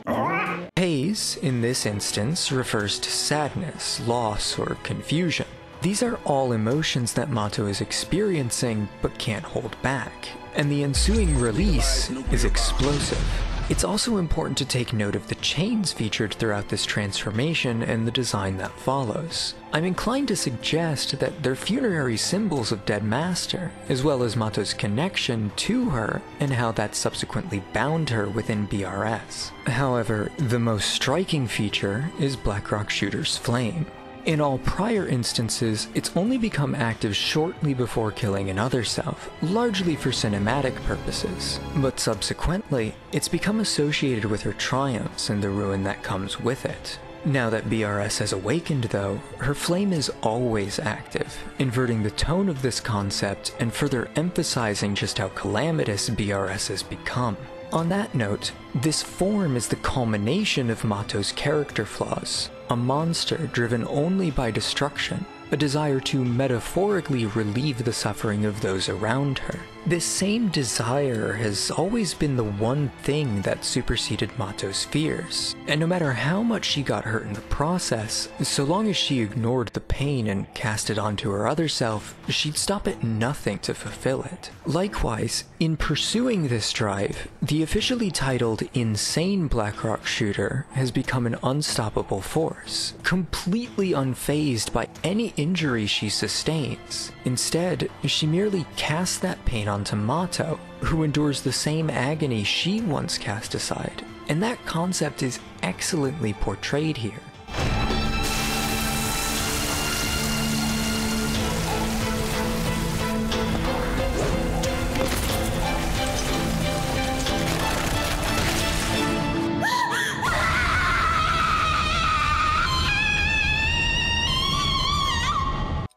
Haze, in this instance, refers to sadness, loss, or confusion. These are all emotions that Mato is experiencing but can't hold back, and the ensuing release is explosive. It's also important to take note of the chains featured throughout this transformation and the design that follows. I'm inclined to suggest that they're funerary symbols of Deadmaster, as well as Mato's connection to her and how that subsequently bound her within BRS. However, the most striking feature is Blackrock Shooter's flame. In all prior instances, it's only become active shortly before killing another self, largely for cinematic purposes. But subsequently, it's become associated with her triumphs and the ruin that comes with it. Now that BRS has awakened though, her flame is always active, inverting the tone of this concept and further emphasizing just how calamitous BRS has become. On that note, This form is the culmination of Mato's character flaws, a monster driven only by destruction, a desire to metaphorically relieve the suffering of those around her. This same desire has always been the one thing that superseded Mato's fears, and no matter how much she got hurt in the process, so long as she ignored the pain and cast it onto her other self, she'd stop at nothing to fulfill it. Likewise, in pursuing this drive, the officially titled Insane Blackrock Shooter has become an unstoppable force, completely unfazed by any injury she sustains. Instead, she merely casts that pain onto Mato, who endures the same agony she once cast aside, and that concept is excellently portrayed here.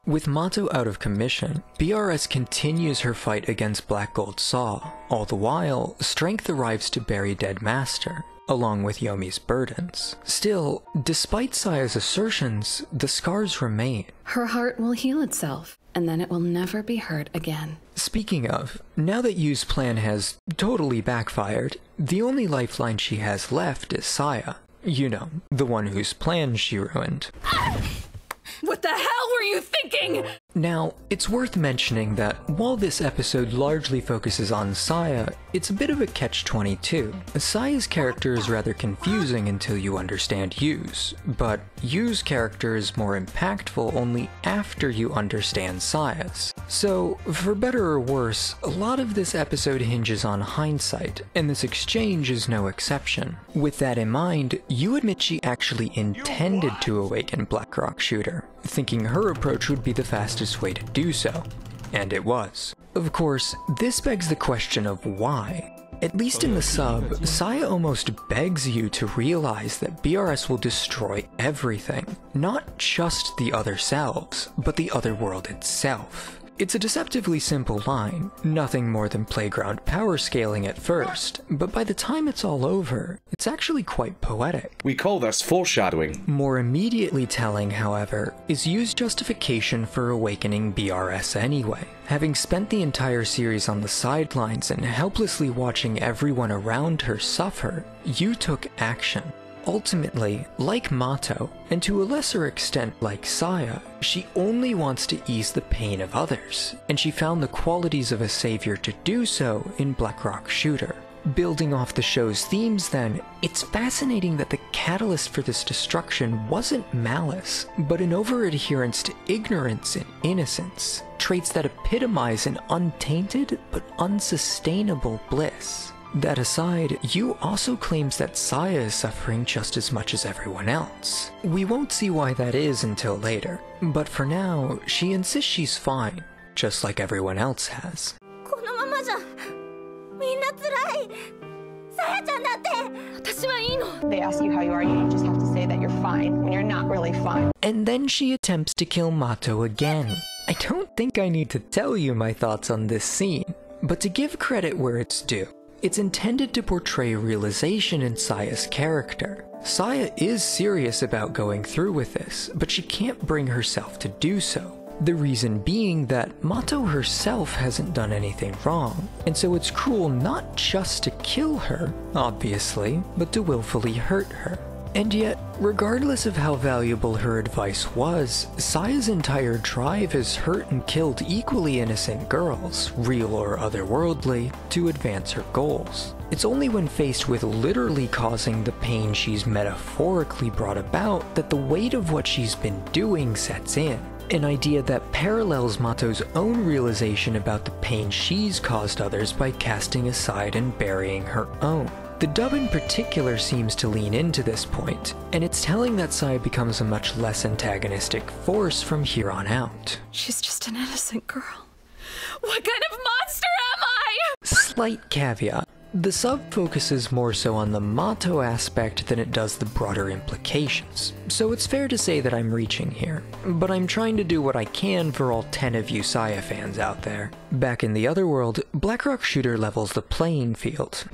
With Mato out of commission, BRS continues her fight against Black Gold Saw. All the while, strength arrives to bury Dead Master, along with Yomi's burdens. Still, despite Saya's assertions, the scars remain. Her heart will heal itself, and then it will never be hurt again. Speaking of, now that Yu's plan has totally backfired, the only lifeline she has left is Saya. You know, the one whose plan she ruined. What the hell were you thinking? Now, it's worth mentioning that while this episode largely focuses on Saya, it's a bit of a catch-22. Saya's character is rather confusing until you understand Yu's, but Yu's character is more impactful only after you understand Saya's. So, for better or worse, a lot of this episode hinges on hindsight, and this exchange is no exception. With that in mind, Yu admits she actually intended to awaken Blackrock Shooter, thinking her approach would be the fastest way to do so, and it was. Of course, this begs the question of why. At least in the sub, Saya almost begs you to realize that BRS will destroy everything, not just the other selves, but the other world itself. It's a deceptively simple line, nothing more than playground power scaling at first, but by the time it's all over, it's actually quite poetic. We call this foreshadowing. More immediately telling, however, is Yu's justification for awakening BRS anyway. Having spent the entire series on the sidelines and helplessly watching everyone around her suffer, Yu took action. Ultimately, like Mato, and to a lesser extent like Saya, she only wants to ease the pain of others, and she found the qualities of a savior to do so in Blackrock Shooter. Building off the show's themes then, it's fascinating that the catalyst for this destruction wasn't malice, but an over-adherence to ignorance and innocence, traits that epitomize an untainted but unsustainable bliss. That aside, Yu also claims that Saya is suffering just as much as everyone else. We won't see why that is until later, but for now, she insists she's fine, just like everyone else has. They ask you how you are, you just have to say that you're fine when you're not really fine. And then she attempts to kill Mato again. I don't think I need to tell you my thoughts on this scene, but to give credit where it's due, it's intended to portray realization in Saya's character. Saya is serious about going through with this, but she can't bring herself to do so. The reason being that Mato herself hasn't done anything wrong, and so it's cruel not just to kill her, obviously, but to willfully hurt her. And yet, regardless of how valuable her advice was, Saya's entire drive has hurt and killed equally innocent girls, real or otherworldly, to advance her goals. It's only when faced with literally causing the pain she's metaphorically brought about that the weight of what she's been doing sets in. An idea that parallels Mato's own realization about the pain she's caused others by casting aside and burying her own. The dub in particular seems to lean into this point, and it's telling that Saya becomes a much less antagonistic force from here on out. She's just an innocent girl. What kind of monster am I? Slight caveat. The sub focuses more so on the Mato aspect than it does the broader implications, so it's fair to say that I'm reaching here, but I'm trying to do what I can for all 10 of you Saya fans out there. Back in the other world, Blackrock Shooter levels the playing field.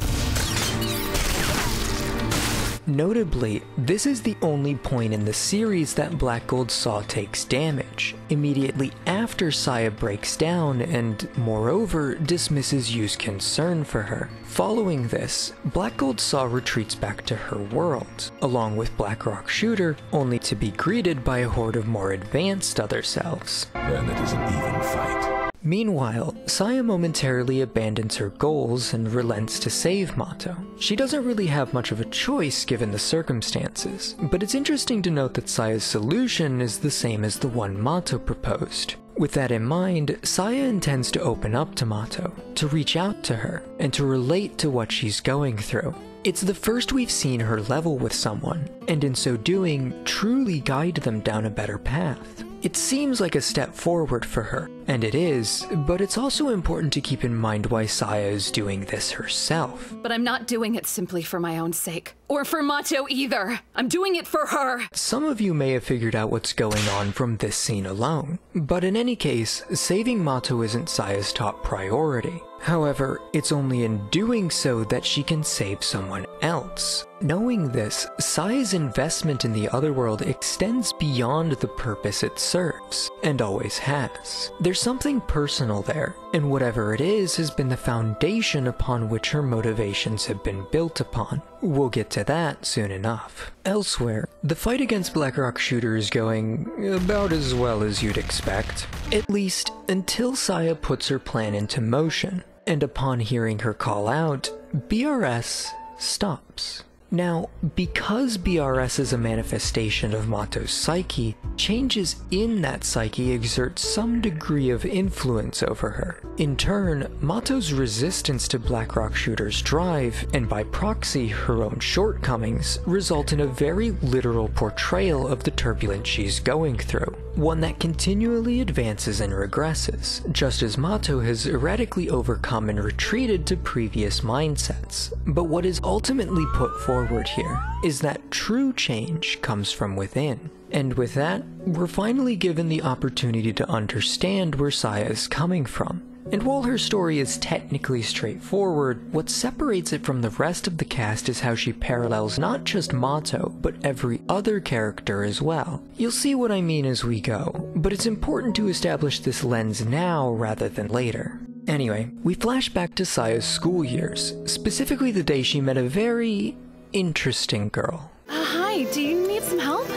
Notably, this is the only point in the series that Black Gold Saw takes damage, immediately after Saya breaks down and, moreover, dismisses Yu's concern for her. Following this, Black Gold Saw retreats back to her world, along with Blackrock Shooter, only to be greeted by a horde of more advanced other selves. Then it is an even fight. Meanwhile, Saya momentarily abandons her goals and relents to save Mato. She doesn't really have much of a choice given the circumstances, but it's interesting to note that Saya's solution is the same as the one Mato proposed. With that in mind, Saya intends to open up to Mato, to reach out to her, and to relate to what she's going through. It's the first we've seen her level with someone, and in so doing, truly guide them down a better path. It seems like a step forward for her, and it is, but it's also important to keep in mind why Saya is doing this herself. But I'm not doing it simply for my own sake, or for Mato either. I'm doing it for her. Some of you may have figured out what's going on from this scene alone, but in any case, saving Mato isn't Saya's top priority. However, it's only in doing so that she can save someone else. Knowing this, Saya's investment in the Otherworld extends beyond the purpose it serves, and always has. There's something personal there, and whatever it is has been the foundation upon which her motivations have been built upon. We'll get to that soon enough. Elsewhere, the fight against Blackrock Shooter is going about as well as you'd expect, at least until Saya puts her plan into motion, and upon hearing her call out, BRS stops. Now, because BRS is a manifestation of Mato's psyche, changes in that psyche exert some degree of influence over her. In turn, Mato's resistance to Blackrock Shooter's drive, and by proxy her own shortcomings, result in a very literal portrayal of the turbulence she's going through. One that continually advances and regresses, just as Mato has erratically overcome and retreated to previous mindsets. But what is ultimately put forward here is that true change comes from within. And with that, we're finally given the opportunity to understand where Saya is coming from. And while her story is technically straightforward, what separates it from the rest of the cast is how she parallels not just Mato, but every other character as well. You'll see what I mean as we go, but it's important to establish this lens now rather than later. Anyway, we flash back to Saya's school years, specifically the day she met a very interesting girl. Hi, do you need some help?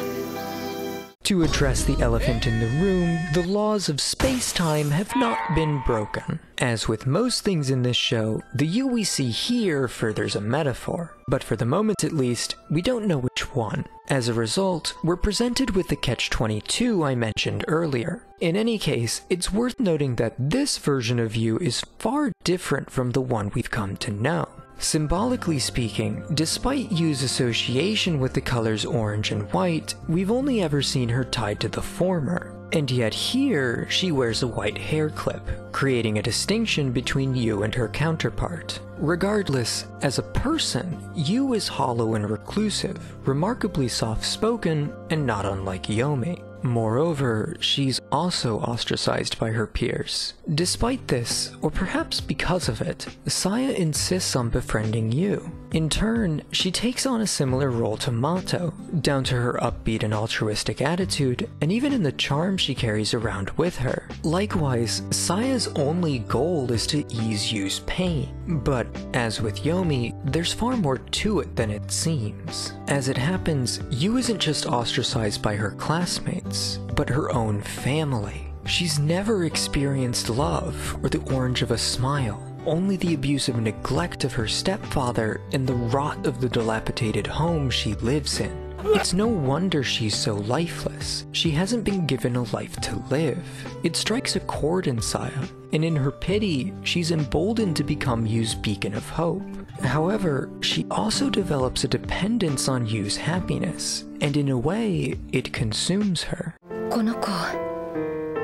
To address the elephant in the room, the laws of space-time have not been broken. As with most things in this show, the you we see here furthers a metaphor, but for the moment at least, we don't know which one. As a result, we're presented with the catch-22 I mentioned earlier. In any case, it's worth noting that this version of you is far different from the one we've come to know. Symbolically speaking, despite Yu's association with the colors orange and white, we've only ever seen her tied to the former. And yet here, she wears a white hair clip, creating a distinction between Yu and her counterpart. Regardless, as a person, Yu is hollow and reclusive, remarkably soft-spoken, and not unlike Yomi. Moreover, she's also ostracized by her peers. Despite this, or perhaps because of it, Saya insists on befriending Yu. In turn, she takes on a similar role to Mato, down to her upbeat and altruistic attitude, and even in the charm she carries around with her. Likewise, Saya's only goal is to ease Yu's pain, but as with Yomi, there's far more to it than it seems. As it happens, Yu isn't just ostracized by her classmates, but her own family. She's never experienced love or the orange of a smile, only the abusive neglect of her stepfather and the rot of the dilapidated home she lives in. It's no wonder she's so lifeless. She hasn't been given a life to live. It strikes a chord in Saya, and in her pity, she's emboldened to become Yu's beacon of hope. However, she also develops a dependence on Yu's happiness, and in a way, it consumes her. この子、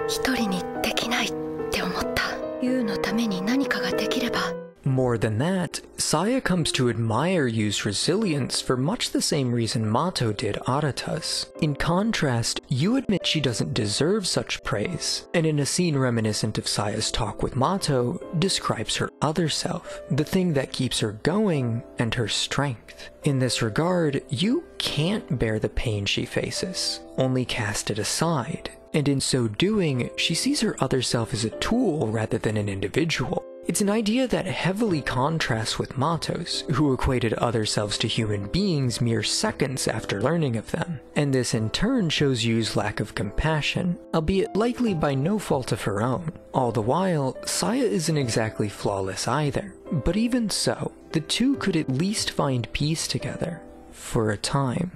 一人にできないって思った。ユウのために何かができれば More than that, Saya comes to admire Yu's resilience for much the same reason Mato did Arata's. In contrast, Yu admits she doesn't deserve such praise, and in a scene reminiscent of Saya's talk with Mato, describes her other self, the thing that keeps her going, and her strength. In this regard, Yu can't bear the pain she faces, only cast it aside, and in so doing, she sees her other self as a tool rather than an individual. It's an idea that heavily contrasts with Mato's, who equated other selves to human beings mere seconds after learning of them, and this in turn shows Yu's lack of compassion, albeit likely by no fault of her own. All the while, Saya isn't exactly flawless either, but even so, the two could at least find peace together, for a time.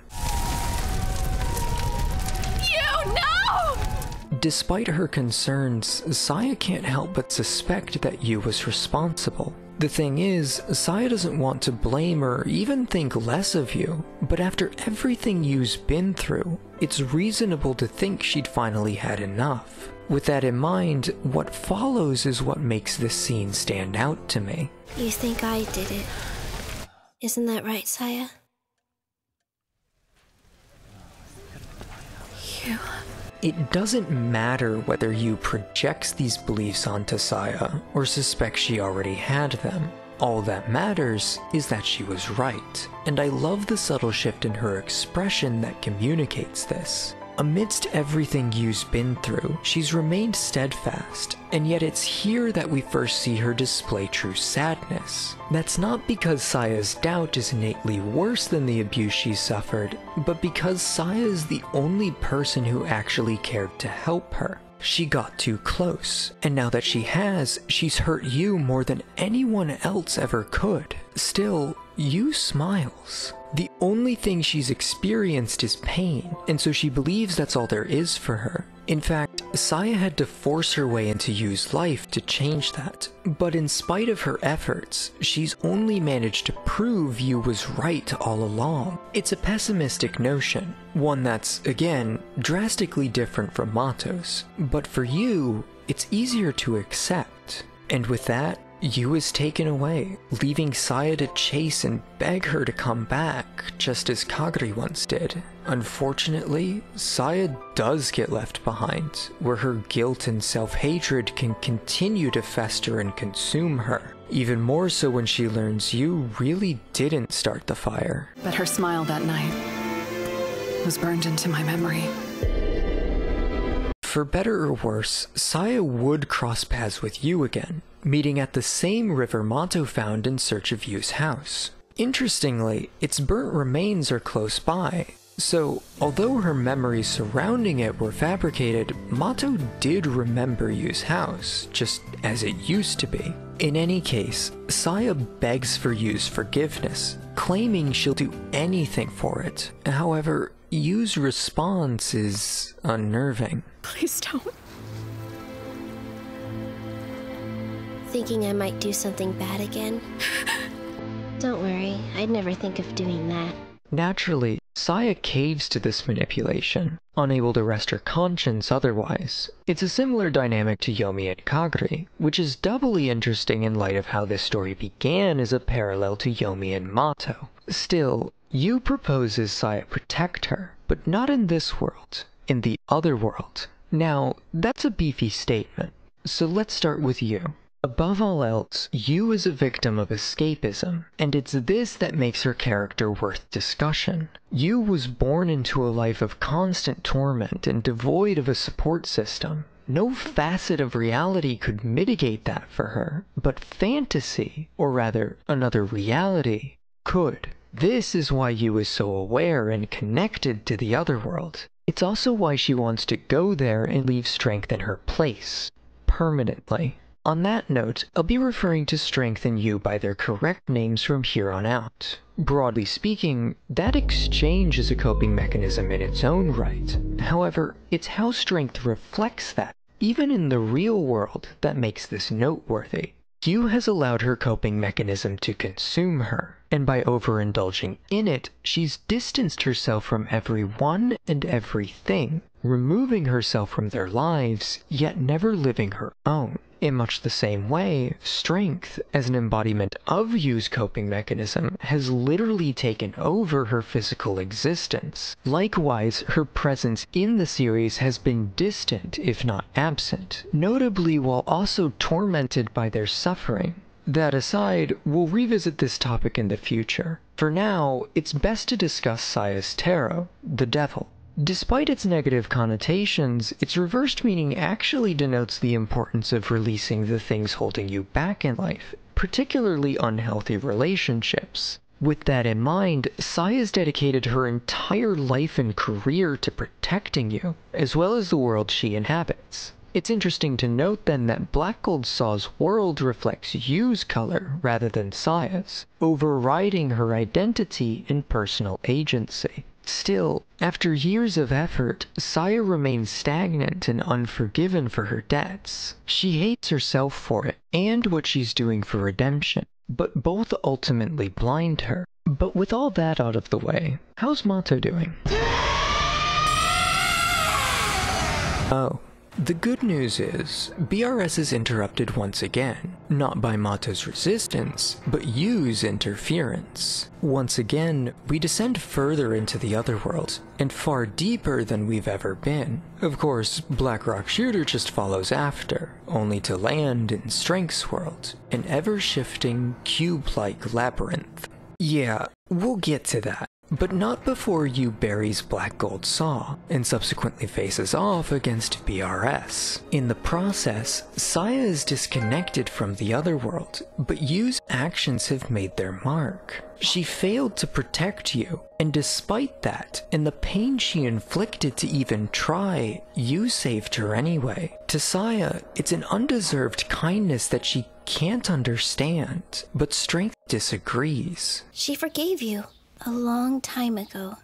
Despite her concerns, Saya can't help but suspect that Yu was responsible. The thing is, Saya doesn't want to blame or even think less of Yu, but after everything Yu's been through, it's reasonable to think she'd finally had enough. With that in mind, what follows is what makes this scene stand out to me. You think I did it. Isn't that right, Saya? You... It doesn't matter whether Yu projects these beliefs onto Saya or suspects she already had them. All that matters is that she was right, and I love the subtle shift in her expression that communicates this. Amidst everything Yu's been through, she's remained steadfast, and yet it's here that we first see her display true sadness. That's not because Saya's doubt is innately worse than the abuse she suffered, but because Saya is the only person who actually cared to help her. She got too close, and now that she has, she's hurt Yu more than anyone else ever could. Still, Yu smiles. The only thing she's experienced is pain, and so she believes that's all there is for her. In fact, Saya had to force her way into Yu's life to change that. But in spite of her efforts, she's only managed to prove Yu was right all along. It's a pessimistic notion, one that's, again, drastically different from Mato's. But for Yu, it's easier to accept. And with that, Yu is taken away, leaving Saya to chase and beg her to come back, just as Kagari once did. Unfortunately, Saya does get left behind, where her guilt and self-hatred can continue to fester and consume her. Even more so when she learns Yu really didn't start the fire. But her smile that night was burned into my memory. For better or worse, Saya would cross paths with Yu again, meeting at the same river Mato found in search of Yu's house. Interestingly, its burnt remains are close by, so although her memories surrounding it were fabricated, Mato did remember Yu's house, just as it used to be. In any case, Saya begs for Yu's forgiveness, claiming she'll do anything for it. However, Yu's response is unnerving. Please don't. Thinking I might do something bad again? Don't worry, I'd never think of doing that. Naturally, Saya caves to this manipulation, unable to rest her conscience otherwise. It's a similar dynamic to Yomi and Kagari, which is doubly interesting in light of how this story began as a parallel to Yomi and Mato. Still, Yu proposes Saya protect her, but not in this world, in the other world. Now, that's a beefy statement, so let's start with Yu. Above all else, Yu is a victim of escapism, and it's this that makes her character worth discussion. Yu was born into a life of constant torment and devoid of a support system. No facet of reality could mitigate that for her, but fantasy, or rather, another reality, could. This is why Yu is so aware and connected to the other world. It's also why she wants to go there and leave strength in her place, permanently. On that note, I'll be referring to strength and Yu by their correct names from here on out. Broadly speaking, that exchange is a coping mechanism in its own right. However, it's how strength reflects that, even in the real world, that makes this noteworthy. Yu has allowed her coping mechanism to consume her, and by overindulging in it, she's distanced herself from everyone and everything, removing herself from their lives, yet never living her own. In much the same way, strength, as an embodiment of Yu's coping mechanism, has literally taken over her physical existence. Likewise, her presence in the series has been distant, if not absent, notably while also tormented by their suffering. That aside, we'll revisit this topic in the future. For now, it's best to discuss Saya's tarot, the devil. Despite its negative connotations, its reversed meaning actually denotes the importance of releasing the things holding you back in life, particularly unhealthy relationships. With that in mind, Saya's dedicated her entire life and career to protecting you, as well as the world she inhabits. It's interesting to note then that Black Gold Saw's world reflects Yu's color rather than Saya's, overriding her identity and personal agency. Still, after years of effort, Saya remains stagnant and unforgiven for her debts. She hates herself for it, and what she's doing for redemption, but both ultimately blind her. But with all that out of the way, how's Mato doing? Oh. The good news is, BRS is interrupted once again, not by Mato's resistance, but Yu's interference. Once again, we descend further into the Otherworld, and far deeper than we've ever been. Of course, Blackrock Shooter just follows after, only to land in Strength's world, an ever-shifting, cube-like labyrinth. Yeah, we'll get to that. But not before Yu buries Black Gold Saw, and subsequently faces off against BRS. In the process, Saya is disconnected from the Otherworld, but Yu's actions have made their mark. She failed to protect Yu, and despite that, and the pain she inflicted to even try, Yu saved her anyway. To Saya, it's an undeserved kindness that she can't understand, but Strength disagrees. She forgave you. A long time ago.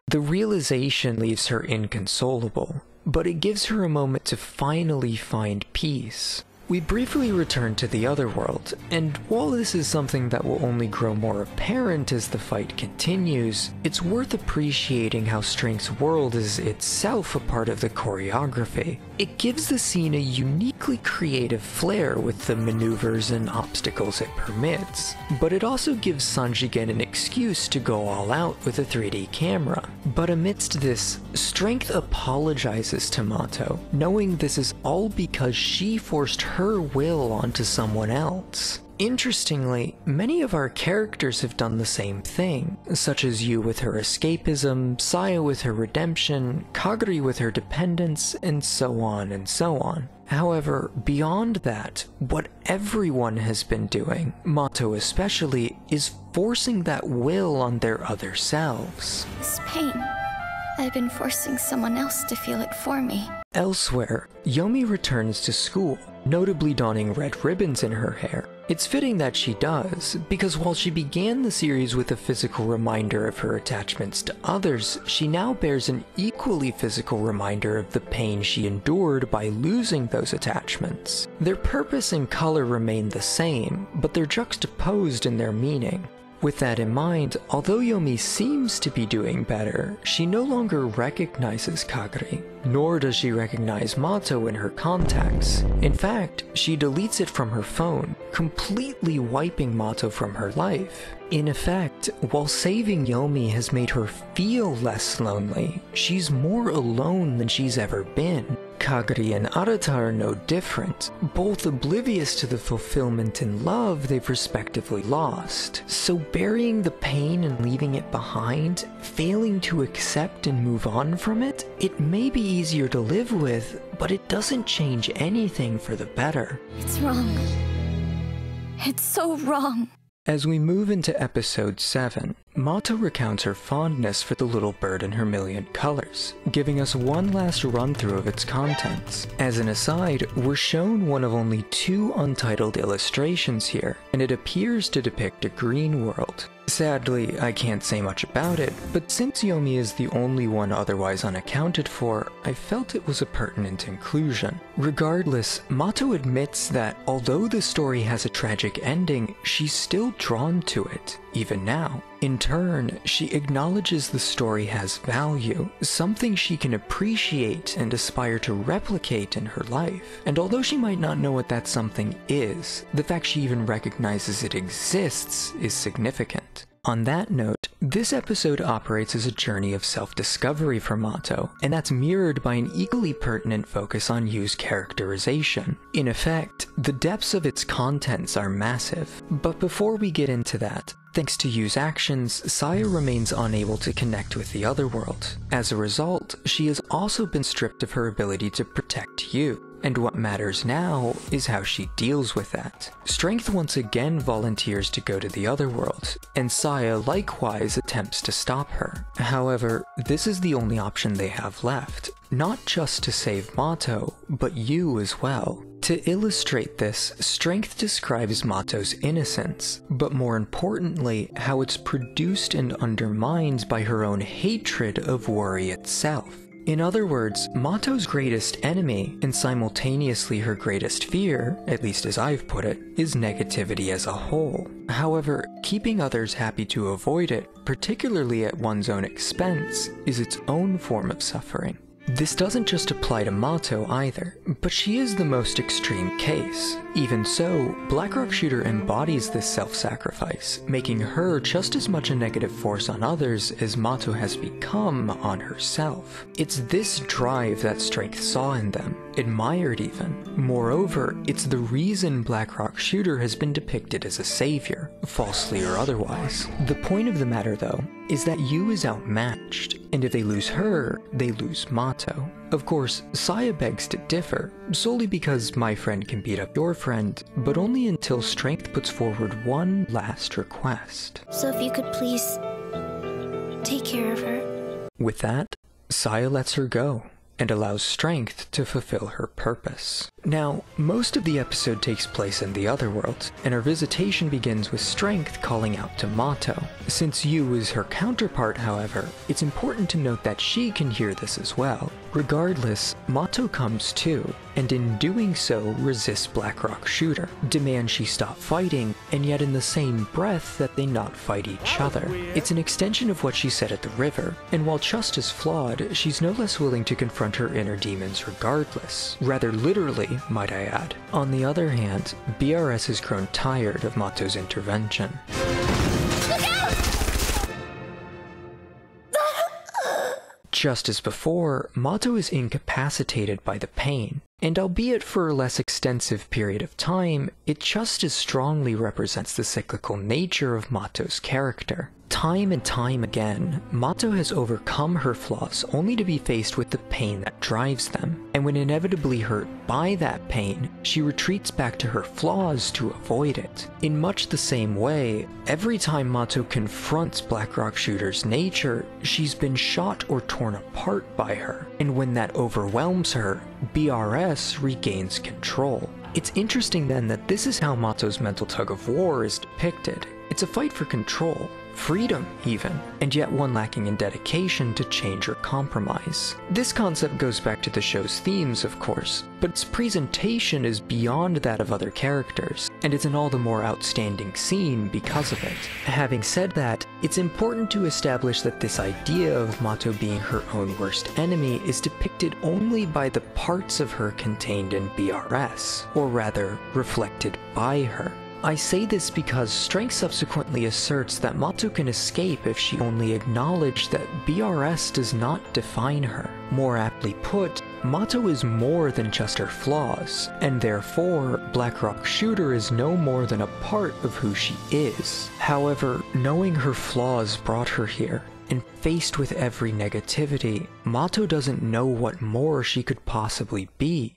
The realization leaves her inconsolable, but it gives her a moment to finally find peace. We briefly return to the Otherworld, and while this is something that will only grow more apparent as the fight continues, it's worth appreciating how Strength's world is itself a part of the choreography. It gives the scene a uniquely creative flair with the maneuvers and obstacles it permits, but it also gives Sanjigen an excuse to go all out with a 3D camera. But amidst this, Strength apologizes to Mato, knowing this is all because she forced her will onto someone else. Interestingly, many of our characters have done the same thing, such as Yu with her escapism, Saya with her redemption, Kagari with her dependence, and so on and so on. However, beyond that, what everyone has been doing, Mato especially, is forcing that will on their other selves. This pain, I've been forcing someone else to feel it for me. Elsewhere, Yomi returns to school, notably donning red ribbons in her hair. It's fitting that she does, because while she began the series with a physical reminder of her attachments to others, she now bears an equally physical reminder of the pain she endured by losing those attachments. Their purpose and color remain the same, but they're juxtaposed in their meaning. With that in mind, although Yomi seems to be doing better, she no longer recognizes Kagari, nor does she recognize Mato in her contacts. In fact, she deletes it from her phone, completely wiping Mato from her life. In effect, while saving Yomi has made her feel less lonely, she's more alone than she's ever been. Kagari and Arata are no different, both oblivious to the fulfillment and love they've respectively lost. So burying the pain and leaving it behind, failing to accept and move on from it, it may be easier to live with, but it doesn't change anything for the better. It's wrong. It's so wrong. As we move into episode 7, Mato recounts her fondness for the little bird in her million colors, giving us one last run-through of its contents. As an aside, we're shown one of only 2 untitled illustrations here, and it appears to depict a green world. Sadly, I can't say much about it, but since Yomi is the only one otherwise unaccounted for, I felt it was a pertinent inclusion. Regardless, Mato admits that although the story has a tragic ending, she's still drawn to it. even now. In turn, she acknowledges the story has value, something she can appreciate and aspire to replicate in her life. And although she might not know what that something is, the fact she even recognizes it exists is significant. On that note, this episode operates as a journey of self-discovery for Mato, and that's mirrored by an equally pertinent focus on Yu's characterization. In effect, the depths of its contents are massive. But before we get into that, thanks to Yu's actions, Saya remains unable to connect with the other world. As a result, she has also been stripped of her ability to protect Yu. And what matters now is how she deals with that. Strength once again volunteers to go to the other world, and Saya likewise attempts to stop her. However, this is the only option they have left, not just to save Mato, but Yu as well. To illustrate this, Strength describes Mato's innocence, but more importantly, how it's produced and undermined by her own hatred of worry itself. In other words, Mato's greatest enemy, and simultaneously her greatest fear, at least as I've put it, is negativity as a whole. However, keeping others happy to avoid it, particularly at one's own expense, is its own form of suffering. This doesn't just apply to Mato either, but she is the most extreme case. Even so, Blackrock Shooter embodies this self-sacrifice, making her just as much a negative force on others as Mato has become on herself. It's this drive that Strength saw in them, admired even. Moreover, it's the reason Blackrock Shooter has been depicted as a savior, falsely or otherwise. The point of the matter, though, is that Yu is outmatched, and if they lose her, they lose Mato. Of course, Saya begs to differ, solely because my friend can beat up your friend, but only until Strength puts forward one last request. So if you could please take care of her. With that, Saya lets her go, and allows Strength to fulfill her purpose. Now, most of the episode takes place in the other world, and our visitation begins with Strength calling out to Mato. Since Yu is her counterpart, however, it's important to note that she can hear this as well. Regardless, Mato comes too, and in doing so resists Blackrock Shooter, demands she stop fighting, and yet in the same breath that they not fight each other. It's an extension of what she said at the river, and while just as flawed, she's no less willing to confront her inner demons regardless. Rather literally, might I add. On the other hand, BRS has grown tired of Mato's intervention. Just as before, Mato is incapacitated by the pain, and albeit for a less extensive period of time, it just as strongly represents the cyclical nature of Mato's character. Time and time again, Mato has overcome her flaws only to be faced with the pain that drives them, and when inevitably hurt by that pain, she retreats back to her flaws to avoid it. In much the same way, every time Mato confronts Blackrock Shooter's nature, she's been shot or torn apart by her, and when that overwhelms her, BRS regains control. It's interesting then that this is how Mato's mental tug-of-war is depicted. It's a fight for control, freedom even, and yet one lacking in dedication to change or compromise. This concept goes back to the show's themes, of course, but its presentation is beyond that of other characters, and it's an all the more outstanding scene because of it. Having said that, it's important to establish that this idea of Mato being her own worst enemy is depicted only by the parts of her contained in BRS, or rather, reflected by her. I say this because Strength subsequently asserts that Mato can escape if she only acknowledged that BRS does not define her. More aptly put, Mato is more than just her flaws, and therefore, Blackrock Shooter is no more than a part of who she is. However, knowing her flaws brought her here, and faced with every negativity, Mato doesn't know what more she could possibly be.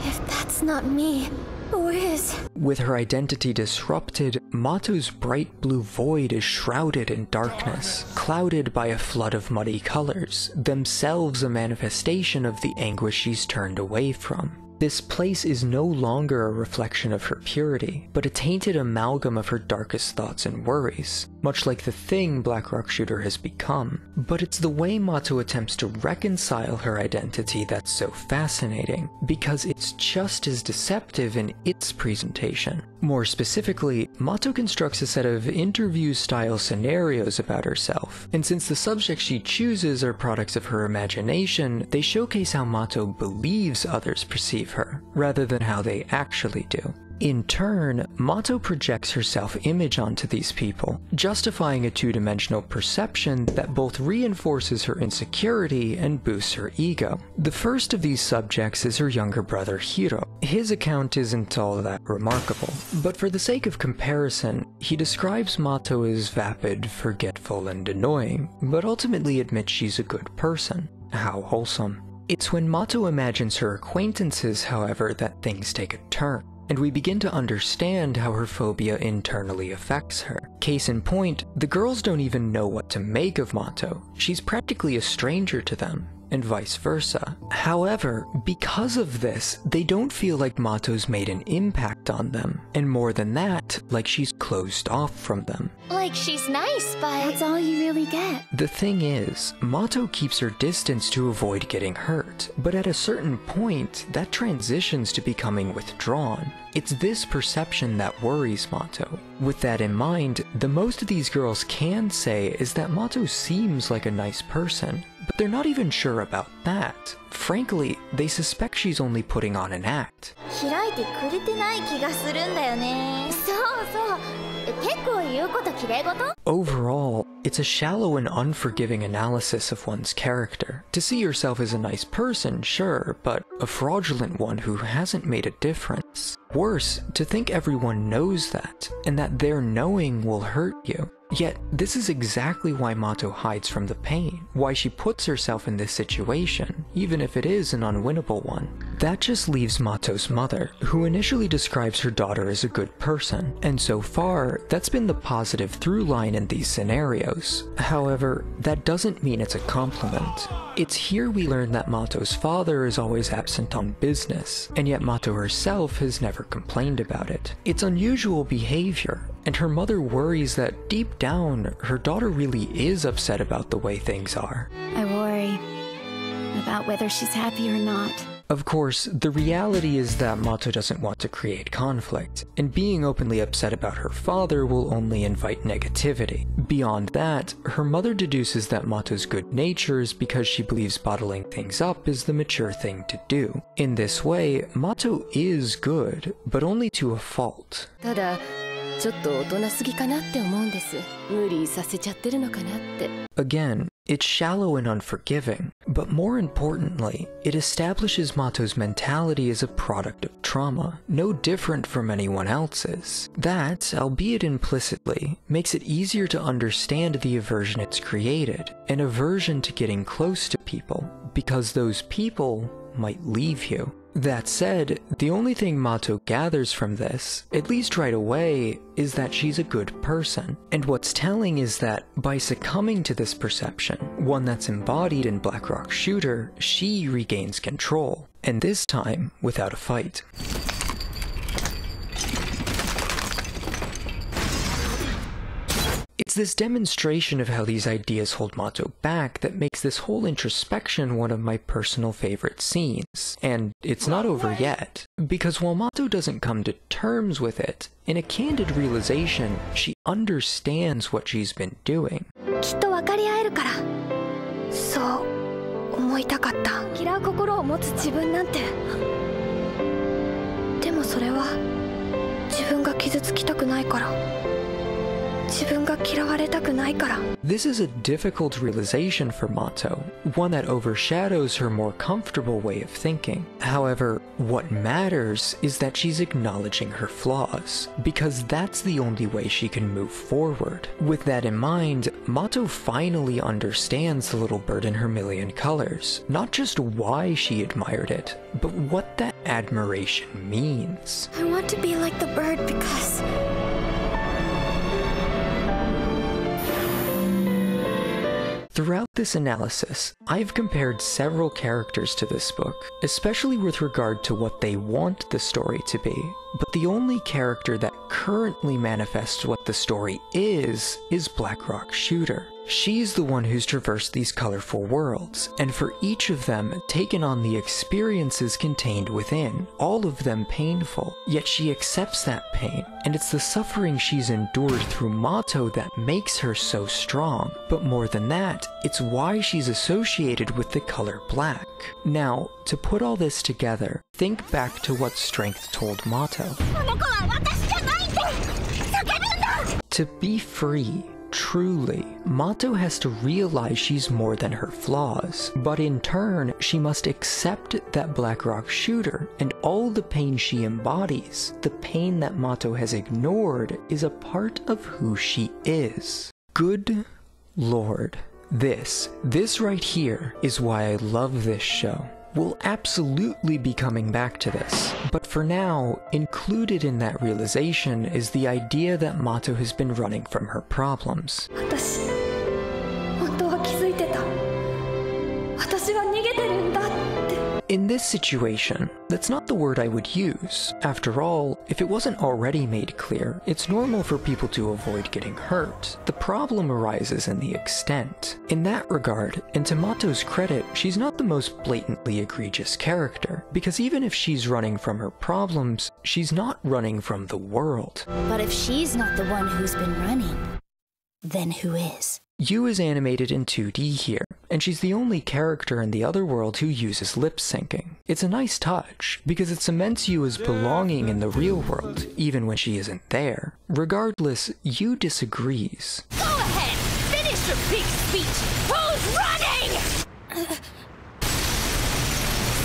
If that's not me, who is? With her identity disrupted, Mato's bright blue void is shrouded in darkness, clouded by a flood of muddy colors, themselves a manifestation of the anguish she's turned away from. This place is no longer a reflection of her purity, but a tainted amalgam of her darkest thoughts and worries, much like the thing Black Rock Shooter has become. But it's the way Mato attempts to reconcile her identity that's so fascinating, because it's just as deceptive in its presentation. More specifically, Mato constructs a set of interview-style scenarios about herself, and since the subjects she chooses are products of her imagination, they showcase how Mato believes others perceive her, rather than how they actually do. In turn, Mato projects her self-image onto these people, justifying a two-dimensional perception that both reinforces her insecurity and boosts her ego. The first of these subjects is her younger brother Hiro. His account isn't all that remarkable, but for the sake of comparison, he describes Mato as vapid, forgetful, and annoying, but ultimately admits she's a good person. How wholesome. It's when Mato imagines her acquaintances, however, that things take a turn, and we begin to understand how her phobia internally affects her. Case in point, the girls don't even know what to make of Mato. She's practically a stranger to them, and vice versa. However, because of this, they don't feel like Mato's made an impact on them, and more than that, like she's closed off from them. Like she's nice, but that's all you really get. The thing is, Mato keeps her distance to avoid getting hurt, but at a certain point, that transitions to becoming withdrawn. It's this perception that worries Mato. With that in mind, the most of these girls can say is that Mato seems like a nice person, but they're not even sure about that. Frankly, they suspect she's only putting on an act. Overall, it's a shallow and unforgiving analysis of one's character. To see yourself as a nice person, sure, but a fraudulent one who hasn't made a difference. Worse, to think everyone knows that, and that their knowing will hurt you. Yet, this is exactly why Mato hides from the pain, why she puts herself in this situation, even if it is an unwinnable one. That just leaves Mato's mother, who initially describes her daughter as a good person, and so far, that's been the positive through line in these scenarios. However, that doesn't mean it's a compliment. It's here we learn that Mato's father is always absent on business, and yet Mato herself has never complained about it. It's unusual behavior, and her mother worries that deep down, her daughter really is upset about the way things are. I worry about whether she's happy or not. Of course, the reality is that Mato doesn't want to create conflict, and being openly upset about her father will only invite negativity. Beyond that, her mother deduces that Mato's good nature is because she believes bottling things up is the mature thing to do. In this way, Mato is good, but only to a fault. Again, it's shallow and unforgiving, but more importantly, it establishes Mato's mentality as a product of trauma, no different from anyone else's. That, albeit implicitly, makes it easier to understand the aversion it's created, an aversion to getting close to people, because those people might leave you. That said, the only thing Mato gathers from this, at least right away, is that she's a good person. And what's telling is that, by succumbing to this perception, one that's embodied in Black Rock Shooter, she regains control, and this time without a fight. It's this demonstration of how these ideas hold Mato back that makes this whole introspection one of my personal favorite scenes. And it's not over yet, because while Mato doesn't come to terms with it, in a candid realization, she understands what she's been doing. This is a difficult realization for Mato, one that overshadows her more comfortable way of thinking. However, what matters is that she's acknowledging her flaws, because that's the only way she can move forward. With that in mind, Mato finally understands the little bird in her million colors, not just why she admired it, but what that admiration means. I want to be like the bird because... Throughout this analysis, I've compared several characters to this book, especially with regard to what they want the story to be, but the only character that currently manifests what the story is Blackrock Shooter. She's the one who's traversed these colorful worlds, and for each of them taken on the experiences contained within, all of them painful, yet she accepts that pain, and it's the suffering she's endured through Mato that makes her so strong. But more than that, it's why she's associated with the color black. Now, to put all this together, think back to what Strength told Mato. To be free, truly, Mato has to realize she's more than her flaws, but in turn, she must accept that Blackrock Shooter and all the pain she embodies, the pain that Mato has ignored, is a part of who she is. Good Lord. This right here is why I love this show. We'll absolutely be coming back to this, but for now, included in that realization is the idea that Mato has been running from her problems. In this situation, that's not the word I would use. After all, if it wasn't already made clear, it's normal for people to avoid getting hurt. The problem arises in the extent. In that regard, and to Mato's credit, she's not the most blatantly egregious character, because even if she's running from her problems, she's not running from the world. But if she's not the one who's been running, then who is? Yu is animated in 2D here, and she's the only character in the other world who uses lip syncing. It's a nice touch, because it cements Yu as belonging in the real world, even when she isn't there. Regardless, Yu disagrees. Go ahead! Finish your big speech! Who's running?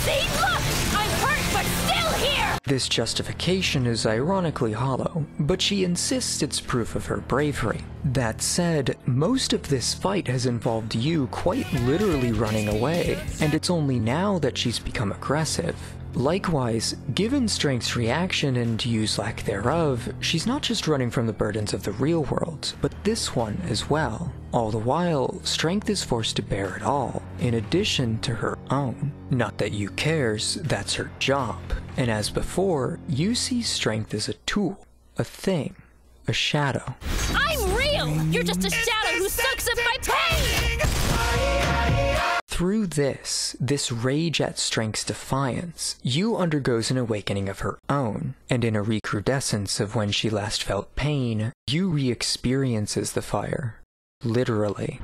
See, look! I'm hurt, but still here! This justification is ironically hollow, but she insists it's proof of her bravery. That said, most of this fight has involved Yu quite literally running away, and it's only now that she's become aggressive. Likewise, given Strength's reaction and Yu's lack thereof, she's not just running from the burdens of the real world, but this one as well. All the while, Strength is forced to bear it all, in addition to her own. Not that Yu cares, that's her job. And as before, Yu sees Strength as a tool, a thing, a shadow. I'm real! You're just a shadow who sucks up my pain! Through this rage at Strength's defiance, Yu undergoes an awakening of her own, and in a recrudescence of when she last felt pain, Yu re-experiences the fire. Literally.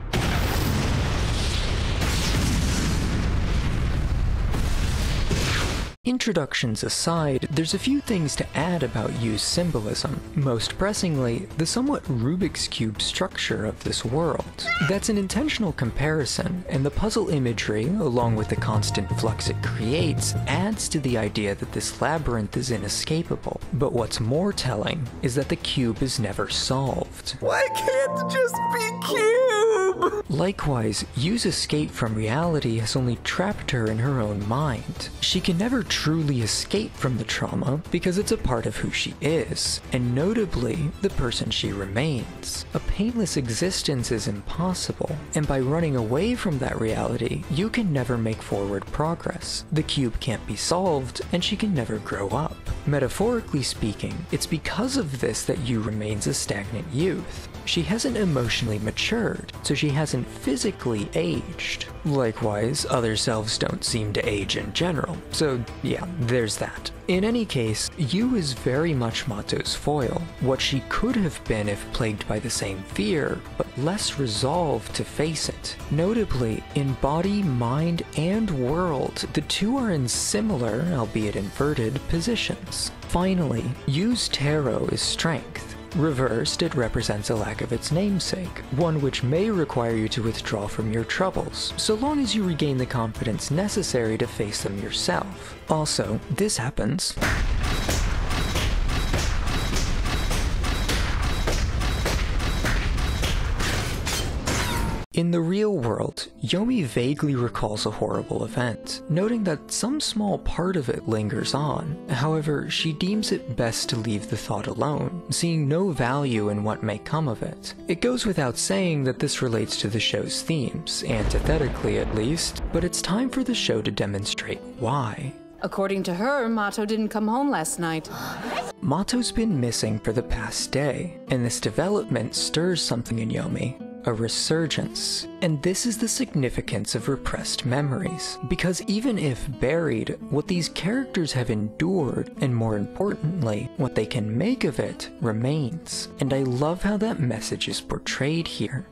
Introductions aside, there's a few things to add about Yu's symbolism. Most pressingly, the somewhat Rubik's Cube structure of this world. That's an intentional comparison, and the puzzle imagery, along with the constant flux it creates, adds to the idea that this labyrinth is inescapable. But what's more telling is that the cube is never solved. Why can't it just be cube? Likewise, Yu's escape from reality has only trapped her in her own mind. She can never truly escape from the trauma because it's a part of who she is, and notably, the person she remains. A painless existence is impossible, and by running away from that reality, you can never make forward progress. The cube can't be solved, and she can never grow up. Metaphorically speaking, it's because of this that Yu remains a stagnant youth. She hasn't emotionally matured, so she hasn't physically aged. Likewise, other selves don't seem to age in general, so yeah, there's that. In any case, Yu is very much Mato's foil, what she could have been if plagued by the same fear, but less resolved to face it. Notably, in body, mind, and world, the two are in similar, albeit inverted, positions. Finally, Yu's tarot is strength. Reversed, it represents a lack of its namesake, one which may require you to withdraw from your troubles, so long as you regain the confidence necessary to face them yourself. Also, this happens In the real world, Yomi vaguely recalls a horrible event, noting that some small part of it lingers on. However, she deems it best to leave the thought alone, seeing no value in what may come of it. It goes without saying that this relates to the show's themes, antithetically at least, but it's time for the show to demonstrate why. According to her, Mato didn't come home last night. Mato's been missing for the past day, and this development stirs something in Yomi. A resurgence. And this is the significance of repressed memories, because even if buried, what these characters have endured, and more importantly, what they can make of it, remains. And I love how that message is portrayed here.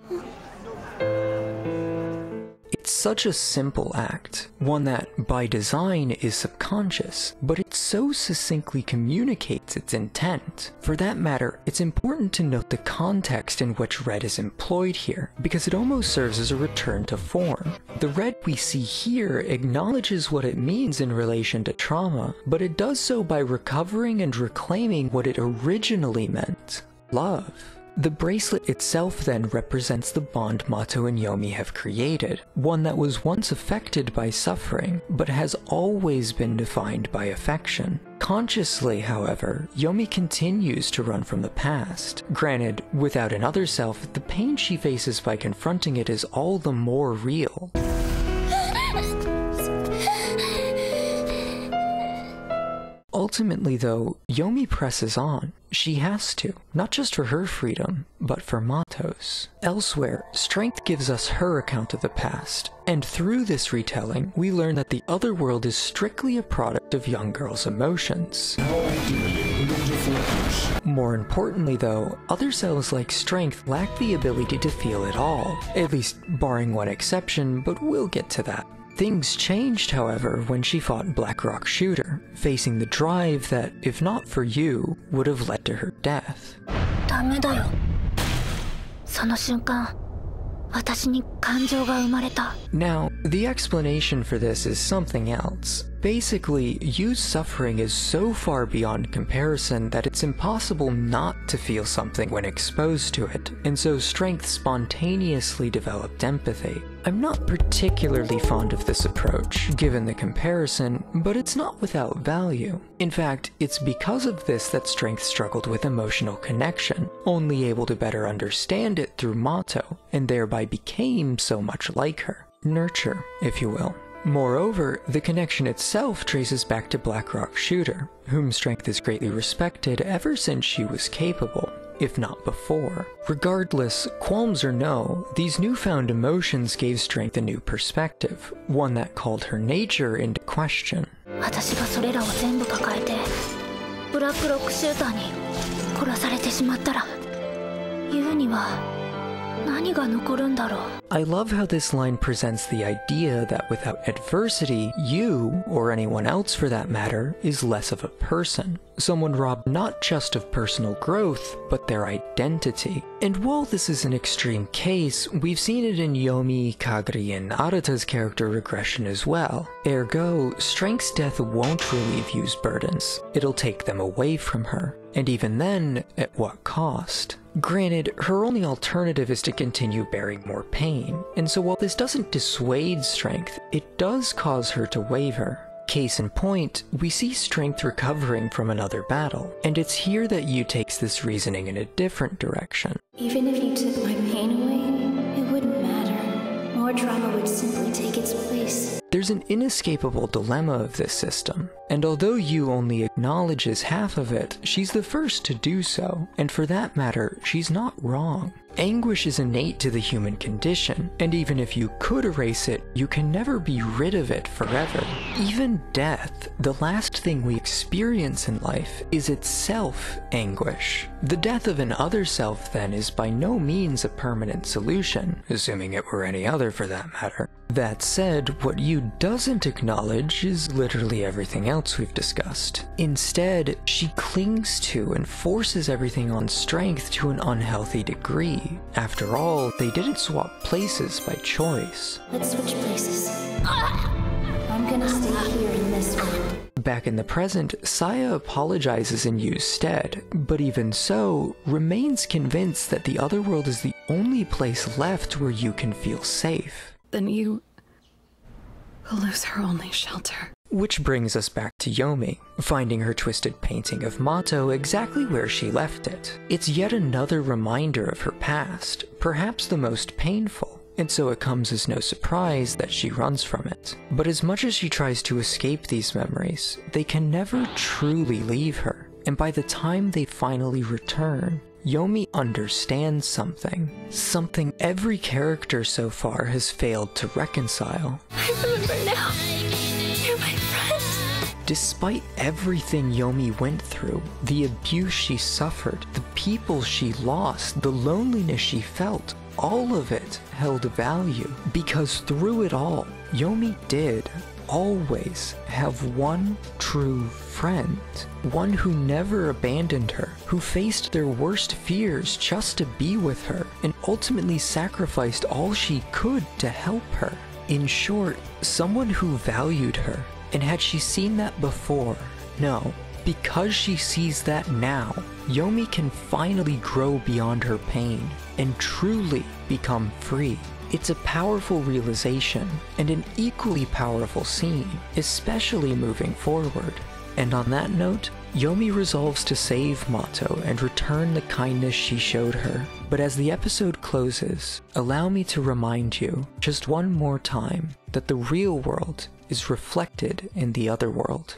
It's such a simple act, one that, by design, is subconscious, but it so succinctly communicates its intent. For that matter, it's important to note the context in which red is employed here, because it almost serves as a return to form. The red we see here acknowledges what it means in relation to trauma, but it does so by recovering and reclaiming what it originally meant: love. The bracelet itself then represents the bond Mato and Yomi have created, one that was once affected by suffering, but has always been defined by affection. Consciously, however, Yomi continues to run from the past. Granted, without another self, the pain she faces by confronting it is all the more real. Ultimately though, Yomi presses on. She has to, not just for her freedom, but for Mato's. Elsewhere, Strength gives us her account of the past, and through this retelling, we learn that the other world is strictly a product of young girls' emotions. More importantly though, other selves like Strength lack the ability to feel at all, at least barring one exception, but we'll get to that. Things changed, however, when she fought Blackrock Shooter, facing the drive that, if not for you, would have led to her death. ダメだよ。その瞬間、私に感情が生まれた。 Now, the explanation for this is something else. Basically, Yu's suffering is so far beyond comparison that it's impossible not to feel something when exposed to it, and so Strength spontaneously developed empathy. I'm not particularly fond of this approach, given the comparison, but it's not without value. In fact, it's because of this that Strength struggled with emotional connection, only able to better understand it through Mato, and thereby became so much like her. Nurture, if you will. Moreover, the connection itself traces back to Blackrock Shooter, whom Strength has greatly respected ever since she was capable, if not before. Regardless, qualms or no, these newfound emotions gave Strength a new perspective, one that called her nature into question. 私がそれらを全部抱えて、ブラックロックシューターに殺されてしまったら、ユウには I love how this line presents the idea that without adversity, you, or anyone else for that matter, is less of a person. Someone robbed not just of personal growth, but their identity. And while this is an extreme case, we've seen it in Yomi, Kagari, and Arata's character regression as well. Ergo, Strength's death won't relieve Yu's burdens. It'll take them away from her. And even then, at what cost? Granted, her only alternative is to continue bearing more pain, and so while this doesn't dissuade Strength, it does cause her to waver. Case in point, we see Strength recovering from another battle, and it's here that Yu takes this reasoning in a different direction. Even if you took my pain away, it wouldn't matter. More trauma would simply take its place. There's an inescapable dilemma of this system, and although Yu only acknowledges half of it, she's the first to do so, and for that matter, she's not wrong. Anguish is innate to the human condition, and even if you could erase it, you can never be rid of it forever. Even death, the last thing we experience in life, is itself anguish. The death of an other self, then, is by no means a permanent solution, assuming it were any other for that matter. That said, what Yu doesn't acknowledge is literally everything else we've discussed. Instead, she clings to and forces everything on Strength to an unhealthy degree. After all, they didn't swap places by choice. Let's switch places. I'm gonna stay here in this one. Back in the present, Saya apologizes in Yu's stead, but even so, remains convinced that the other world is the only place left where Yu can feel safe. Then Yu will lose her only shelter. Which brings us back to Yomi, finding her twisted painting of Mato exactly where she left it. It's yet another reminder of her past, perhaps the most painful, and so it comes as no surprise that she runs from it. But as much as she tries to escape these memories, they can never truly leave her, and by the time they finally return, Yomi understands something every character so far has failed to reconcile. I remember now. You're my friend. Despite everything Yomi went through, the abuse she suffered, the people she lost, the loneliness she felt, all of it held value, because through it all, Yomi did always have one true friend, one who never abandoned her, who faced their worst fears just to be with her, and ultimately sacrificed all she could to help her. In short, someone who valued her. And had she seen that before? No. Because she sees that now, Yomi can finally grow beyond her pain and truly become free. It's a powerful realization and an equally powerful scene, especially moving forward. And on that note, Yomi resolves to save Mato and return the kindness she showed her. But as the episode closes, allow me to remind you just one more time that the real world is reflected in the other world.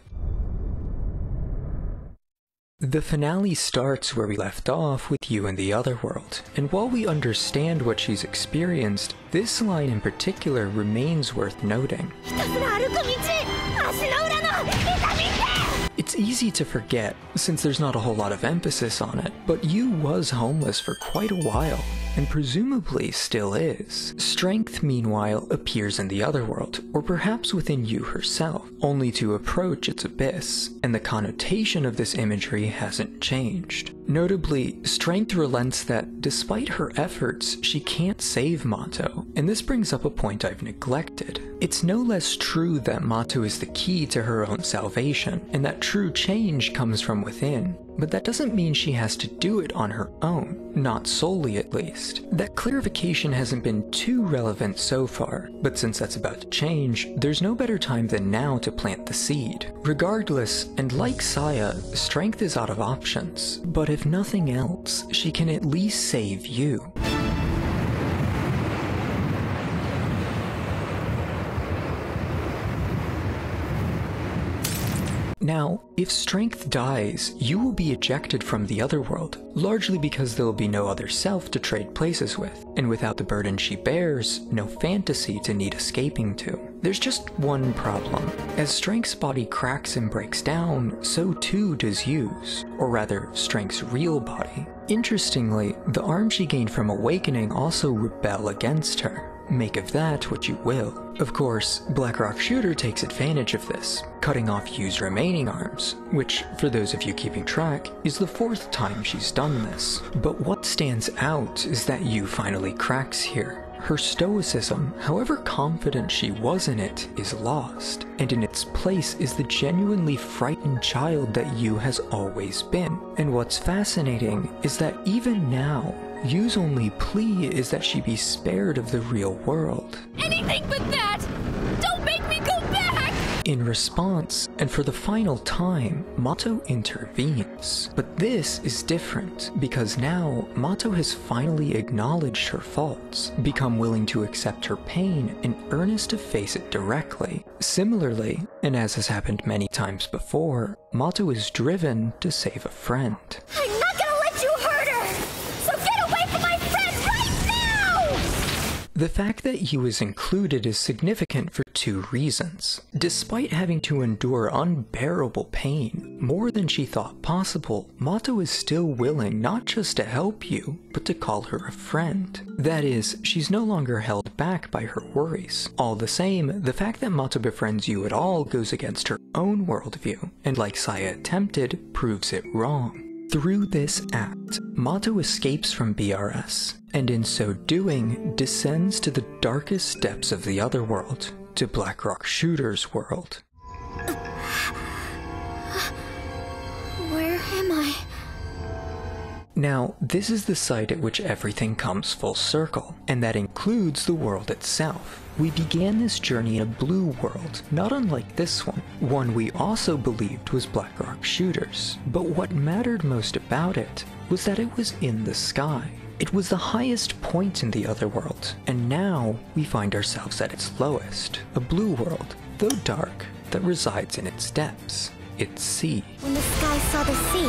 The finale starts where we left off with Yu in the other world, and while we understand what she's experienced, this line in particular remains worth noting. It's easy to forget, since there's not a whole lot of emphasis on it, but Yu was homeless for quite a while, and presumably still is. Strength, meanwhile, appears in the other world, or perhaps within Yu herself, only to approach its abyss, and the connotation of this imagery hasn't changed. Notably, Strength relents that, despite her efforts, she can't save Mato, and this brings up a point I've neglected. It's no less true that Mato is the key to her own salvation, and that true change comes from within. But that doesn't mean she has to do it on her own, not solely at least. That clarification hasn't been too relevant so far, but since that's about to change, there's no better time than now to plant the seed. Regardless, and like Saya, Strength is out of options, but if nothing else, she can at least save Yu. Now, if Strength dies, Yu will be ejected from the other world, largely because there will be no other self to trade places with, and without the burden she bears, no fantasy to need escaping to. There's just one problem. As Strength's body cracks and breaks down, so too does Yu's, or rather, Strength's real body. Interestingly, the arms she gained from Awakening also rebel against her. Make of that what you will. Of course, Blackrock Shooter takes advantage of this, cutting off Yu's remaining arms, which, for those of you keeping track, is the 4th time she's done this. But what stands out is that Yu finally cracks here. Her stoicism, however confident she was in it, is lost, and in its place is the genuinely frightened child that Yu has always been. And what's fascinating is that even now, Yu's only plea is that she be spared of the real world. Anything but that! Don't make me go back! In response, and for the final time, Mato intervenes. But this is different, because now, Mato has finally acknowledged her faults, become willing to accept her pain, and earnest to face it directly. Similarly, and as has happened many times before, Mato is driven to save a friend. I'm not gonna let you hurt her! So get away from my friend right now! The fact that Yu is included is significant for 2 reasons. Despite having to endure unbearable pain, more than she thought possible, Mato is still willing not just to help Yu, but to call her a friend. That is, she's no longer held back by her worries. All the same, the fact that Mato befriends Yu at all goes against her own worldview, and like Saya attempted, proves it wrong. Through this act, Mato escapes from BRS, and in so doing, descends to the darkest depths of the other world, to Blackrock Shooter's world. Now, this is the site at which everything comes full circle, and that includes the world itself. We began this journey in a blue world, not unlike this one we also believed was Blackrock Shooter's. But what mattered most about it was that it was in the sky. It was the highest point in the other world, and now we find ourselves at its lowest, a blue world, though dark, that resides in its depths. Its sea. When the sky saw the sea,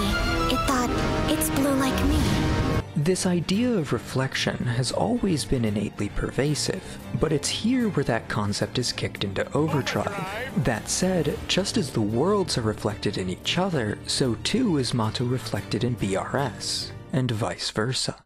it thought, it's blue like me. This idea of reflection has always been innately pervasive, but it's here where that concept is kicked into overdrive. That said, just as the worlds are reflected in each other, so too is Mato reflected in BRS, and vice versa.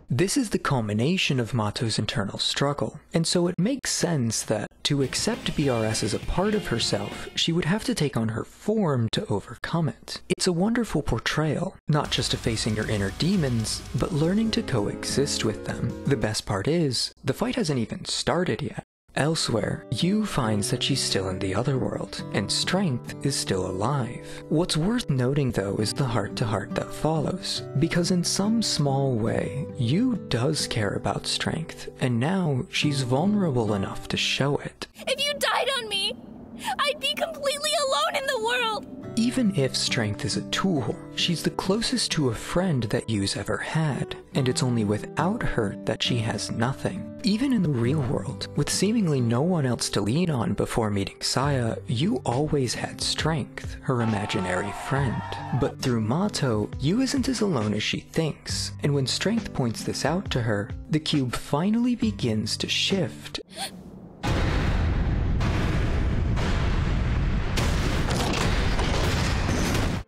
This is the culmination of Mato's internal struggle, and so it makes sense that, to accept BRS as a part of herself, she would have to take on her form to overcome it. It's a wonderful portrayal, not just of facing your inner demons, but learning to coexist with them. The best part is, the fight hasn't even started yet. Elsewhere, Yu finds that she's still in the other world, and Strength is still alive. What's worth noting though is the heart-to-heart that follows, because in some small way, Yu does care about Strength, and now she's vulnerable enough to show it. If you died on me, I'd be completely alone in the world! Even if Strength is a tool, she's the closest to a friend that Yu's ever had, and it's only without her that she has nothing. Even in the real world, with seemingly no one else to lean on before meeting Saya, Yu always had Strength, her imaginary friend. But through Mato, Yu isn't as alone as she thinks, and when Strength points this out to her, the cube finally begins to shift.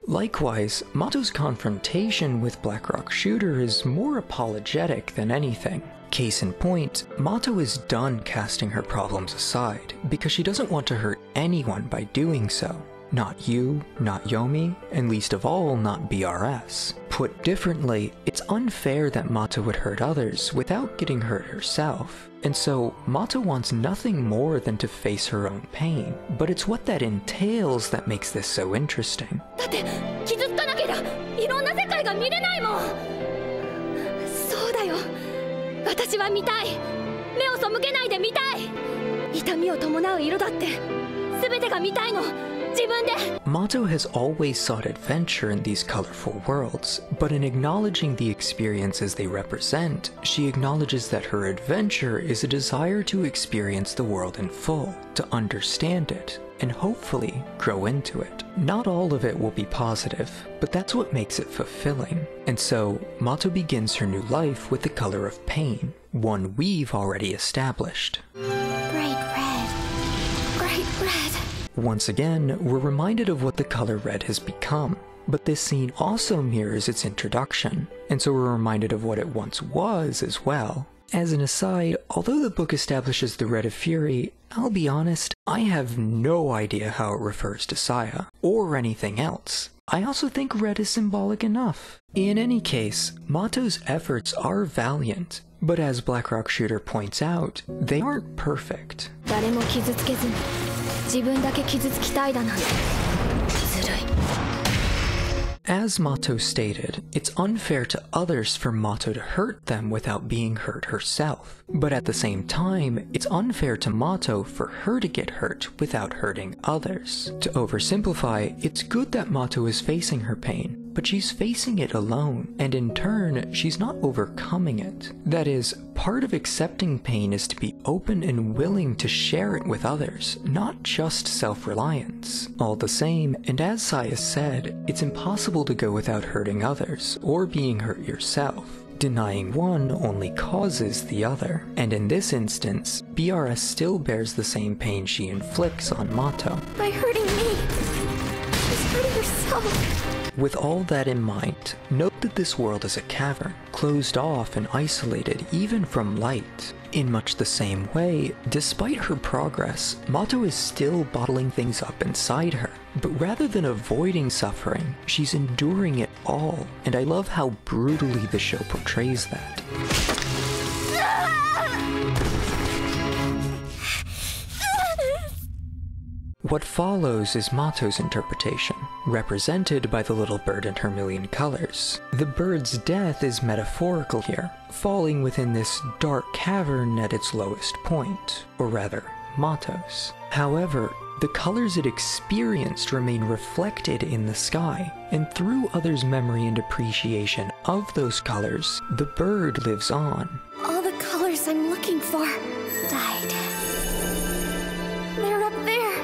Likewise, Mato's confrontation with Blackrock Shooter is more apologetic than anything. Case in point, Mato is done casting her problems aside, because she doesn't want to hurt anyone by doing so. Not Yu, not Yomi, and least of all, not BRS. Put differently, it's unfair that Mato would hurt others without getting hurt herself. And so, Mato wants nothing more than to face her own pain, but it's what that entails that makes this so interesting. Mato has always sought adventure in these colorful worlds, but in acknowledging the experiences they represent, she acknowledges that her adventure is a desire to experience the world in full, to understand it, and hopefully grow into it. Not all of it will be positive, but that's what makes it fulfilling. And so, Mato begins her new life with the color of pain, one we've already established. Bright red. Bright red. Once again, we're reminded of what the color red has become, but this scene also mirrors its introduction, and so we're reminded of what it once was as well. As an aside, although the book establishes the Red of Fury, I'll be honest, I have no idea how it refers to Saya, or anything else. I also think red is symbolic enough. In any case, Mato's efforts are valiant, but as Blackrock Shooter points out, they aren't perfect. As Mato stated, it's unfair to others for Mato to hurt them without being hurt herself. But at the same time, it's unfair to Mato for her to get hurt without hurting others. To oversimplify, it's good that Mato is facing her pain, but she's facing it alone, and in turn, she's not overcoming it. That is, part of accepting pain is to be open and willing to share it with others, not just self-reliance. All the same, and as Saya said, it's impossible to go without hurting others, or being hurt yourself. Denying one only causes the other, and in this instance, BRS still bears the same pain she inflicts on Mato. By hurting me, she's hurting herself. With all that in mind, note that this world is a cavern, closed off and isolated even from light. In much the same way, despite her progress, Mato is still bottling things up inside her. But rather than avoiding suffering, she's enduring it all, and I love how brutally the show portrays that. What follows is Mato's interpretation, represented by the little bird in her million colors. The bird's death is metaphorical here, falling within this dark cavern at its lowest point, or rather, Mato's. However, the colors it experienced remain reflected in the sky, and through others' memory and appreciation of those colors, the bird lives on. All the colors I'm looking for died. They're up there.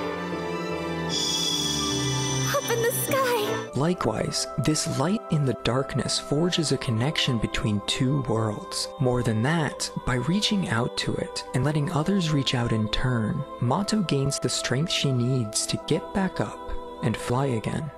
Up in the sky. Likewise, this light in the darkness forges a connection between two worlds. More than that, by reaching out to it and letting others reach out in turn, Mato gains the strength she needs to get back up and fly again.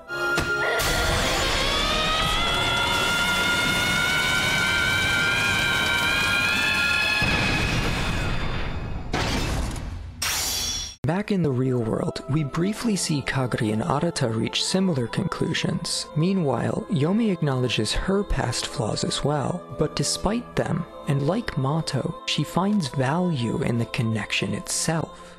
Back in the real world, we briefly see Kagari and Arata reach similar conclusions. Meanwhile, Yomi acknowledges her past flaws as well, but despite them, and like Mato, she finds value in the connection itself.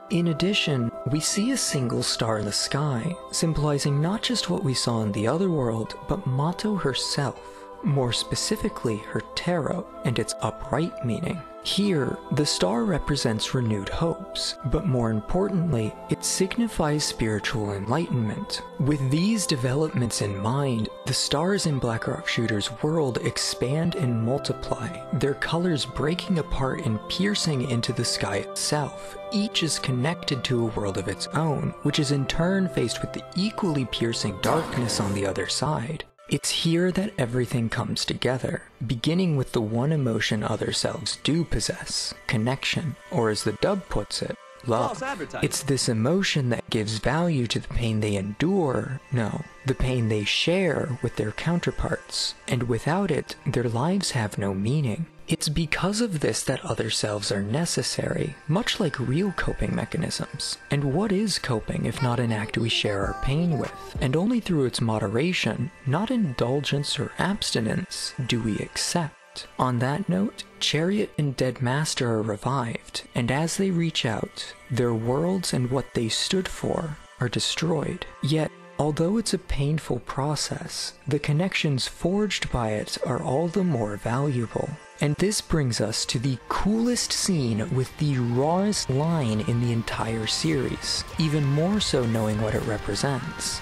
In addition, we see a single star in the sky, symbolizing not just what we saw in the other world, but Mato herself. More specifically, her tarot and its upright meaning. Here, the star represents renewed hopes, but more importantly, it signifies spiritual enlightenment. With these developments in mind, the stars in Blackrock Shooter's world expand and multiply, their colors breaking apart and piercing into the sky itself. Each is connected to a world of its own, which is in turn faced with the equally piercing darkness on the other side. It's here that everything comes together, beginning with the one emotion other selves do possess, connection, or as the dub puts it, love. It's this emotion that gives value to the pain they endure, no, the pain they share with their counterparts, and without it, their lives have no meaning. It's because of this that other selves are necessary, much like real coping mechanisms. And what is coping if not an act we share our pain with? And only through its moderation, not indulgence or abstinence, do we accept. On that note, Chariot and Dead Master are revived, and as they reach out, their worlds and what they stood for are destroyed. Yet, although it's a painful process, the connections forged by it are all the more valuable. And this brings us to the coolest scene with the rawest line in the entire series, even more so knowing what it represents.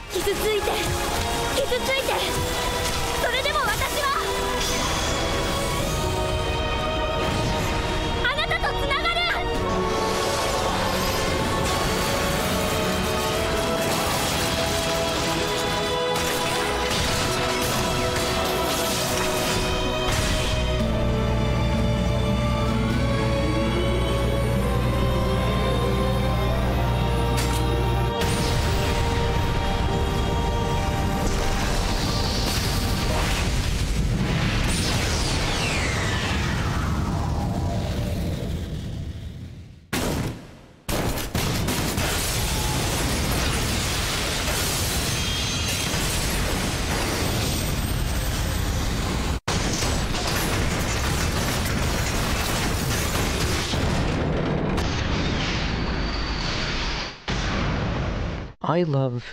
I love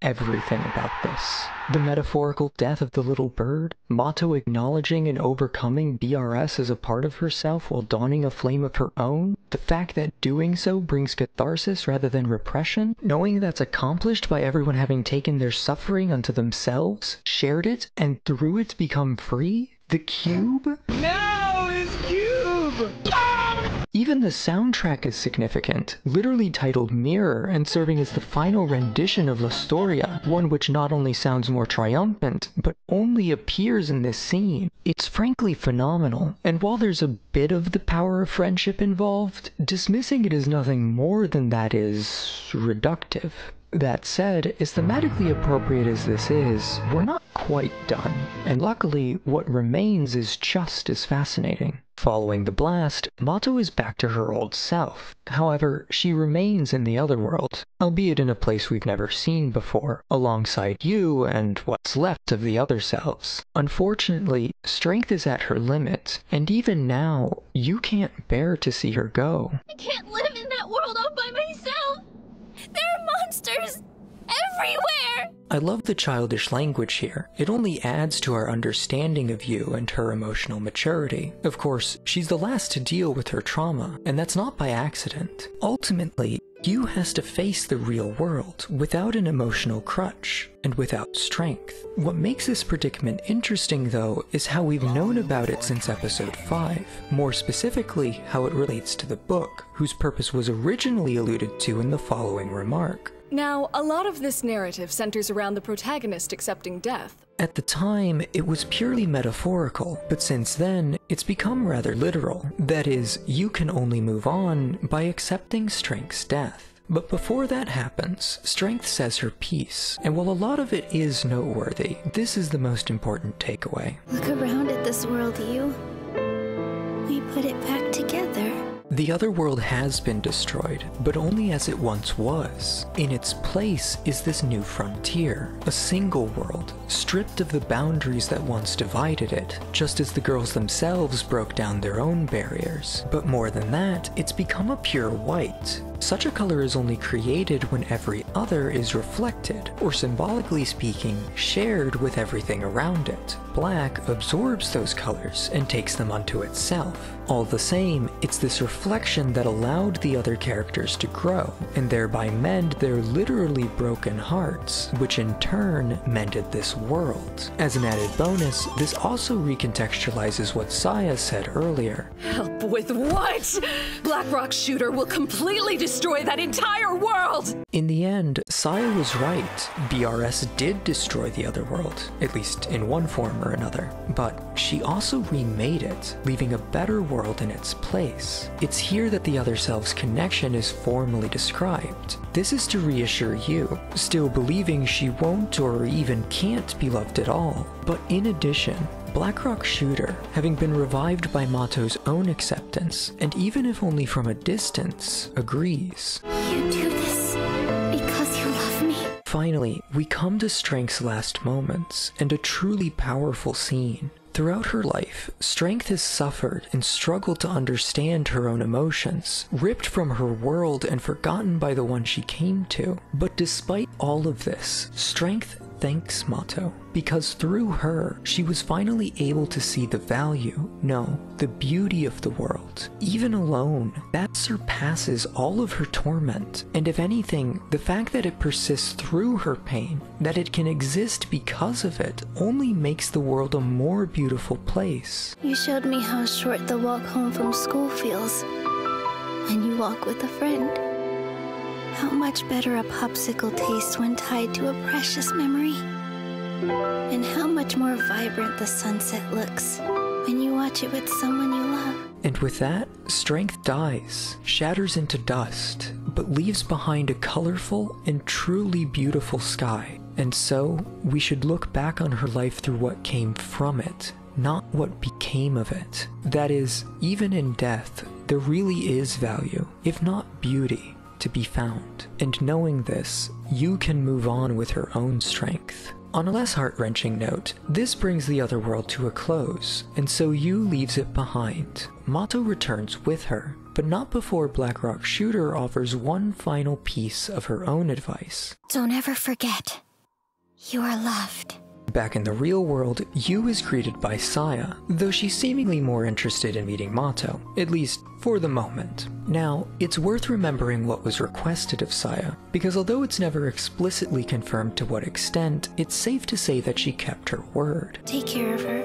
everything about this. The metaphorical death of the little bird, Mato acknowledging and overcoming BRS as a part of herself while donning a flame of her own, the fact that doing so brings catharsis rather than repression, knowing that's accomplished by everyone having taken their suffering unto themselves, shared it, and through it become free. The cube? No, his cube! Even the soundtrack is significant, literally titled Mirror and serving as the final rendition of La Storia, one which not only sounds more triumphant, but only appears in this scene. It's frankly phenomenal, and while there's a bit of the power of friendship involved, dismissing it as nothing more than that is reductive. That said, as thematically appropriate as this is, we're not quite done, and luckily what remains is just as fascinating. Following the blast, Mato is back to her old self. However, she remains in the other world, albeit in a place we've never seen before, alongside you and what's left of the other selves. Unfortunately, strength is at her limit, and even now, you can't bear to see her go. I can't live in that world all by myself! There are monsters everywhere! I love the childish language here. It only adds to our understanding of you and her emotional maturity. Of course, she's the last to deal with her trauma, and that's not by accident. Ultimately, Yu has to face the real world without an emotional crutch and without strength. What makes this predicament interesting, though, is how we've known about it since episode 5. More specifically, how it relates to the book, whose purpose was originally alluded to in the following remark. Now, a lot of this narrative centers around the protagonist accepting death. At the time, it was purely metaphorical, but since then, it's become rather literal. That is, you can only move on by accepting Strength's death. But before that happens, Strength says her piece, and while a lot of it is noteworthy, this is the most important takeaway. Look around at this world, Yu. We put it back together. The other world has been destroyed, but only as it once was. In its place is this new frontier, a single world, stripped of the boundaries that once divided it, just as the girls themselves broke down their own barriers. But more than that, it's become a pure white. Such a color is only created when every other is reflected, or symbolically speaking, shared with everything around it. Black absorbs those colors and takes them unto itself. All the same, it's this reflection that allowed the other characters to grow, and thereby mend their literally broken hearts, which in turn mended this world. As an added bonus, this also recontextualizes what Saya said earlier. Help with what? Blackrock Shooter will completely destroy that entire world! In the end, Saya was right. BRS did destroy the other world, at least in one form or another. But she also remade it, leaving a better world in its place. It's here that the other self's connection is formally described. This is to reassure you, still believing she won't or even can't be loved at all. But in addition, Blackrock Shooter, having been revived by Mato's own acceptance, and even if only from a distance, agrees. You do this because you love me. Finally, we come to Strength's last moments, and a truly powerful scene. Throughout her life, Strength has suffered and struggled to understand her own emotions, ripped from her world and forgotten by the one she came to. But despite all of this, Strength thanks Mato, because through her, she was finally able to see the value, no, the beauty of the world. Even alone, that surpasses all of her torment, and if anything, the fact that it persists through her pain, that it can exist because of it, only makes the world a more beautiful place. You showed me how short the walk home from school feels when you walk with a friend. How much better a popsicle tastes when tied to a precious memory. And how much more vibrant the sunset looks when you watch it with someone you love. And with that, Strength dies, shatters into dust, but leaves behind a colorful and truly beautiful sky. And so, we should look back on her life through what came from it, not what became of it. That is, even in death, there really is value, if not beauty, to be found. And knowing this, you can move on with her own strength. On a less heart-wrenching note, this brings the other world to a close, and so Yu leaves it behind. Mato returns with her, but not before Blackrock Shooter offers one final piece of her own advice. Don't ever forget, you are loved. Back in the real world, Yu is greeted by Saya, though she's seemingly more interested in meeting Mato, at least for the moment. Now, it's worth remembering what was requested of Saya, because although it's never explicitly confirmed to what extent, it's safe to say that she kept her word. Take care of her.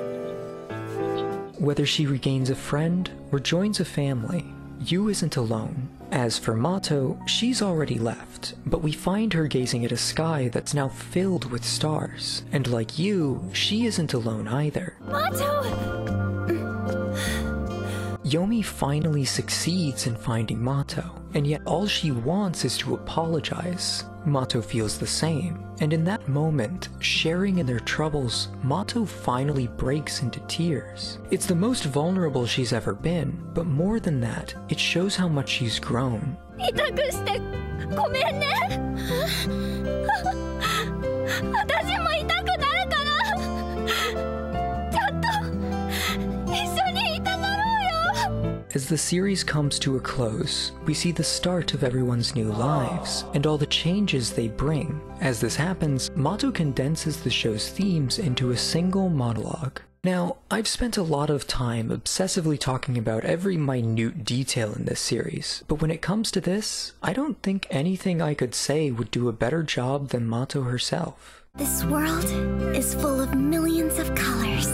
Whether she regains a friend or joins a family, Yu isn't alone. As for Mato, she's already left, but we find her gazing at a sky that's now filled with stars. And like you, she isn't alone either. Mato! Yomi finally succeeds in finding Mato, and yet all she wants is to apologize. Mato feels the same, and in that moment, sharing in their troubles, Mato finally breaks into tears. It's the most vulnerable she's ever been, but more than that, it shows how much she's grown. 痛くしてごめんね。私も痛くなるから。ちょっと一緒にいたがろうよ。 As the series comes to a close, we see the start of everyone's new lives, and all the changes they bring. As this happens, Mato condenses the show's themes into a single monologue. Now, I've spent a lot of time obsessively talking about every minute detail in this series, but when it comes to this, I don't think anything I could say would do a better job than Mato herself. This world is full of millions of colors.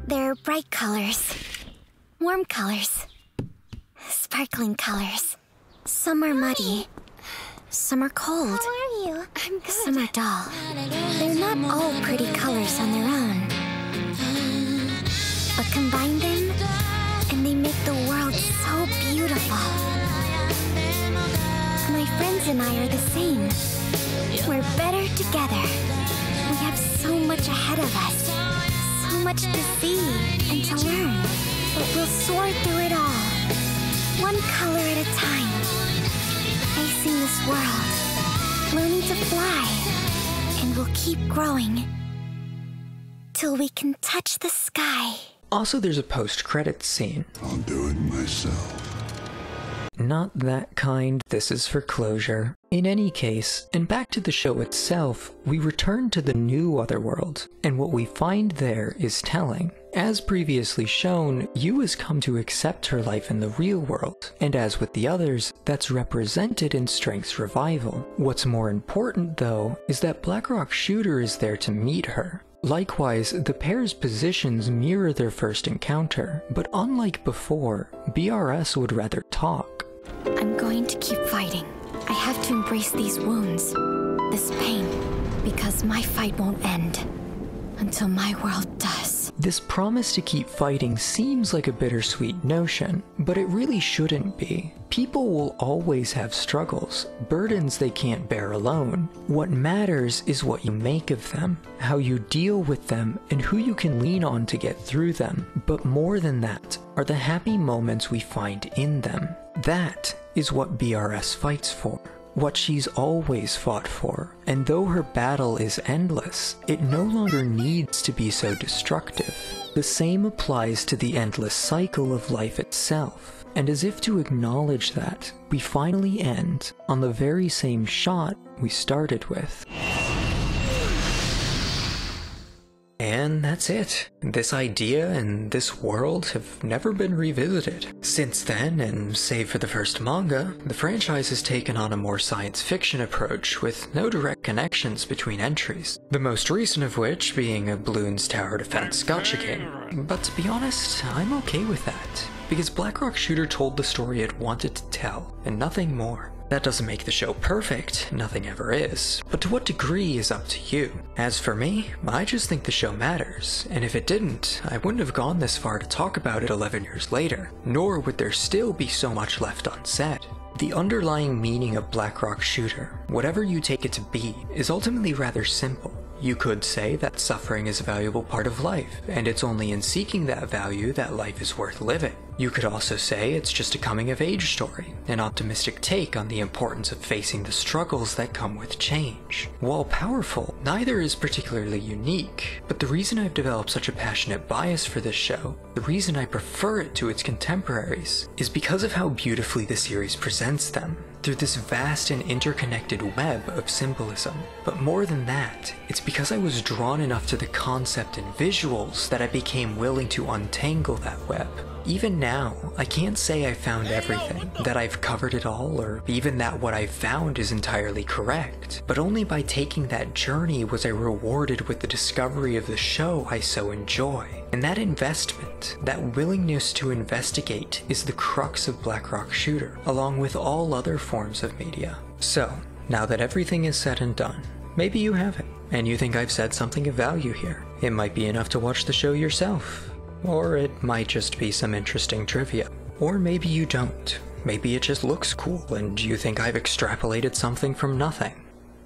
They're bright colors, warm colors, sparkling colors. Some are muddy, some are cold. How are you? I'm good. Some are dull. They're not all pretty colors on their own. But combine them, and they make the world so beautiful. My friends and I are the same. We're better together. We have so much ahead of us. So much to see and to learn. But we'll soar through it all. One color at a time. Facing this world. Learning to fly. And we'll keep growing. Till we can touch the sky. Also, there's a post-credits scene. I'll do it myself. Not that kind, this is for closure. In any case, and back to the show itself, we return to the new Otherworld, and what we find there is telling. As previously shown, Yu has come to accept her life in the real world, and as with the others, that's represented in Strength's revival. What's more important, though, is that Blackrock Shooter is there to meet her. Likewise, the pair's positions mirror their first encounter, but unlike before, BRS would rather talk. I'm going to keep fighting. I have to embrace these wounds, this pain, because my fight won't end until my world does. This promise to keep fighting seems like a bittersweet notion, but it really shouldn't be. People will always have struggles, burdens they can't bear alone. What matters is what you make of them, how you deal with them, and who you can lean on to get through them. But more than that are the happy moments we find in them. That is what BRS fights for. What she's always fought for, and though her battle is endless, it no longer needs to be so destructive. The same applies to the endless cycle of life itself, and as if to acknowledge that, we finally end on the very same shot we started with. And that's it. This idea and this world have never been revisited. Since then, and save for the first manga, the franchise has taken on a more science fiction approach with no direct connections between entries. The most recent of which being a Bloons Tower Defense Gacha game. But to be honest, I'm okay with that, because Blackrock Shooter told the story it wanted to tell, and nothing more. That doesn't make the show perfect, nothing ever is, but to what degree is up to you. As for me, I just think the show matters, and if it didn't, I wouldn't have gone this far to talk about it 11 years later, nor would there still be so much left unsaid. The underlying meaning of Blackrock Shooter, whatever you take it to be, is ultimately rather simple. You could say that suffering is a valuable part of life, and it's only in seeking that value that life is worth living. You could also say it's just a coming-of-age story, an optimistic take on the importance of facing the struggles that come with change. While powerful, neither is particularly unique, but the reason I've developed such a passionate bias for this show, the reason I prefer it to its contemporaries, is because of how beautifully the series presents them, through this vast and interconnected web of symbolism. But more than that, it's because I was drawn enough to the concept and visuals that I became willing to untangle that web. Even now, I can't say I found everything, that I've covered it all, or even that what I've found is entirely correct. But only by taking that journey was I rewarded with the discovery of the show I so enjoy. And that investment, that willingness to investigate, is the crux of Blackrock Shooter, along with all other forms of media. So, now that everything is said and done, maybe you haven't, and you think I've said something of value here. It might be enough to watch the show yourself. Or it might just be some interesting trivia. Or maybe you don't. Maybe it just looks cool and you think I've extrapolated something from nothing.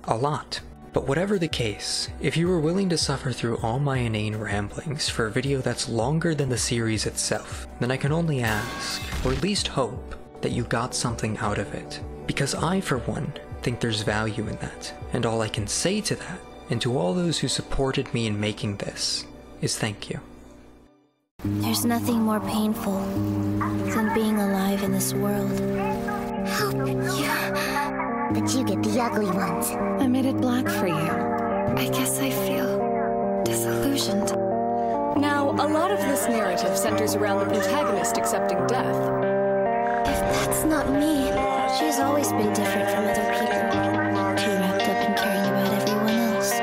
A lot. But whatever the case, if you were willing to suffer through all my inane ramblings for a video that's longer than the series itself, then I can only ask, or at least hope, that you got something out of it. Because I, for one, think there's value in that, and all I can say to that, and to all those who supported me in making this, is thank you. There's nothing more painful than being alive in this world. Help you. But you get the ugly ones. I made it black for you. I guess I feel disillusioned. Now, a lot of this narrative centers around the protagonist accepting death. If that's not me, she's always been different from other people. Too wrapped up in caring about everyone else.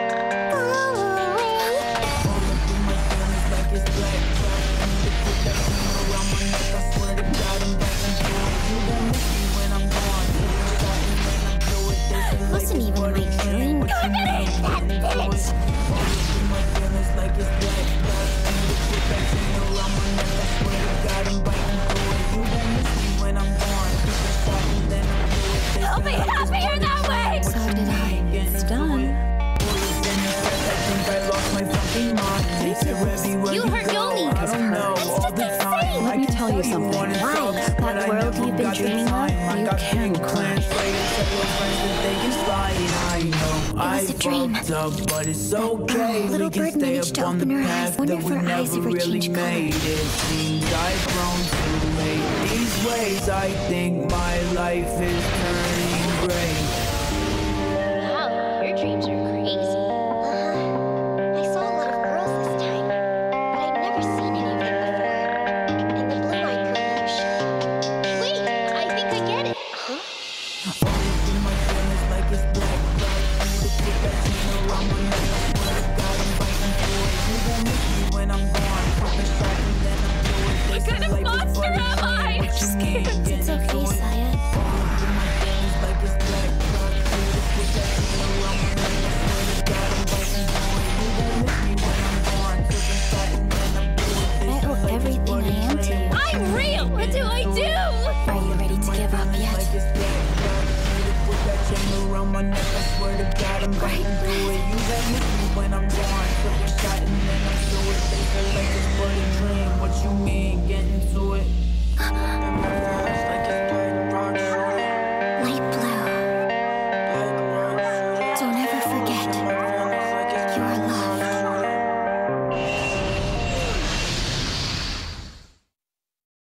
Wasn't even my dream. That bitch! I'll be happier that way! So did I. It's done. You hurt Yomi! That's just insane! Let me tell you something. Why? That world you've been dreaming of? You can cry. It was a dream. Little bird managed to open her eyes. Wonder if her eyes ever change color. I've grown too late. These ways, I think my life is turning gray. Wow, your dreams are crazy. I saw a lot of girls this time, but I'd never seen any of them before. And the blue-eyed girl never showed. Wait, I think I get it. Huh? What kind of monster am I? It's okay, Saya. I owe everything I am to you. I'm real! What do I do? Are you ready to give up yet? What you mean, getting to it?